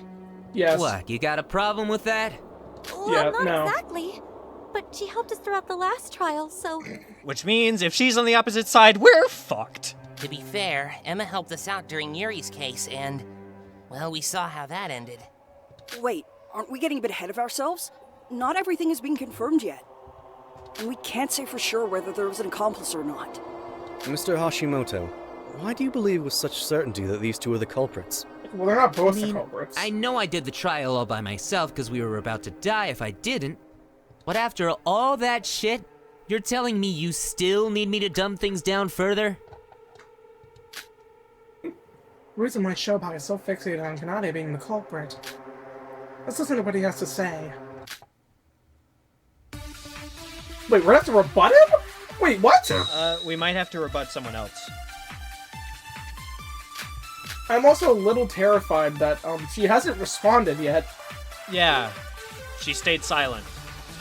Yes. What, you got a problem with that? Well, Yeah, not no. exactly. But she helped us throughout the last trial, so... Which means if she's on the opposite side, we're fucked. To be fair, Emma helped us out during Yuri's case, and, well, we saw how that ended. Wait, aren't we getting a bit ahead of ourselves? Not everything has been confirmed yet. And we can't say for sure whether there was an accomplice or not. Mr. Hashimoto, why do you believe with such certainty that these two are the culprits? Well, they're not both the culprits. I know I did the trial all by myself because we were about to die if I didn't. But after all that shit, you're telling me you still need me to dumb things down further? The reason why Syobai is so fixated on Kanade being the culprit. Let's listen to what he has to say. Wait, we're gonna have to rebut him? Wait, what? We might have to rebut someone else. I'm also a little terrified that she hasn't responded yet. Yeah. She stayed silent.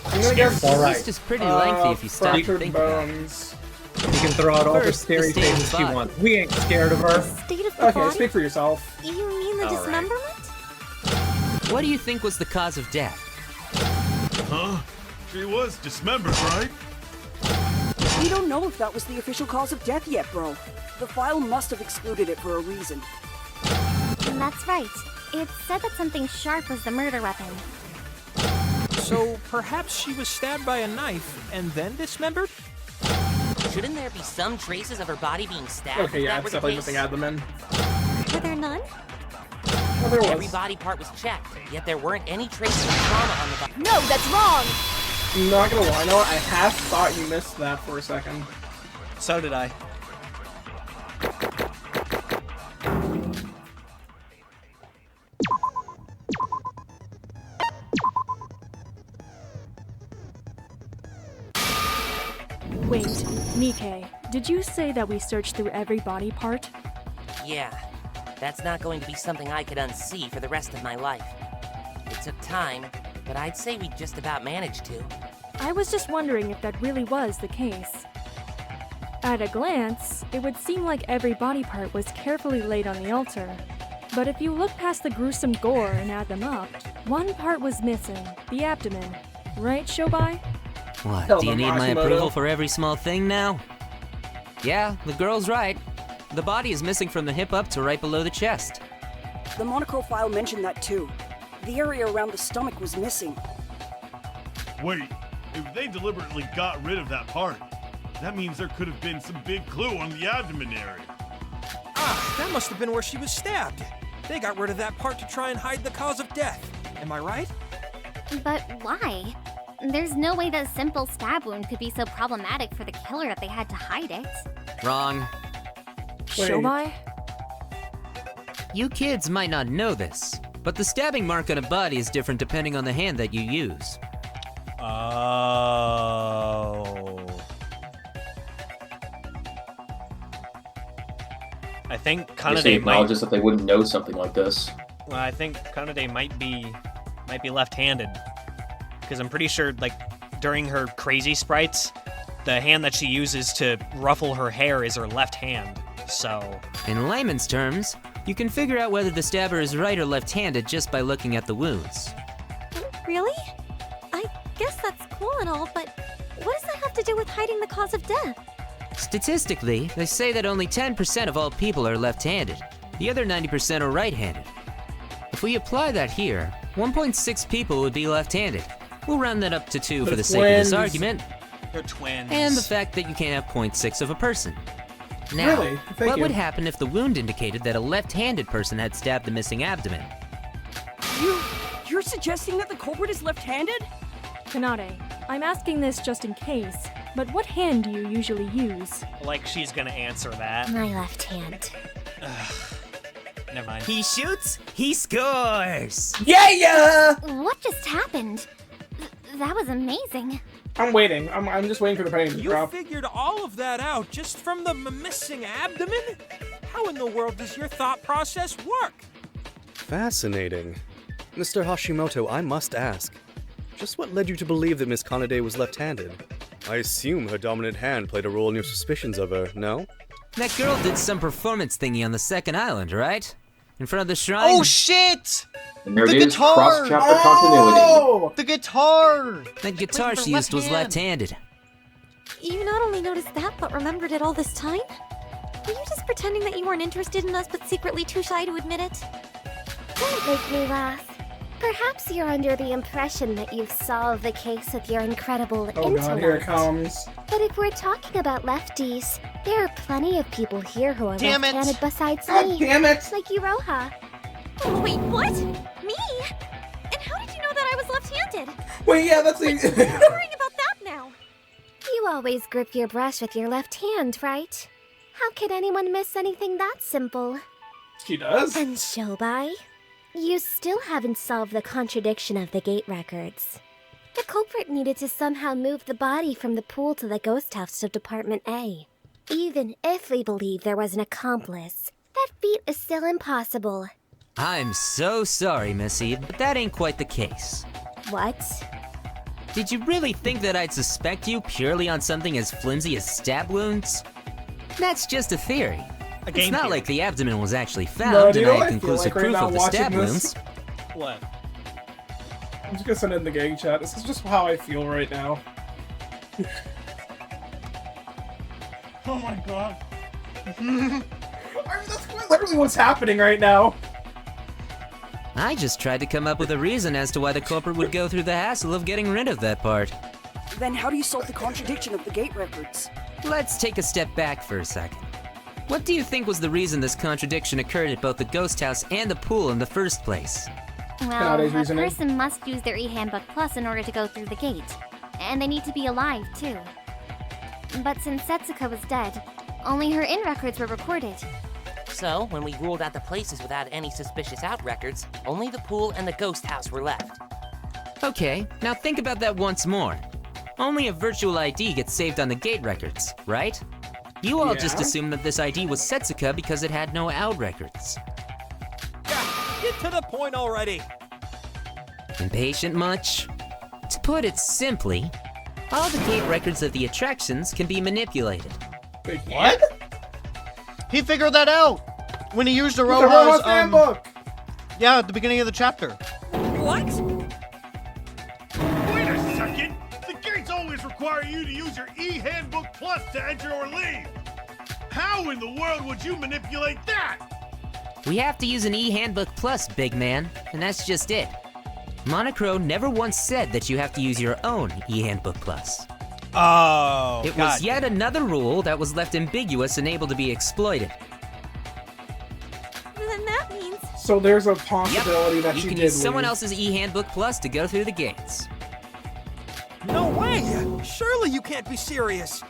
I'm gonna guess. All right. This is pretty lengthy if you stop to fractured think about it. bones. You can throw out all the First, the scary state of things the she body. wants. We ain't scared of her. State of the Okay, body? speak for yourself. You mean the All right. dismemberment? What do you think was the cause of death? Huh? She was dismembered, right? We don't know if that was the official cause of death yet, bro. The file must have excluded it for a reason. And that's right. It said that something sharp was the murder weapon. So perhaps she was stabbed by a knife and then dismembered? Shouldn't there be some traces of her body being stabbed? Okay, yeah, if it's that were definitely the missing case? abdomen. Were there none? Oh, there was. Every body part was checked, yet there weren't any traces of trauma on the body. No, that's wrong! I'm not gonna lie, Noah, I half thought you missed that for a second. So did I. Wait, Nikei, did you say that we searched through every body part? Yeah, that's not going to be something I could unsee for the rest of my life. It took time, but I'd say we just about managed to. I was just wondering if that really was the case. At a glance, it would seem like every body part was carefully laid on the altar. But if you look past the gruesome gore and add them up, one part was missing, the abdomen. Right, Syobai? What, Tell do you them, need my Hashimoto. approval for every small thing now? Yeah, the girl's right. The body is missing from the hip up to right below the chest. The Monocrow file mentioned that too. The area around the stomach was missing. Wait, if they deliberately got rid of that part, that means there could have been some big clue on the abdomen area. Ah, that must have been where she was stabbed. They got rid of that part to try and hide the cause of death. Am I right? But why? There's no way that simple stab wound could be so problematic for the killer that they had to hide it. Wrong. Syobai? You kids might not know this, but the stabbing mark on a body is different depending on the hand that you use. Oh. I think They Kanade acknowledge might. us that they wouldn't know something like this. Well, I think Kanade might be left-handed, because I'm pretty sure, like, during her crazy sprites, the hand that she uses to ruffle her hair is her left hand. So, In layman's terms, you can figure out whether the stabber is right or left-handed just by looking at the wounds. Really? I guess that's cool and all, but what does that have to do with hiding the cause of death? Statistically, they say that only 10% of all people are left-handed. The other 90% are right-handed. If we apply that here, 1.6 people would be left-handed. We'll round that up to 2 for the sake of this twins. argument. they're twins. And the fact that you can't have 0.6 of a person. Now, Really? Thank what you. would happen if the wound indicated that a left-handed person had stabbed the missing abdomen? You're suggesting that the culprit is left-handed? Kanade, I'm asking this just in case, but what hand do you usually use? Like she's gonna answer that. My left hand. Never mind. He shoots, he scores! Yeah! What just happened? That was amazing. I'm waiting. I'm just waiting for the penny to You drop. figured all of that out just from the missing abdomen? How in the world does your thought process work? Fascinating. Mr. Hashimoto, I must ask, just what led you to believe that Miss Kanade was left-handed? I assume her dominant hand played a role in your suspicions of her, no? That girl did some performance thingy on the second island, right? In front of the shrine? Oh shit! And there The it is, guitar! cross-chapter continuity. Oh! The guitar! That guitar With her she used was left left-handed. You not only noticed that, but remembered it all this time? Were you just pretending that you weren't interested in us, but secretly too shy to admit it? Don't make me laugh. Perhaps you're under the impression that you've solved the case with your incredible Oh intellect. god, here it comes. But if we're talking about lefties, there are plenty of people here who are Damn it. left-handed besides God me. damn it! Like Iroha. Wait, what? Me? And how did you know that I was left-handed? Wait, yeah, that's the... I'm worrying about that now. You always grip your brush with your left hand, right? How could anyone miss anything that simple? She does? And Syobai, you still haven't solved the contradiction of the gate records. The culprit needed to somehow move the body from the pool to the ghost house of Department A. Even if we believe there was an accomplice, that feat is still impossible. I'm so sorry, Missy, but that ain't quite the case. What? Did you really think that I'd suspect you purely on something as flimsy as stab wounds? That's just a theory. It's game not theory. like the abdomen was actually No, found do you and know I what had I feel conclusive like right proof now of the watching stab this? wounds. What? I'm just gonna send it in the gang chat. This is just how I feel right now. Oh my god. That's quite literally what's happening right now. I just tried to come up with a reason as to why the culprit would go through the hassle of getting rid of that part. Then how do you solve the contradiction of the gate records? Let's take a step back for a second. What do you think was the reason this contradiction occurred at both the ghost house and the pool in the first place? Well, a person must use their e-handbook plus in order to go through the gate. And they need to be alive, too. But since Setsuka was dead, only her in records were recorded. So, when we ruled out the places without any suspicious out records, only the pool and the ghost house were left. Okay, now think about that once more. Only a virtual ID gets saved on the gate records, right? You all just assumed that this ID was Setsuka because it had no out records. Get to the point already! Impatient much? To put it simply, all the gate records of the attractions can be manipulated. Wait, What? He figured that out when he used Roha's Iroha's handbook. Yeah, at the beginning of the chapter. What? Wait a second! The gates always require you to use your e-handbook plus to enter or leave. How in the world would you manipulate that? We have to use an e-handbook plus, big man, and that's just it. Monocrow never once said that you have to use your own e-handbook plus. Oh, it was yet another rule that was left ambiguous and able to be exploited. Then that means... So there's a possibility that you she can did use someone leave. else's e-handbook plus to go through the gates. No way! Surely you can't be serious!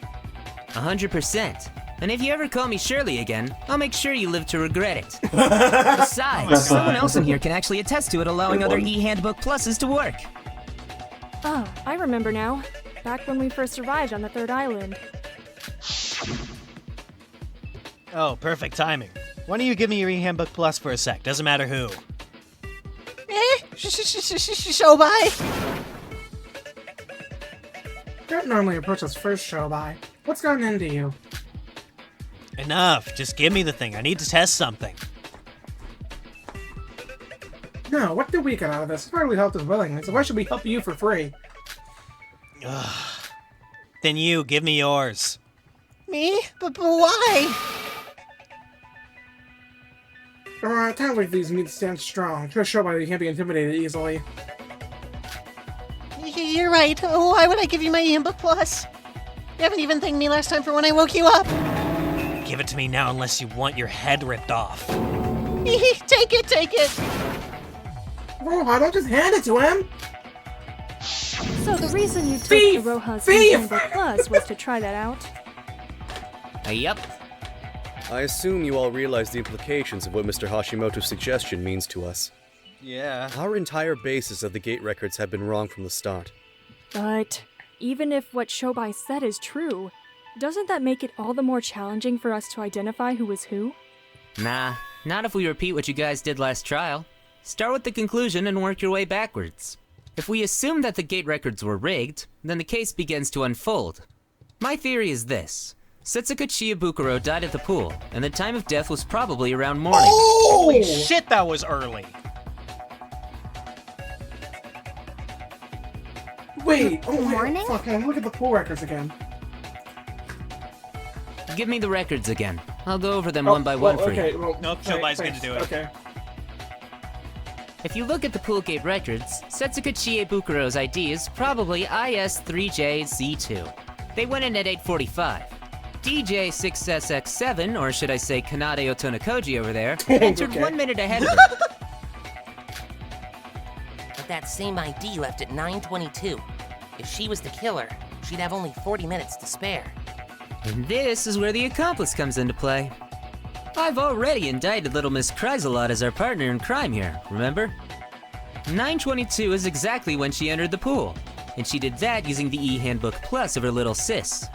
100%. And if you ever call me Shirley again, I'll make sure you live to regret it. Besides, someone else in here can actually attest to it allowing other e-handbook pluses to work. Oh, I remember now. Back when we first arrived on the third island. Oh, perfect timing. Why don't you give me your e-handbook plus for a sec? Doesn't matter who. Syobai! Don't normally approach us first, Syobai. What's gotten into you? Enough. Just give me the thing. I need to test something. No, what did we get out of this? Hardly helped us willingly, so why should we help you for free? Ugh. Then you, give me yours. Me? But why? Time like these need to stand strong. Just show by that you can't be intimidated easily. You're right. Why would I give you my e-handbook plus? You haven't even thanked me last time for when I woke you up. Give it to me now unless you want your head ripped off. Take it, take it! Roha, don't just hand it to him! So the reason you took Thief! Iroha's Thief! e-handbook plus was to try that out? Yep. I assume you all realize the implications of what Mr. Hashimoto's suggestion means to us. Yeah. Our entire basis of the gate records have been wrong from the start. But even if what Syobai said is true, doesn't that make it all the more challenging for us to identify who is who? Nah, not if we repeat what you guys did last trial. Start with the conclusion and work your way backwards. If we assume that the gate records were rigged, then the case begins to unfold. My theory is this. Setsuka Chiabukuro died at the pool, and the time of death was probably around morning. Holy shit, that was early. Wait, Morning? Fuck, man, look at the pool records again. Give me the records again. I'll go over them one by one for you. Well, Nope, Shobai's gonna do it. Okay. If you look at the pool gate records, Setsuka Chiebukuro's ID is probably IS3JZ2. They went in at 8:45. DJ6SX7, or should I say Kanade Otonokoji over there, entered Okay. 1 minute ahead of her. But that same ID left at 9:22. If she was the killer, she'd have only 40 minutes to spare. And this is where the accomplice comes into play. I've already indicted little Miss Craz a lot as our partner in crime here, remember? 9:22 is exactly when she entered the pool, and she did that using the e-handbook plus of her little sis.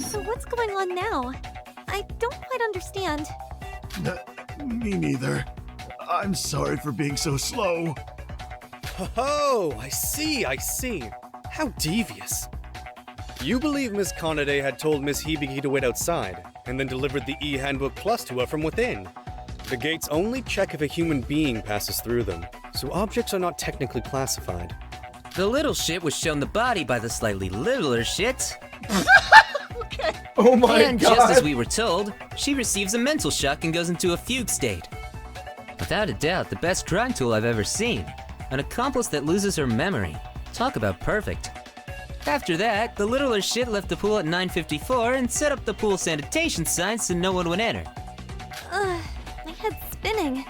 So what's going on now? I don't quite understand. Me neither. I'm sorry for being so slow. Oh, I see. How devious. You believe Miss Kanade had told Miss Hibiki to wait outside, and then delivered the e-handbook plus to her from within. The gates only check if a human being passes through them, so objects are not technically classified. The little shit was shown the body by the slightly littler shit. Okay. Oh my and god! just as we were told, she receives a mental shock and goes into a fugue state. Without a doubt, the best crime tool I've ever seen. An accomplice that loses her memory. Talk about perfect. After that, the littler shit left the pool at 9:54 and set up the pool sanitation signs so no one would enter. My head's spinning.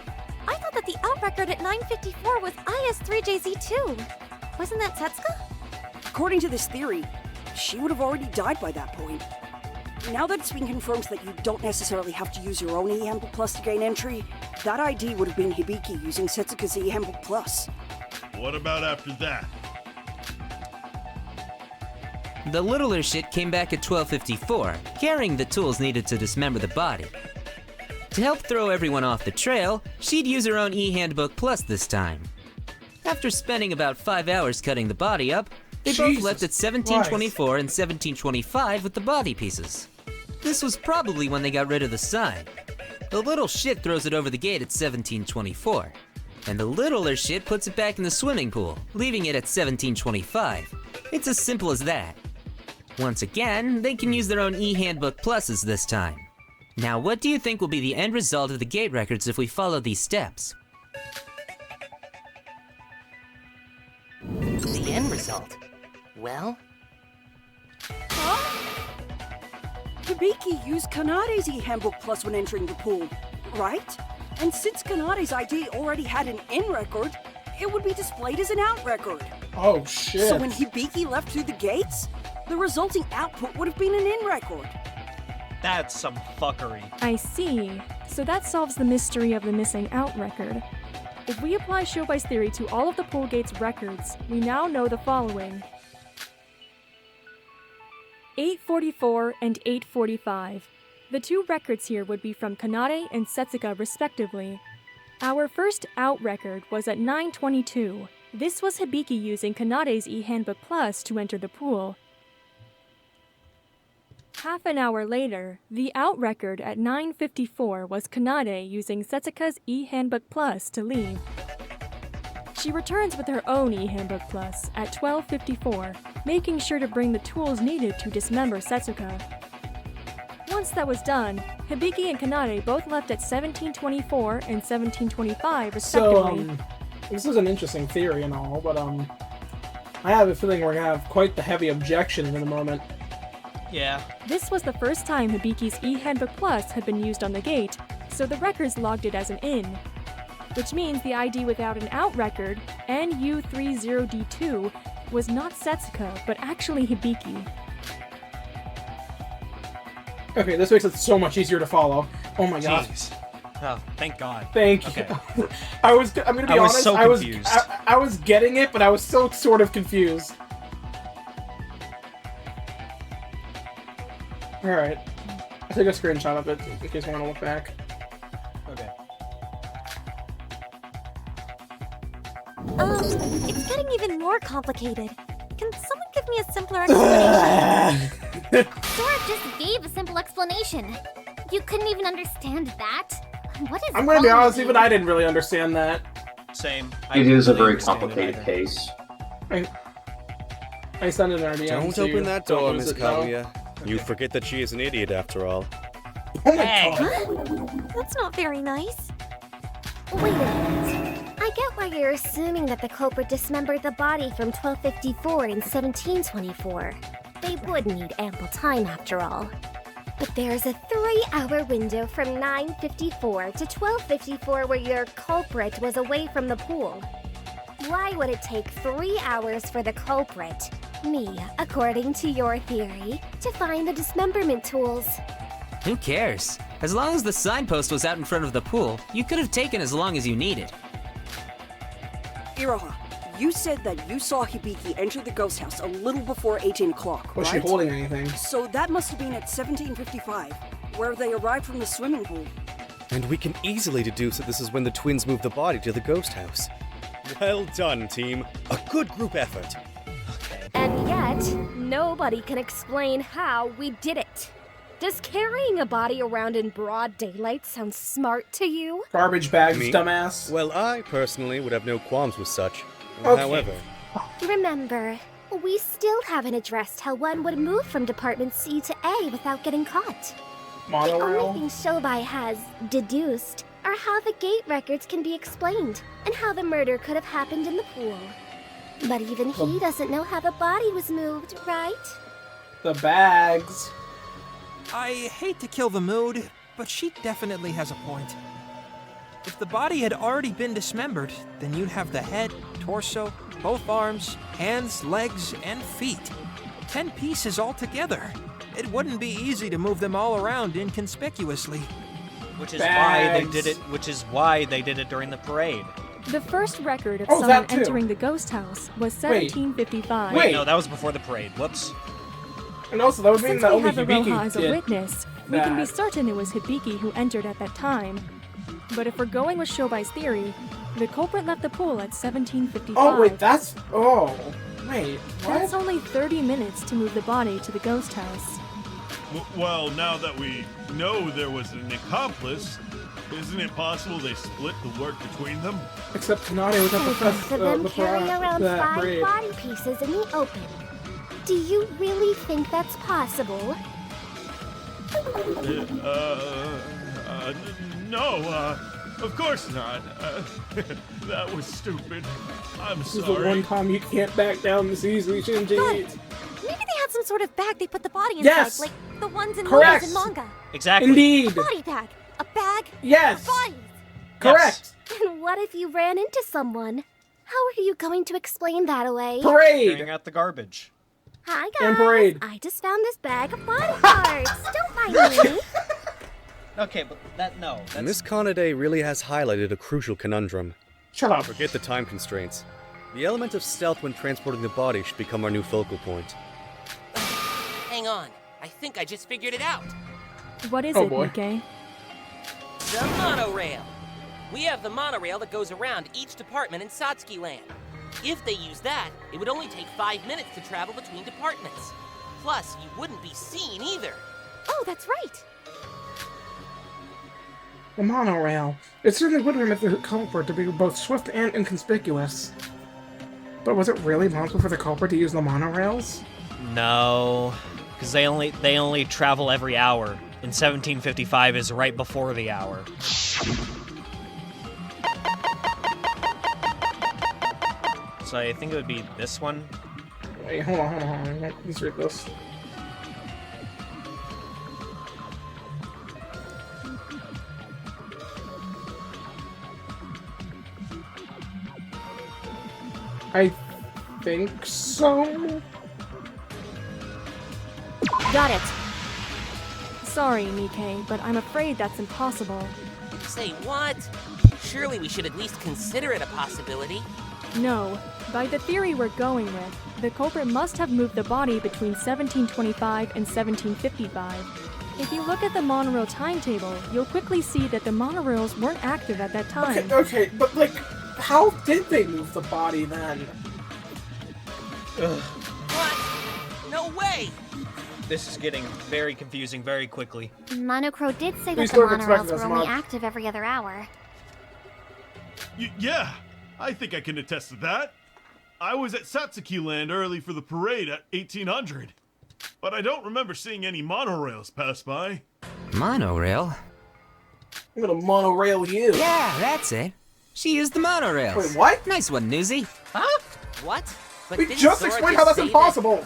I thought that the out record at 9:54 was IS3JZ2. Wasn't that Setsuka? According to this theory, she would have already died by that point. Now that it's been confirmed that you don't necessarily have to use your own E-Handbook Plus to gain entry, that ID would have been Hibiki using Setsuka's E-Handbook Plus. What about after that? The littler shit came back at 12:54, carrying the tools needed to dismember the body. To help throw everyone off the trail, she'd use her own E-Handbook Plus this time. After spending about 5 hours cutting the body up, they both left at 17:24 and 17:25 with the body pieces. This was probably when they got rid of the sign. The little shit throws it over the gate at 17:24, and the littler shit puts it back in the swimming pool, leaving it at 17:25. It's as simple as that. Once again, they can use their own E-Handbook Pluses this time. Now, what do you think will be the end result of the gate records if we follow these steps? The end result? Well? Hibiki used Kanade's E-Handbook Plus when entering the pool, right? And since Kanade's ID already had an in record, it would be displayed as an out record. Oh shit. So when Hibiki left through the gates, the resulting output would have been an in record. That's some fuckery. I see. So that solves the mystery of the missing out record. If we apply Syobai's theory to all of the pool gates records, we now know the following. 8:44 and 8:45. The two records here would be from Kanade and Setsuka respectively. Our first out record was at 9:22. This was Hibiki using Kanade's E-Handbook Plus to enter the pool. Half an hour later, the out record at 9:54 was Kanade using Setsuka's E-Handbook Plus to leave. She returns with her own E-Handbook Plus at 12:54, making sure to bring the tools needed to dismember Setsuka. Once that was done, Hibiki and Kanade both left at 17:24 and 17:25 respectively. So, this is an interesting theory and all, but I have a feeling we're gonna have quite the heavy objection in a moment. Yeah. This was the first time Hibiki's E-Handbook Plus had been used on the gate, so the records logged it as an in. Which means the ID without an out record, NU30D2, was not Setsuka, but actually Hibiki. Okay, this makes it so much easier to follow. Oh my god. Jeez. Oh, thank God. Thank you. I'm gonna be honest, so confused. I was getting it, but I was still sort of confused. Alright. I took a screenshot of it in case you want to look back. Okay. It's getting even more complicated. Can someone give me a simpler explanation? Sora just gave a simple explanation. You couldn't even understand that? What is I'm gonna be wrong honest, with even you? I didn't really understand that. Same. It is a very complicated case. I sent it already. Don't open that door, Miss Kabuya. You forget that she is an idiot after all. Oh my god. That's not very nice. Wait a minute. I get why you're assuming that the culprit dismembered the body from 12:54 and 17:24. They would need ample time after all. But there's a 3-hour window from 9:54 to 12:54 where your culprit was away from the pool. Why would it take 3 hours for the culprit, me, according to your theory, to find the dismemberment tools? Who cares? As long as the signpost was out in front of the pool, you could have taken as long as you needed. Iroha, you said that you saw Hibiki enter the ghost house a little before 18 o'clock, Was right? she holding anything? So that must have been at 17:55, where they arrived from the swimming pool. And we can easily deduce that this is when the twins moved the body to the ghost house. Well done, team. A good group effort. And yet, nobody can explain how we did it. Does carrying a body around in broad daylight sound smart to you? Garbage bags, Me? dumbass. Well, I personally would have no qualms with such. Okay. However, Remember, We still haven't addressed how one would move from Department C to A without getting caught. The only thing Syobai has deduced are how the gate records can be explained, and how the murder could have happened in the pool. But even he doesn't know how the body was moved, right? The bags. I hate to kill the mood, but she definitely has a point. If the body had already been dismembered, then you'd have the head, torso, both arms, hands, legs, and feet. 10 pieces all together. It wouldn't be easy to move them all around inconspicuously. Which is why they did it. Which is why they did it during the parade. The first record of someone entering the ghost house was 1755. Wait, no, that was before the parade. Whoops. And also, that would mean Since that we only have Hibiki Iroha as a did witness, we can be certain it was Hibiki who entered at that time. But if we're going with Shobai's theory, the culprit left the pool at 1755. Oh wait, that's wait, what? That's only 30 minutes to move the body to the ghost house. Well, now that we know there was an accomplice, isn't it possible they split the work between them? Except Kanade was at the Both of them carry around 5 body pieces in the open. Do you really think that's possible? No, of course not. That was stupid. I'm This is sorry. the one time you can't back down this easily, Shinji. Maybe they had some sort of bag they put the body inside, Yes! like the ones in Correct! movies and manga. Exactly. Indeed. A body bag. A bag Yes! of bodies. Correct! And what if you ran into someone? How are you going to explain that away? Clearing out the garbage. Hi And guys, parade. I just found this bag of body parts. Don't mind me. Okay, but no. Miss Kanade really has highlighted a crucial conundrum. Shut up. Forget the time constraints. The element of stealth when transporting the body should become our new focal point. Hang on. I think I just figured it out. What is Oh, it, boy. Nikei? The monorail. We have the monorail that goes around each department in Satsuki Land. If they use that, it would only take 5 minutes to travel between departments. Plus, you wouldn't be seen either. Oh, that's right. The monorail. It certainly would permit the culprit to be both swift and inconspicuous. But was it really possible for the culprit to use the monorails? No, because they only travel every hour, and 1755 is right before the hour. So I think it would be this one. Wait, hold on. Let's read this. I think so. Got it. Sorry, Nikei, but I'm afraid that's impossible. Say what? Surely we should at least consider it a possibility. No, by the theory we're going with, the culprit must have moved the body between 1725 and 1755. If you look at the monorail timetable, you'll quickly see that the monorails weren't active at that time. Okay, but like, how did they move the body then? Ugh. What? No way! This is getting very confusing very quickly. Monocrow did say that Please the don't expect monorails this, were only Mom. active every other hour. Yeah, I think I can attest to that. I was at Satsuki Land early for the parade at 1800. But I don't remember seeing any monorails pass by. Monorail? I'm gonna monorail you. Yeah, that's it. She used the monorails. Wait, what? Nice one, Newsy. Huh? What? But We didn't just Sora explained how that's say impossible.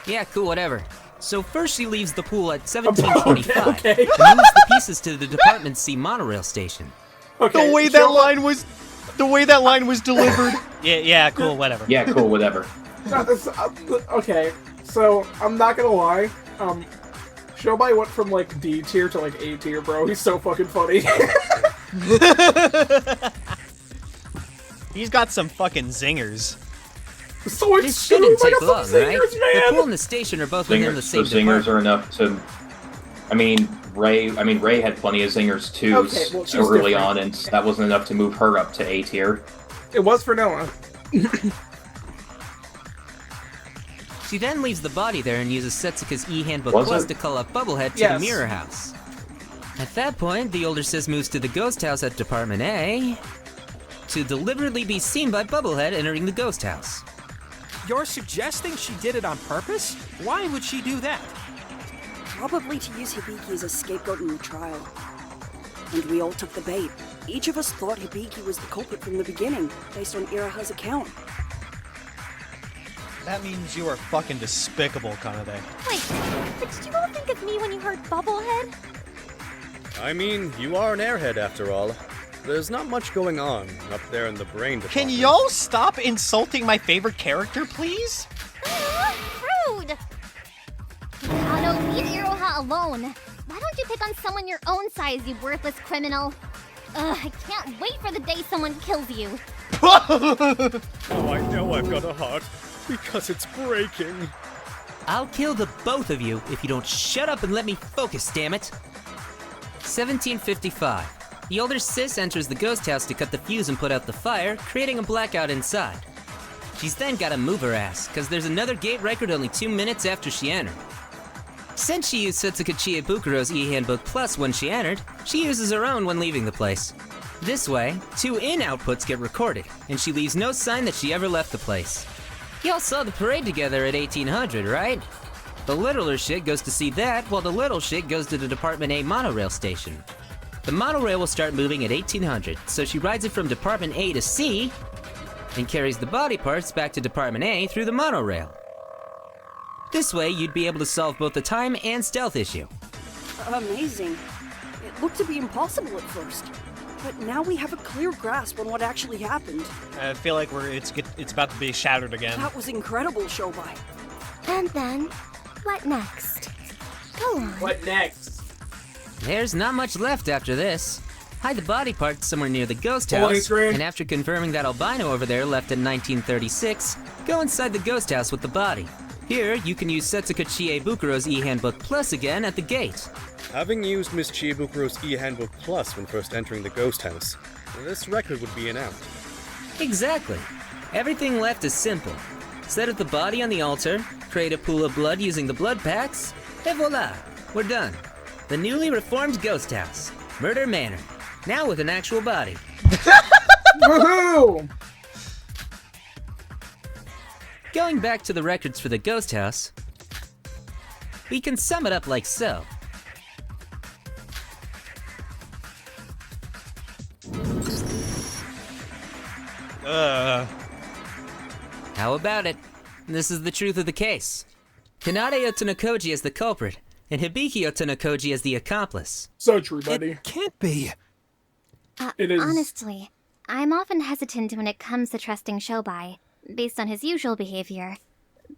Yeah, cool, whatever. So first she leaves the pool at 1725 Okay. and moves the pieces to the Department C monorail station. Okay, The way that line was delivered. yeah, cool, whatever. Yeah, cool, whatever. Okay, so I'm not gonna lie. Syobai went from like D tier to like A tier, bro. He's so fucking funny. He's got some fucking zingers. So This shouldn't take long, right? The pool and the station are both within the same zingers department. are enough to. Ray had plenty of zingers too Okay, well, she's so early different. on, and that wasn't enough to move her up to A tier. It was for Noah. She then leaves the body there and uses Setsuka's e-handbook Was plus it? to call up Bubblehead to Yes. the mirror house. At that point, the older sis moves to the ghost house at Department A to deliberately be seen by Bubblehead entering the ghost house. You're suggesting she did it on purpose? Why would she do that? Probably to use Hibiki as a scapegoat in the trial. And we all took the bait. Each of us thought Hibiki was the culprit from the beginning, based on Iroha's account. That means you are fucking despicable, Kanade. Wait, but did you all think of me when you heard Bubblehead? I mean, you are an airhead after all. There's not much going on up there in the brain department. Can y'all stop insulting my favorite character, please? Rude! Mikado, leave Iroha alone. Why don't you pick on someone your own size, you worthless criminal? Ugh, I can't wait for the day someone kills you. Oh, I know I've got a heart, because it's breaking. I'll kill the both of you if you don't shut up and let me focus, damn it. 1755. The older sis enters the ghost house to cut the fuse and put out the fire, creating a blackout inside. She's then gotta move her ass, cause there's another gate record only 2 minutes after she entered. Since she used Setsuka Chiebukuro's e-handbook plus when she entered, she uses her own when leaving the place. This way, 2 in outputs get recorded, and she leaves no sign that she ever left the place. Y'all saw the parade together at 1800, right? The littler shit goes to see that, while the little shit goes to the Department A monorail station. The monorail will start moving at 1800, so she rides it from Department A to C, and carries the body parts back to Department A through the monorail. This way, you'd be able to solve both the time and stealth issue. Amazing. It looked to be impossible at first, but now we have a clear grasp on what actually happened. I feel like it's about to be shattered again. That was incredible, Syobai. And then, what next? Go on. What next? There's not much left after this. Hide the body parts somewhere near the ghost Holy house, screen. and after confirming that albino over there left in 1936, go inside the ghost house with the body. Here, you can use Setsuka Chiebukuro's e-handbook plus again at the gate. Having used Miss Chiebukuro's e-handbook plus when first entering the ghost house, this record would be an out. Exactly. Everything left is simple. Set up the body on the altar, create a pool of blood using the blood packs, et voila, we're done. The newly reformed ghost house, Murder Manor, now with an actual body. Woohoo! Going back to the records for the ghost house, we can sum it up like so. How about it? This is the truth of the case. Kanade Otonokoji is the culprit, and Hibiki Otonokoji is the accomplice. So true, buddy. It can't be. It is. Honestly, I'm often hesitant when it comes to trusting Syobai, based on his usual behavior.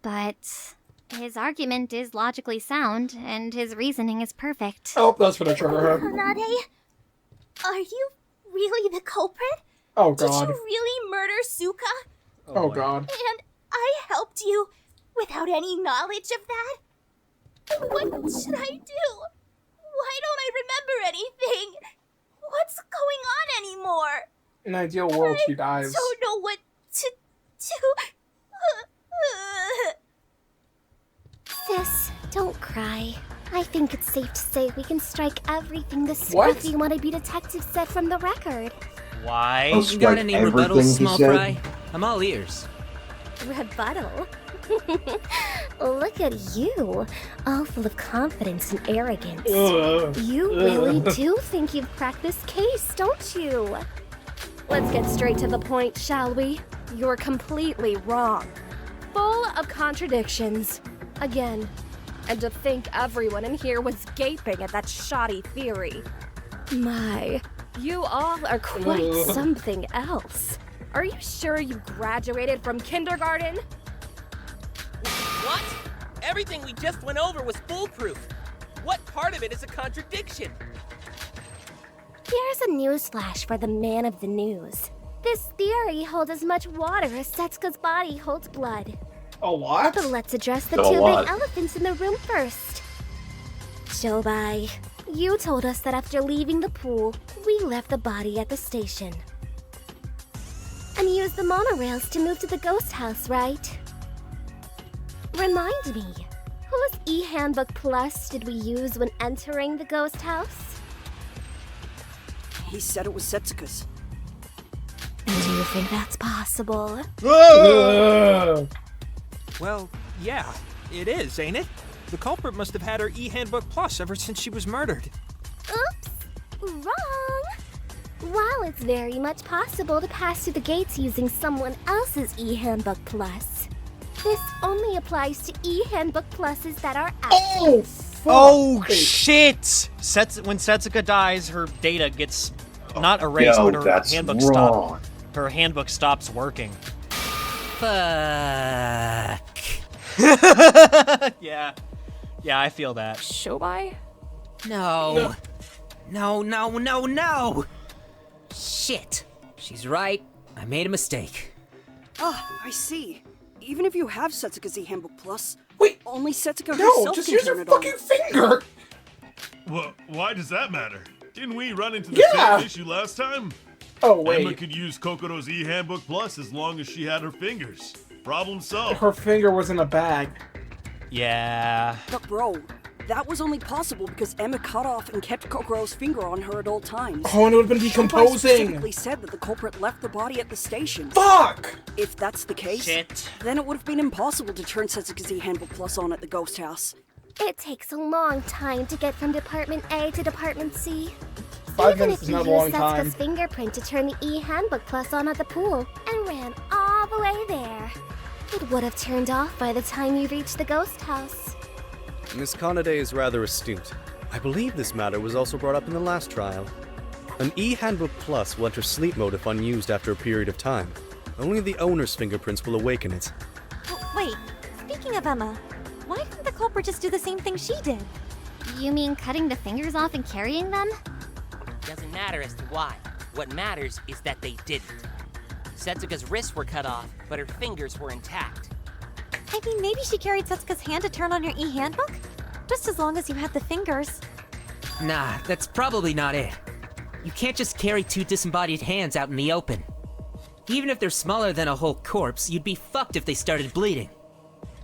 But his argument is logically sound, and his reasoning is perfect. Oh, that's what I trigger her. Kanade, are you really the culprit? Oh, God. Did you really murder Suka? Oh, God. And I helped you without any knowledge of that? What should I do? Why don't I remember anything? What's going on anymore? In an ideal world, she dies. I don't know what to do. Sis, don't cry. I think it's safe to say we can strike everything the What? scruffy wannabe detective said from the record. Why? I'll You got strike any everything rebuttals, he small said. fry? I'm all ears. Rebuttal? Look at you, all full of confidence and arrogance. You really do think you've cracked this case, don't you? Let's get straight to the point, shall we? You're completely wrong. Full of contradictions. Again. And to think everyone in here was gaping at that shoddy theory. My, you all are quite something else. Are you sure you graduated from kindergarten? What? Everything we just went over was foolproof. What part of it is a contradiction? Here's a newsflash for the man of the news. This theory holds as much water as Setsuka's body holds blood. A lot? But let's address the A two lot. big elephants in the room first. Syobai, you told us that after leaving the pool, we left the body at the station. And used the monorails to move to the ghost house, right? Remind me, whose e-handbook plus did we use when entering the ghost house? He said it was Setsuka's. And do you think that's possible? Well, yeah, it is, ain't it? The culprit must have had her e-handbook plus ever since she was murdered. Oops! Wrong! While it's very much possible to pass through the gates using someone else's e-handbook plus, this only applies to e-handbook pluses that are active. Oh shit! When Setsuka dies, her data gets not erased, but her handbook stops. Her handbook stops working. Fuck. Yeah, I feel that. Syobai? No. No. Shit. She's right. I made a mistake. Ah, I see. Even if you have Setsuka's e-handbook plus, only Setsuka No, herself just can use turn your it on. fucking finger! Well, why does that matter? Didn't we run into the Yeah. same issue last time? Oh, wait. Emma could use Kokoro's e-handbook plus as long as she had her fingers. Problem solved. Her finger was in a bag. Yeah. But bro, that was only possible because Emma cut off and kept Kokoro's finger on her at all times. Oh, and it would have been Syobai decomposing. specifically said that the culprit left the body at the station. Fuck! If that's the case, then it would have been impossible to turn Setsuka's e-handbook plus on at the ghost house. It takes a long time to get from Department A to Department C. 5 Even minutes if is you not a used long time. Setsuka's fingerprint to turn the e-handbook plus on at the pool and ran all the way there, it would have turned off by the time you reached the ghost house. Miss Kanade is rather astute. I believe this matter was also brought up in the last trial. An e-handbook plus will enter sleep mode if unused after a period of time. Only the owner's fingerprints will awaken it. Oh, wait, speaking of Emma, why didn't the culprit just do the same thing she did? You mean cutting the fingers off and carrying them? Doesn't matter as to why. What matters is that they didn't. Setsuka's wrists were cut off, but her fingers were intact. I mean, maybe she carried Setsuka's hand to turn on your e-handbook? Just as long as you had the fingers. Nah, that's probably not it. You can't just carry two disembodied hands out in the open. Even if they're smaller than a whole corpse, you'd be fucked if they started bleeding.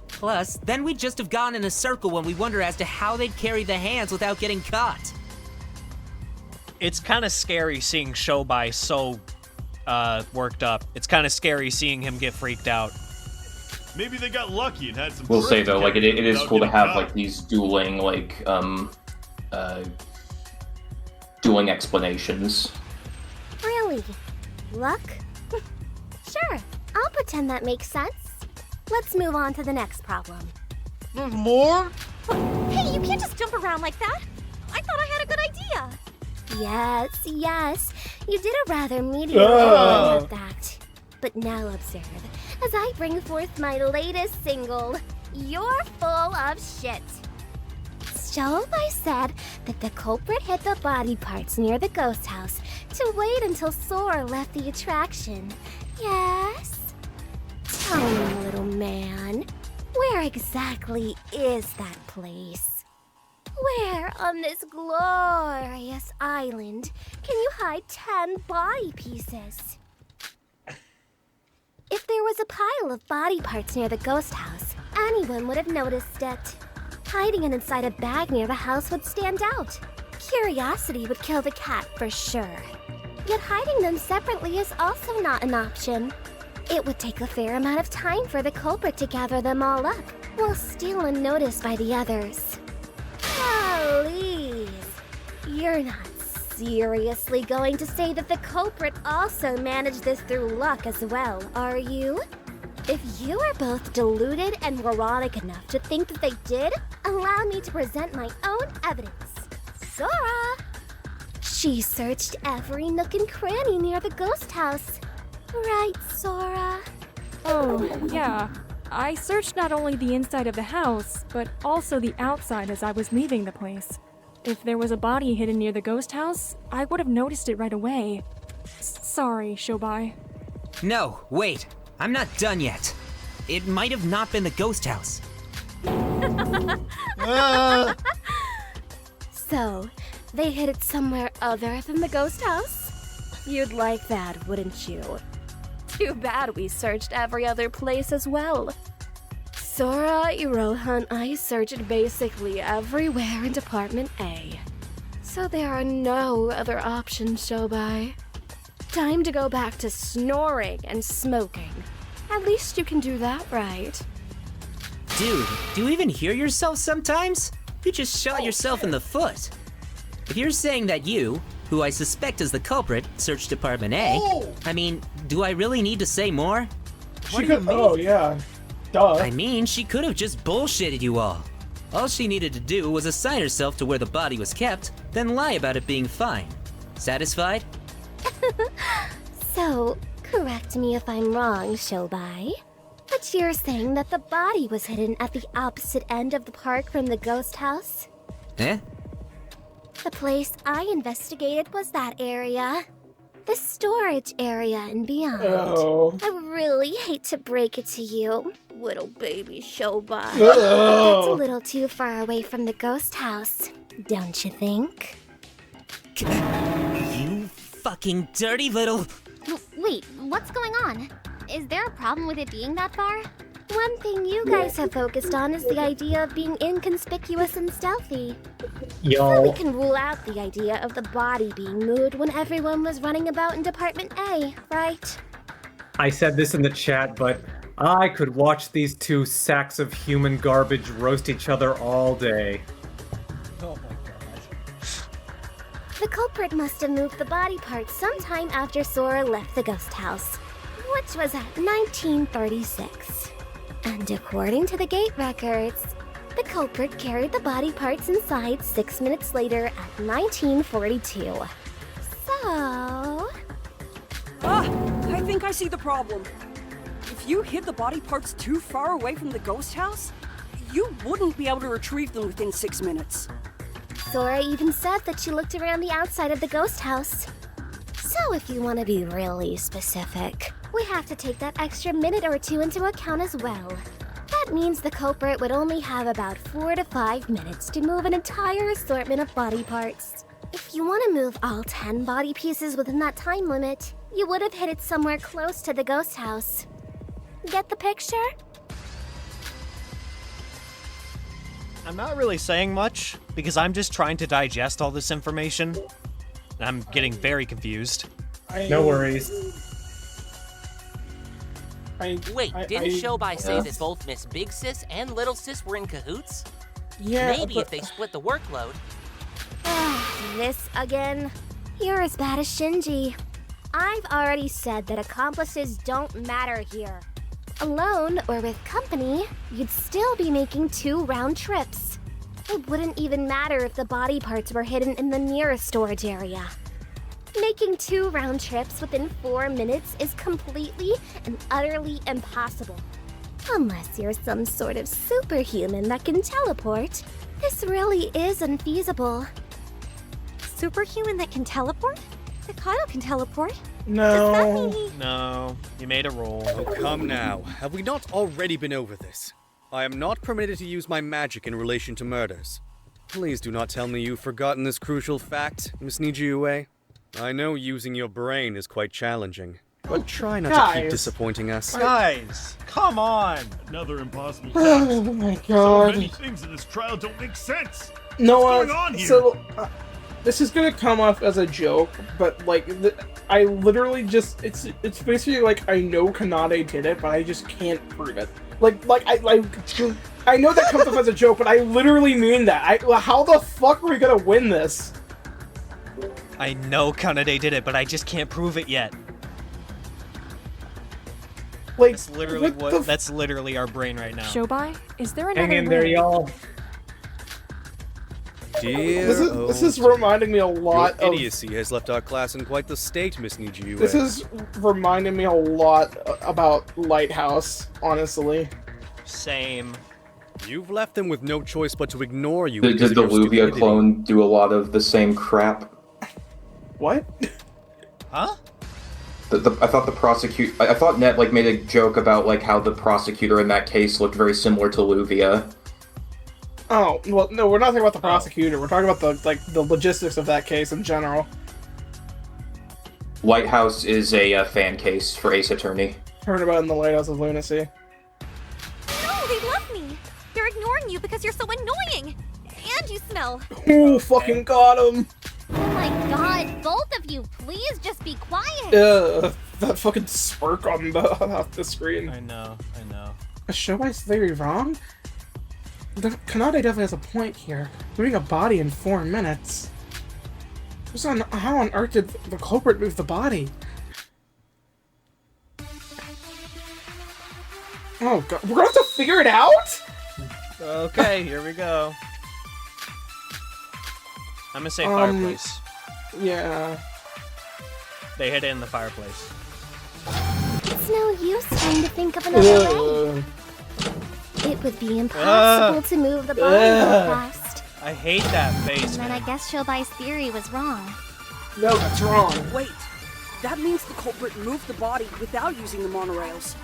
Plus, then we'd just have gone in a circle when we wonder as to how they'd carry the hands without getting caught. It's kind of scary seeing Syobai so worked up. It's kind of scary seeing him get freaked out. Maybe they got lucky and had some. We'll say though, like it is without cool to getting have caught. like these dueling dueling explanations. Really? Luck? Sure, I'll pretend that makes sense. Let's move on to the next problem. There's more? Hey, you can't just jump around like that! I thought I had a good idea! Yes, you did a rather mediocre job of that. But now observe, as I bring forth my latest single, You're Full of Shit. Syobai said that the culprit hid the body parts near the ghost house to wait until Sora left the attraction. Yes? Tell me, little man, where exactly is that place? Where on this glorious island can you hide 10 body pieces? If there was a pile of body parts near the ghost house, anyone would have noticed it. Hiding it inside a bag near the house would stand out. Curiosity would kill the cat for sure. Yet hiding them separately is also not an option. It would take a fair amount of time for the culprit to gather them all up, while still unnoticed by the others. Please, you're not seriously going to say that the culprit also managed this through luck as well, are you? If you are both deluded and moronic enough to think that they did, allow me to present my own evidence. Sora! She searched every nook and cranny near the ghost house. Right, Sora? Oh, yeah. I searched not only the inside of the house, but also the outside as I was leaving the place. If there was a body hidden near the ghost house, I would have noticed it right away. Sorry, Syobai. No, wait. I'm not done yet. It might have not been the ghost house. So, they hid it somewhere other than the ghost house? You'd like that, wouldn't you? Too bad we searched every other place as well. Sora, Iroha, and I searched basically everywhere in Department A. So there are no other options, Syobai. Time to go back to snoring and smoking. At least you can do that right. Dude, do you even hear yourself sometimes? You just shot yourself in the foot. If you're saying that you, who I suspect is the culprit, searched Department A, I mean, do I really need to say more? She could. Oh yeah, duh. I mean, she could have just bullshitted you all. All she needed to do was assign herself to where the body was kept, then lie about it being fine. Satisfied? So, correct me if I'm wrong, Syobai. But you're saying that the body was hidden at the opposite end of the park from the ghost house? Eh? The place I investigated was that area. The storage area and beyond. Oh. I really hate to break it to you, little baby Syobai. Oh. That's a little too far away from the ghost house, don't you think? You fucking dirty little... Wait, what's going on? Is there a problem with it being that far? One thing you guys have focused on is the idea of being inconspicuous and stealthy. So we can rule out the idea of the body being moved when everyone was running about in Department A, right? I said this in the chat, but I could watch these two sacks of human garbage roast each other all day. Oh my god. The culprit must have moved the body parts sometime after Sora left the ghost house, which was at 1936. And according to the gate records, the culprit carried the body parts inside 6 minutes later at 1942. So... I think I see the problem. If you hid the body parts too far away from the ghost house, you wouldn't be able to retrieve them within 6 minutes. Sora even said that she looked around the outside of the ghost house. So if you want to be really specific, we have to take that extra minute or two into account as well. That means the culprit would only have about 4 to 5 minutes to move an entire assortment of body parts. If you want to move all 10 body pieces within that time limit, you would have hit it somewhere close to the ghost house. Get the picture? I'm not really saying much, because I'm just trying to digest all this information. I'm getting very confused. No worries. Wait, didn't Syobai say that both Miss Big Sis and Little Sis were in cahoots? Yeah, Maybe if they split the workload. This again? You're as bad as Shinji. I've already said that accomplices don't matter here. Alone or with company, you'd still be making 2 round trips. It wouldn't even matter if the body parts were hidden in the nearest storage area. Making 2 round trips within 4 minutes is completely and utterly impossible. Unless you're some sort of superhuman that can teleport, this really is unfeasible. Superhuman that can teleport? Mikado can teleport. No. Does that mean he... No, you made a roll. Oh, come now. Have we not already been over this? I am not permitted to use my magic in relation to murders. Please do not tell me you've forgotten this crucial fact, Miss Nijiue. I know using your brain is quite challenging, but try not to keep disappointing us. Guys, come on! Another impossible task. Oh my So god. many things in this trial don't make sense. Noah, What's going on here? so this is gonna come off as a joke, but like I literally just it's basically like I know Kanade did it, but I just can't prove it. I know that comes off as a joke, but I literally mean that. How the fuck are we gonna win this? I know Kanade did it, but I just can't prove it yet. Like that's literally that's literally our brain right now. Syobai, is there another Hang in there, way? y'all. Dear This is reminding me a lot your of idiocy has left our class in quite the state, Miss Nijiue. This is reminding me a lot about Lighthouse, honestly. Same. You've left them with no choice but to ignore you. Did the Luvia clone do a lot of the same crap? What? Huh? I thought the prosecutor. I thought Net made a joke about how the prosecutor in that case looked very similar to Luvia. Oh well, no, we're not talking about the prosecutor. We're talking about the logistics of that case in general. Lighthouse is a fan case for Ace Attorney. Heard about it in the Lighthouse of Lunacy. No, they love me. They're ignoring you because you're so annoying. And you smell. Ooh, fucking got him. Oh my god, both of you, please just be quiet. That fucking smirk on the screen. I know. Is Shobai's theory wrong? Kanade definitely has a point here. Moving a body in 4 minutes. How on earth did the culprit move the body? Oh god, we're gonna have to figure it out? Okay, here we go. I'm gonna say fireplace. Yeah. They hid it in the fireplace. It's no use trying to think of another way. It would be impossible to move the body that fast. I hate that face, And then I guess Shobai's theory was wrong. No, that's wrong. Wait, that means the culprit moved the body without using the monorails.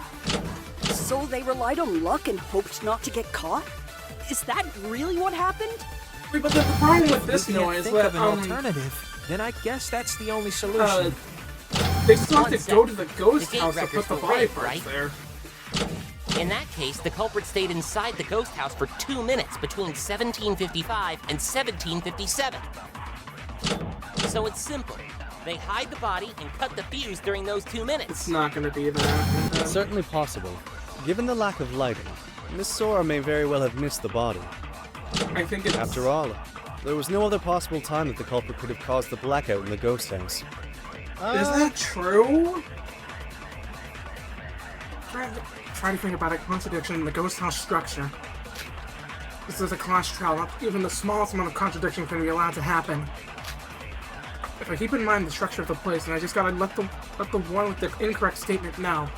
So they relied on luck and hoped not to get caught? Is that really what happened? Wait, but the problem with this If you can't noise think that of an alternative, then I guess that's the only solution. they still have to One go to second. the ghost The gate house to records put the were body rigged, parts right? there. In that case, the culprit stayed inside the ghost house for 2 minutes between 1755 and 1757. So it's simple. They hide the body and cut the fuse during those 2 minutes. It's not gonna be that. It's certainly possible. Given the lack of lighting, Miss Sora may very well have missed the body. I think it's... After all, there was no other possible time that the culprit could have caused the blackout in the ghost house. Is that true? Try to think about a contradiction in the ghost house structure. This is a class trial, not even the smallest amount of contradiction can be allowed to happen. If I keep in mind the structure of the place, and I just gotta let the one with the incorrect statement know.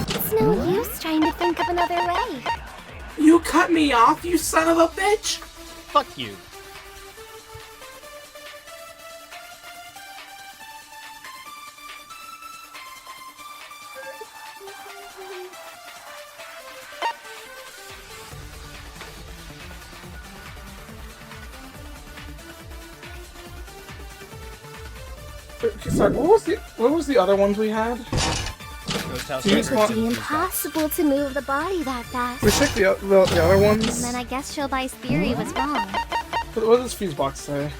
It's no use trying to think of another way. You cut me off, you son of a bitch! Fuck you. Sorry, what was the other ones we had? Ghost house It records would be and- impossible to move the body that fast. We checked the other ones. And then I guess Shobai's theory was wrong. What does fuse box say?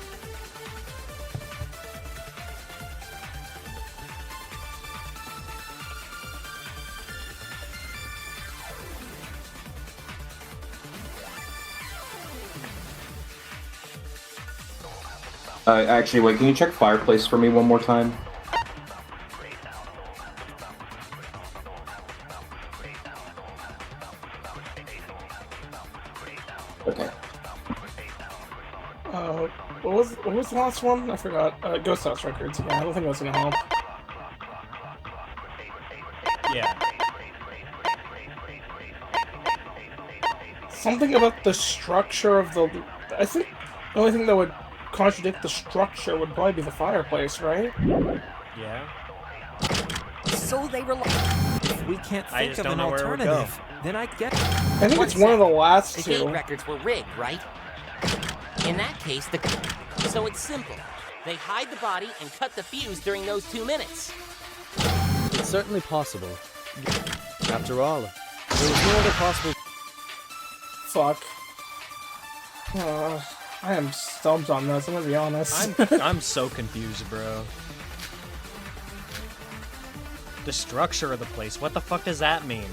Actually, wait, can you check fireplace for me one more time? Okay. What was the last one? I forgot. Ghost House Records. Yeah, I don't think that's gonna help. Yeah. Something about the structure of the... I think the only thing that would contradict the structure would probably be the fireplace, right? Yeah. So they rely... If we can't I think just of don't an know where it would alternative, then I guess... I think it's one of the last The two. gate records were rigged, right? In that case, so it's simple. They hide the body and cut the fuse during those 2 minutes. It's certainly possible. After all, there was no other possible... Fuck. I am stumped on this, I'm gonna be honest. I'm so confused, bro. The structure of the place. What the fuck does that mean?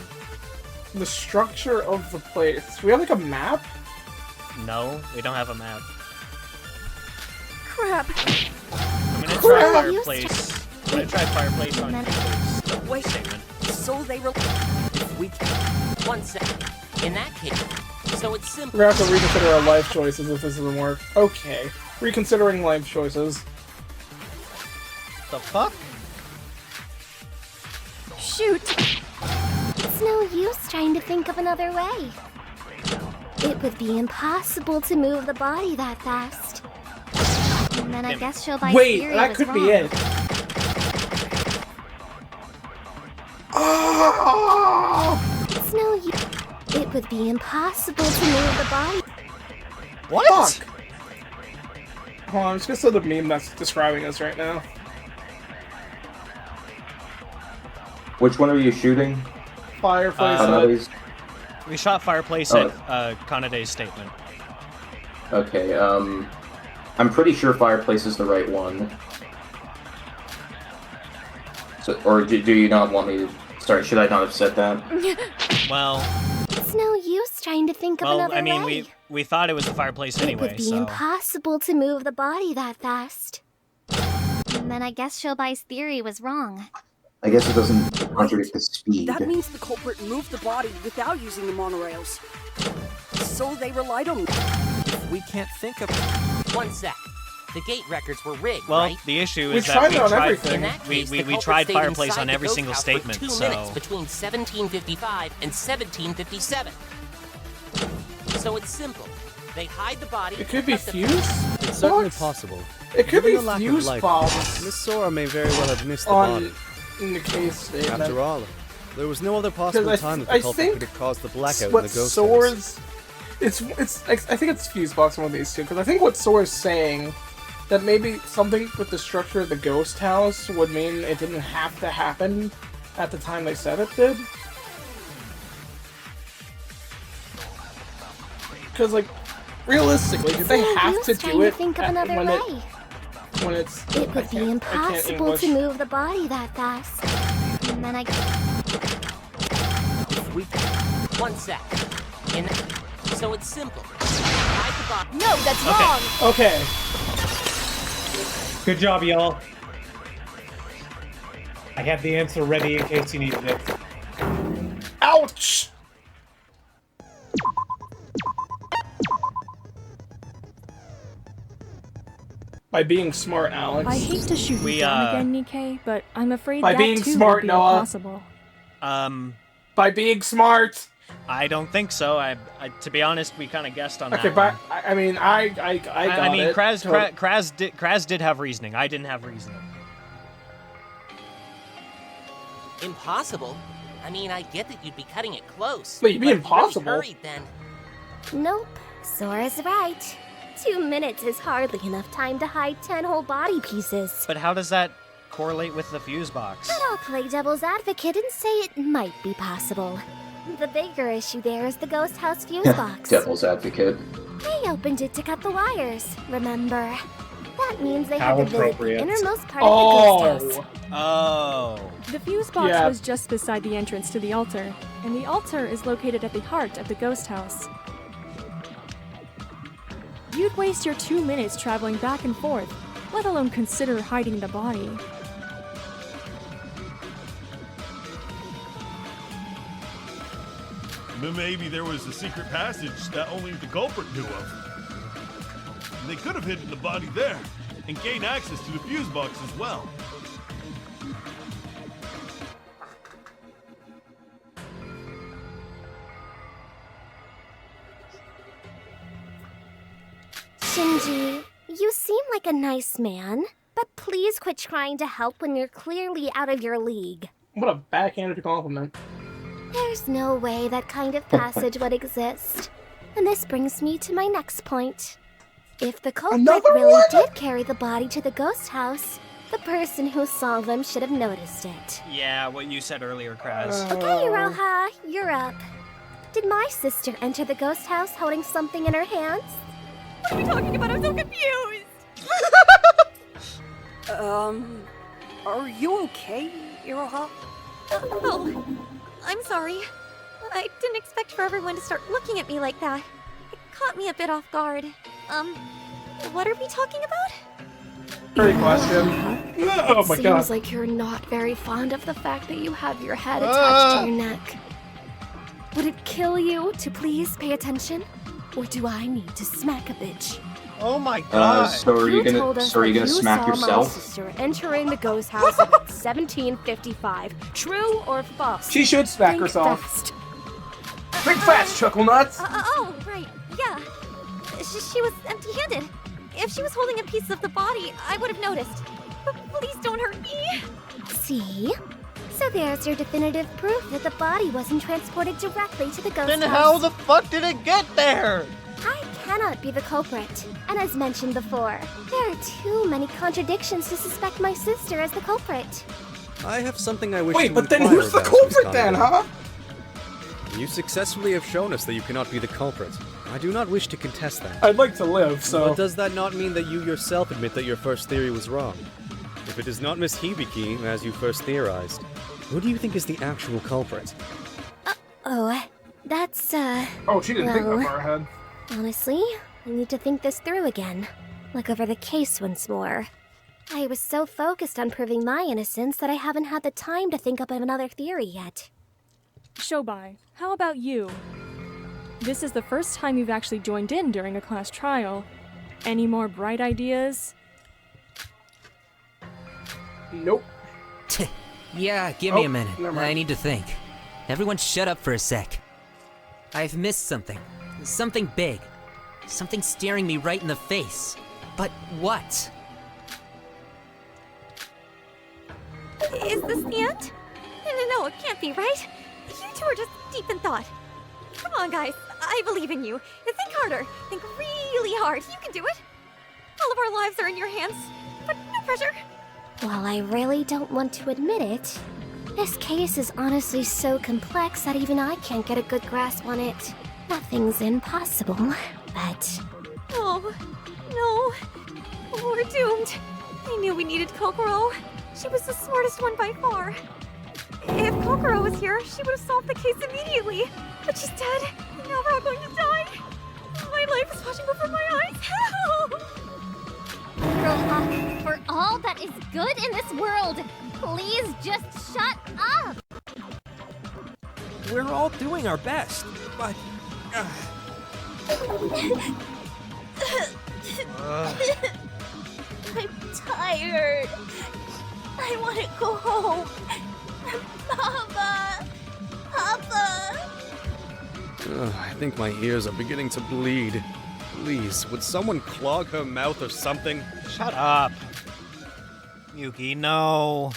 The structure of the place. We have like a map? No, we don't have a map. Crap. I'm gonna try Crap. fireplace. I'm gonna try fireplace on Nikei's Wait, statement. so they rely... We 1 second. In that case, so it's simple. We're gonna have to reconsider our life choices if this doesn't work. Okay. Reconsidering life choices. The fuck? Shoot! It's no use trying to think of another way. It would be impossible to move the body that fast. And then I guess Shobai's theory that was could wrong. be it. Oh! It's no use. It would be impossible to move the body. What? Fuck. Hold on, I'm just gonna say the meme that's describing us right now. Which one are you shooting? Fireplace. We shot fireplace at Kanade's statement. Okay, I'm pretty sure fireplace is the right one. So, or do you not want me to sorry, should I not have said that? Well, It's no use trying to think of another I mean, way. we thought it was the fireplace It anyway, would be so... impossible to move the body that fast. Then I guess Shobai's theory was wrong. I guess it doesn't contradict the speed. That means the culprit moved the body without using the monorails. So they relied on... We can't think of... One sec. The gate records were rigged, Well, right? the issue We is tried that it on everything. In that case, we the culprit tried stayed fireplace inside on the every ghost single house statement, for 2 so... minutes between 1755 and 1757. So it's simple. They hide the body... It could be cut the- fused. It's certainly box? possible. It could Given be the lack of fused light, bombs Miss Sora may very well have missed the on body. Nikei's statement. After all, there was no other possible time that the culprit think could have caused the blackout in what the ghost Sora's, house. I think it's fuse box one of these two, because I think what Sora's saying that maybe something with the structure of the ghost house would mean it didn't have to happen at the time they said it did. Because, like, realistically, did they have to do it think of another when way. when it's... It would be impossible to move the body that fast. And then I... One sec. So it's simple. Hide the body... No, that's wrong! Okay. Good job, y'all. I have the answer ready in case you needed it. Ouch! By being smart, Alex. I hate to shoot you down again, Nikei, but I'm afraid by that being too smart, would be Noah. impossible. By being smart. I don't think so. I to be honest, we kind of guessed on that. Okay, but I mean, I got I mean, it. Kraz did have reasoning. I didn't have reasoning. Impossible? I mean, I get that you'd be cutting it close. Wait, you mean but if impossible? You're really hurried, then. Nope. Sora's right. 2 minutes is hardly enough time to hide 10 whole body pieces. But how does that correlate with the fuse box? But I'll play devil's advocate and say it might be possible. The bigger issue there is the ghost house fuse box. Devil's advocate. They opened it to cut the wires, remember? That means they How had to visit the appropriate. innermost part of the ghost house. Oh. The fuse box Yeah. was just beside the entrance to the altar, and the altar is located at the heart of the ghost house. You'd waste your 2 minutes traveling back and forth, let alone consider hiding the body. Maybe there was a secret passage that only the culprit knew of. They could have hidden the body there and gained access to the fuse box as well. Shinji, you seem like a nice man, but please quit trying to help when you're clearly out of your league. What a backhanded compliment. There's no way that kind of passage would exist. And this brings me to my next point. If the culprit Another really one? did carry the body to the ghost house, the person who saw them should have noticed it. Yeah, what you said earlier, Kraz. Okay, Iroha, you're up. Did my sister enter the ghost house holding something in her hands? What are we talking about? I'm so confused! Are you okay, Iroha? Oh, I'm sorry. I didn't expect for everyone to start looking at me like that. It caught me a bit off guard. What are we talking about? Great question. Oh my Seems god. like you're not very fond of the fact that you have your head attached to your neck. Would it kill you to please pay attention? Or do I need to smack a bitch? Oh my So are you told gonna us so are you that gonna smack saw yourself? my sister entering the ghost house at 1755. True or false? She should smack Think herself. fast. Think fast, Chuckle Nuts! Oh, right, yeah. She was empty-handed. If she was holding a piece of the body, I would have noticed. Please don't hurt me. See? So there's your definitive proof that the body wasn't transported directly to the ghost Then house. how the fuck did it get there? I cannot be the culprit. And as mentioned before, there are too many contradictions to suspect my sister as the culprit. I have something I wish Wait, to but then inquire who's the about, culprit Miss then, Kanade. huh? You successfully have shown us that you cannot be the culprit. I do not wish to contest that. I'd like to live, so... But does that not mean that you yourself admit that your first theory was wrong? If it is not Miss Hibiki, as you first theorized, Who do you think is the actual culprit? Oh, that's, Oh, she didn't think that far ahead. Honestly, I need to think this through again. Look over the case once more. I was so focused on proving my innocence that I haven't had the time to think up of another theory yet. Syobai, how about you? This is the first time you've actually joined in during a class trial. Any more bright ideas? Nope. Yeah, give me a minute. I need to think. Everyone shut up for a sec. I've missed something. Something big. Something staring me right in the face. But what? Is this the end? No, it can't be, right? You two are just deep in thought. Come on, guys. I believe in you. Think harder. Think really hard. You can do it. All of our lives are in your hands, but no pressure. While I really don't want to admit it, this case is honestly so complex that even I can't get a good grasp on it. Nothing's impossible, but... Oh, no. We're doomed. I knew we needed Kokoro. She was the smartest one by far. If Kokoro was here, she would have solved the case immediately. But she's dead, and now we're all going to die. My life is flashing before my eyes. Help! Iroha, for all that is good in this world, please just shut up! We're all doing our best, but... I'm tired. I want to go home. Papa! Papa! I think my ears are beginning to bleed. Please, would someone clog her mouth or something? Shut up. Yuki, no.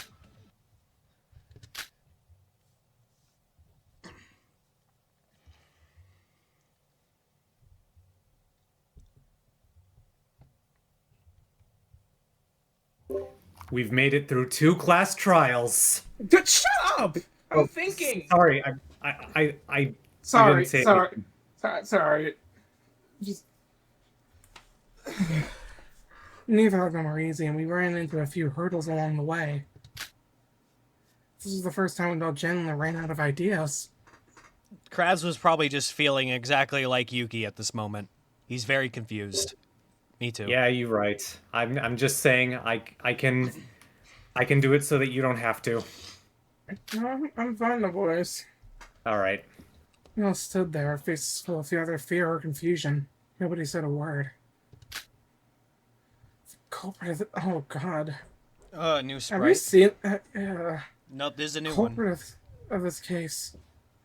We've made it through 2 class trials. Shut up! I'm thinking. Sorry, I Sorry, didn't say sorry, anything. sorry. Just... Neither of them are easy, and we ran into a few hurdles along the way. This is the first time we all genuinely ran out of ideas. Craz was probably just feeling exactly like Yuki at this moment. He's very confused. Me too. Yeah, you're right. I'm just saying I can do it so that you don't have to. No, I'm fine, the boys. All right. We all stood there, our faces full of either fear or confusion. Nobody said a word. The culprit of oh god. New sprite. Have you seen Nope, there's a new culprit of this case?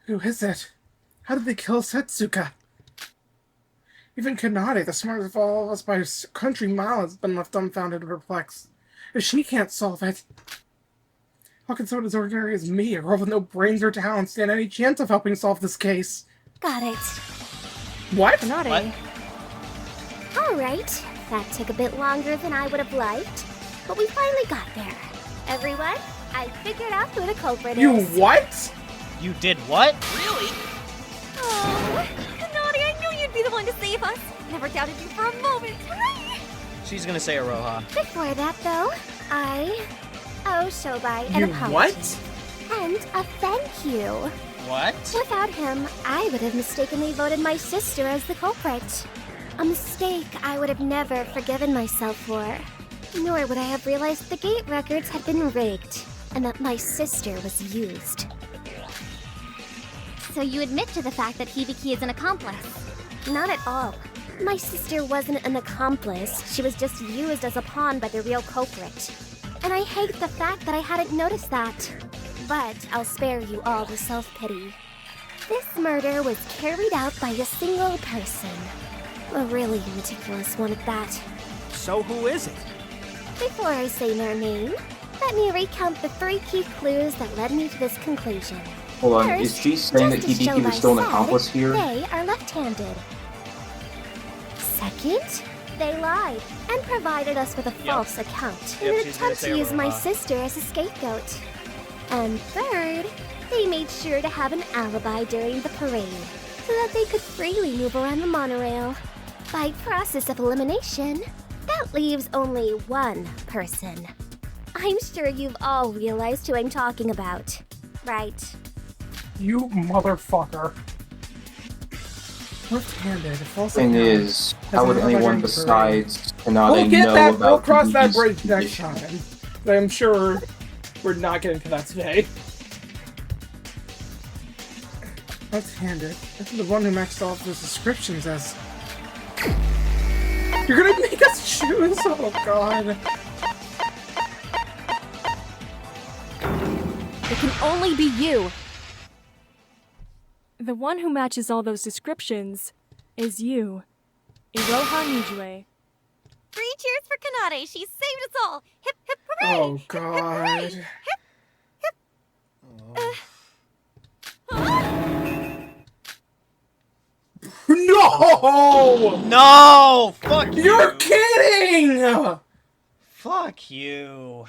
Who is it? How did they kill Setsuka? Even Kanade, the smartest of all of us by a country mile, has been left dumbfounded and perplexed. If she can't solve it, how can someone as ordinary as me, a girl with no brains or talent, stand any chance of helping solve this case? Got it. What? Kanade. Alright, that took a bit longer than I would have liked, but we finally got there. Everyone, I figured out who the culprit is. You what? You did what? Really? Oh, Kanade, I knew you'd be the one to save us. Never doubted you for a moment. Hooray! She's gonna say Iroha. Before that, though, I owe Syobai an You apology. what? And a thank you. What? Without him, I would have mistakenly voted my sister as the culprit. A mistake I would have never forgiven myself for. Nor would I have realized the gate records had been rigged, and that my sister was used. So you admit to the fact that Hibiki is an accomplice? Not at all. My sister wasn't an accomplice, she was just used as a pawn by the real culprit. And I hate the fact that I hadn't noticed that. But I'll spare you all the self-pity. This murder was carried out by a single person. A really meticulous one at that. So who is it? Before I say their name, let me recount the 3 key clues that led me to this conclusion. Hold on, First, is she saying that just as Hibiki was Syobai still an said, accomplice here? They are left-handed. Second, they lied and provided us with a false account in an she's gonna attempt say to use my Iroha. sister as a scapegoat. And third, they made sure to have an alibi during the parade so that they could freely move around the monorail. By process of elimination, that leaves only one person. I'm sure you've all realized who I'm talking about. Right. You motherfucker. Left-handed. Thing is, how would anyone besides Kanade We'll get know that. about We'll cross that Hibiki's bridge next condition? time. But I'm sure we're not getting to that today. Left-handed. This is the one who maxed off the descriptions as. You're gonna make us choose? Oh god. It can only be you. The one who matches all those descriptions is you, Iroha Nijiue. 3 cheers for Kanade. She saved us all. Hip hip hooray! Oh god. Hip No! No! Fuck you! You're kidding! Fuck you.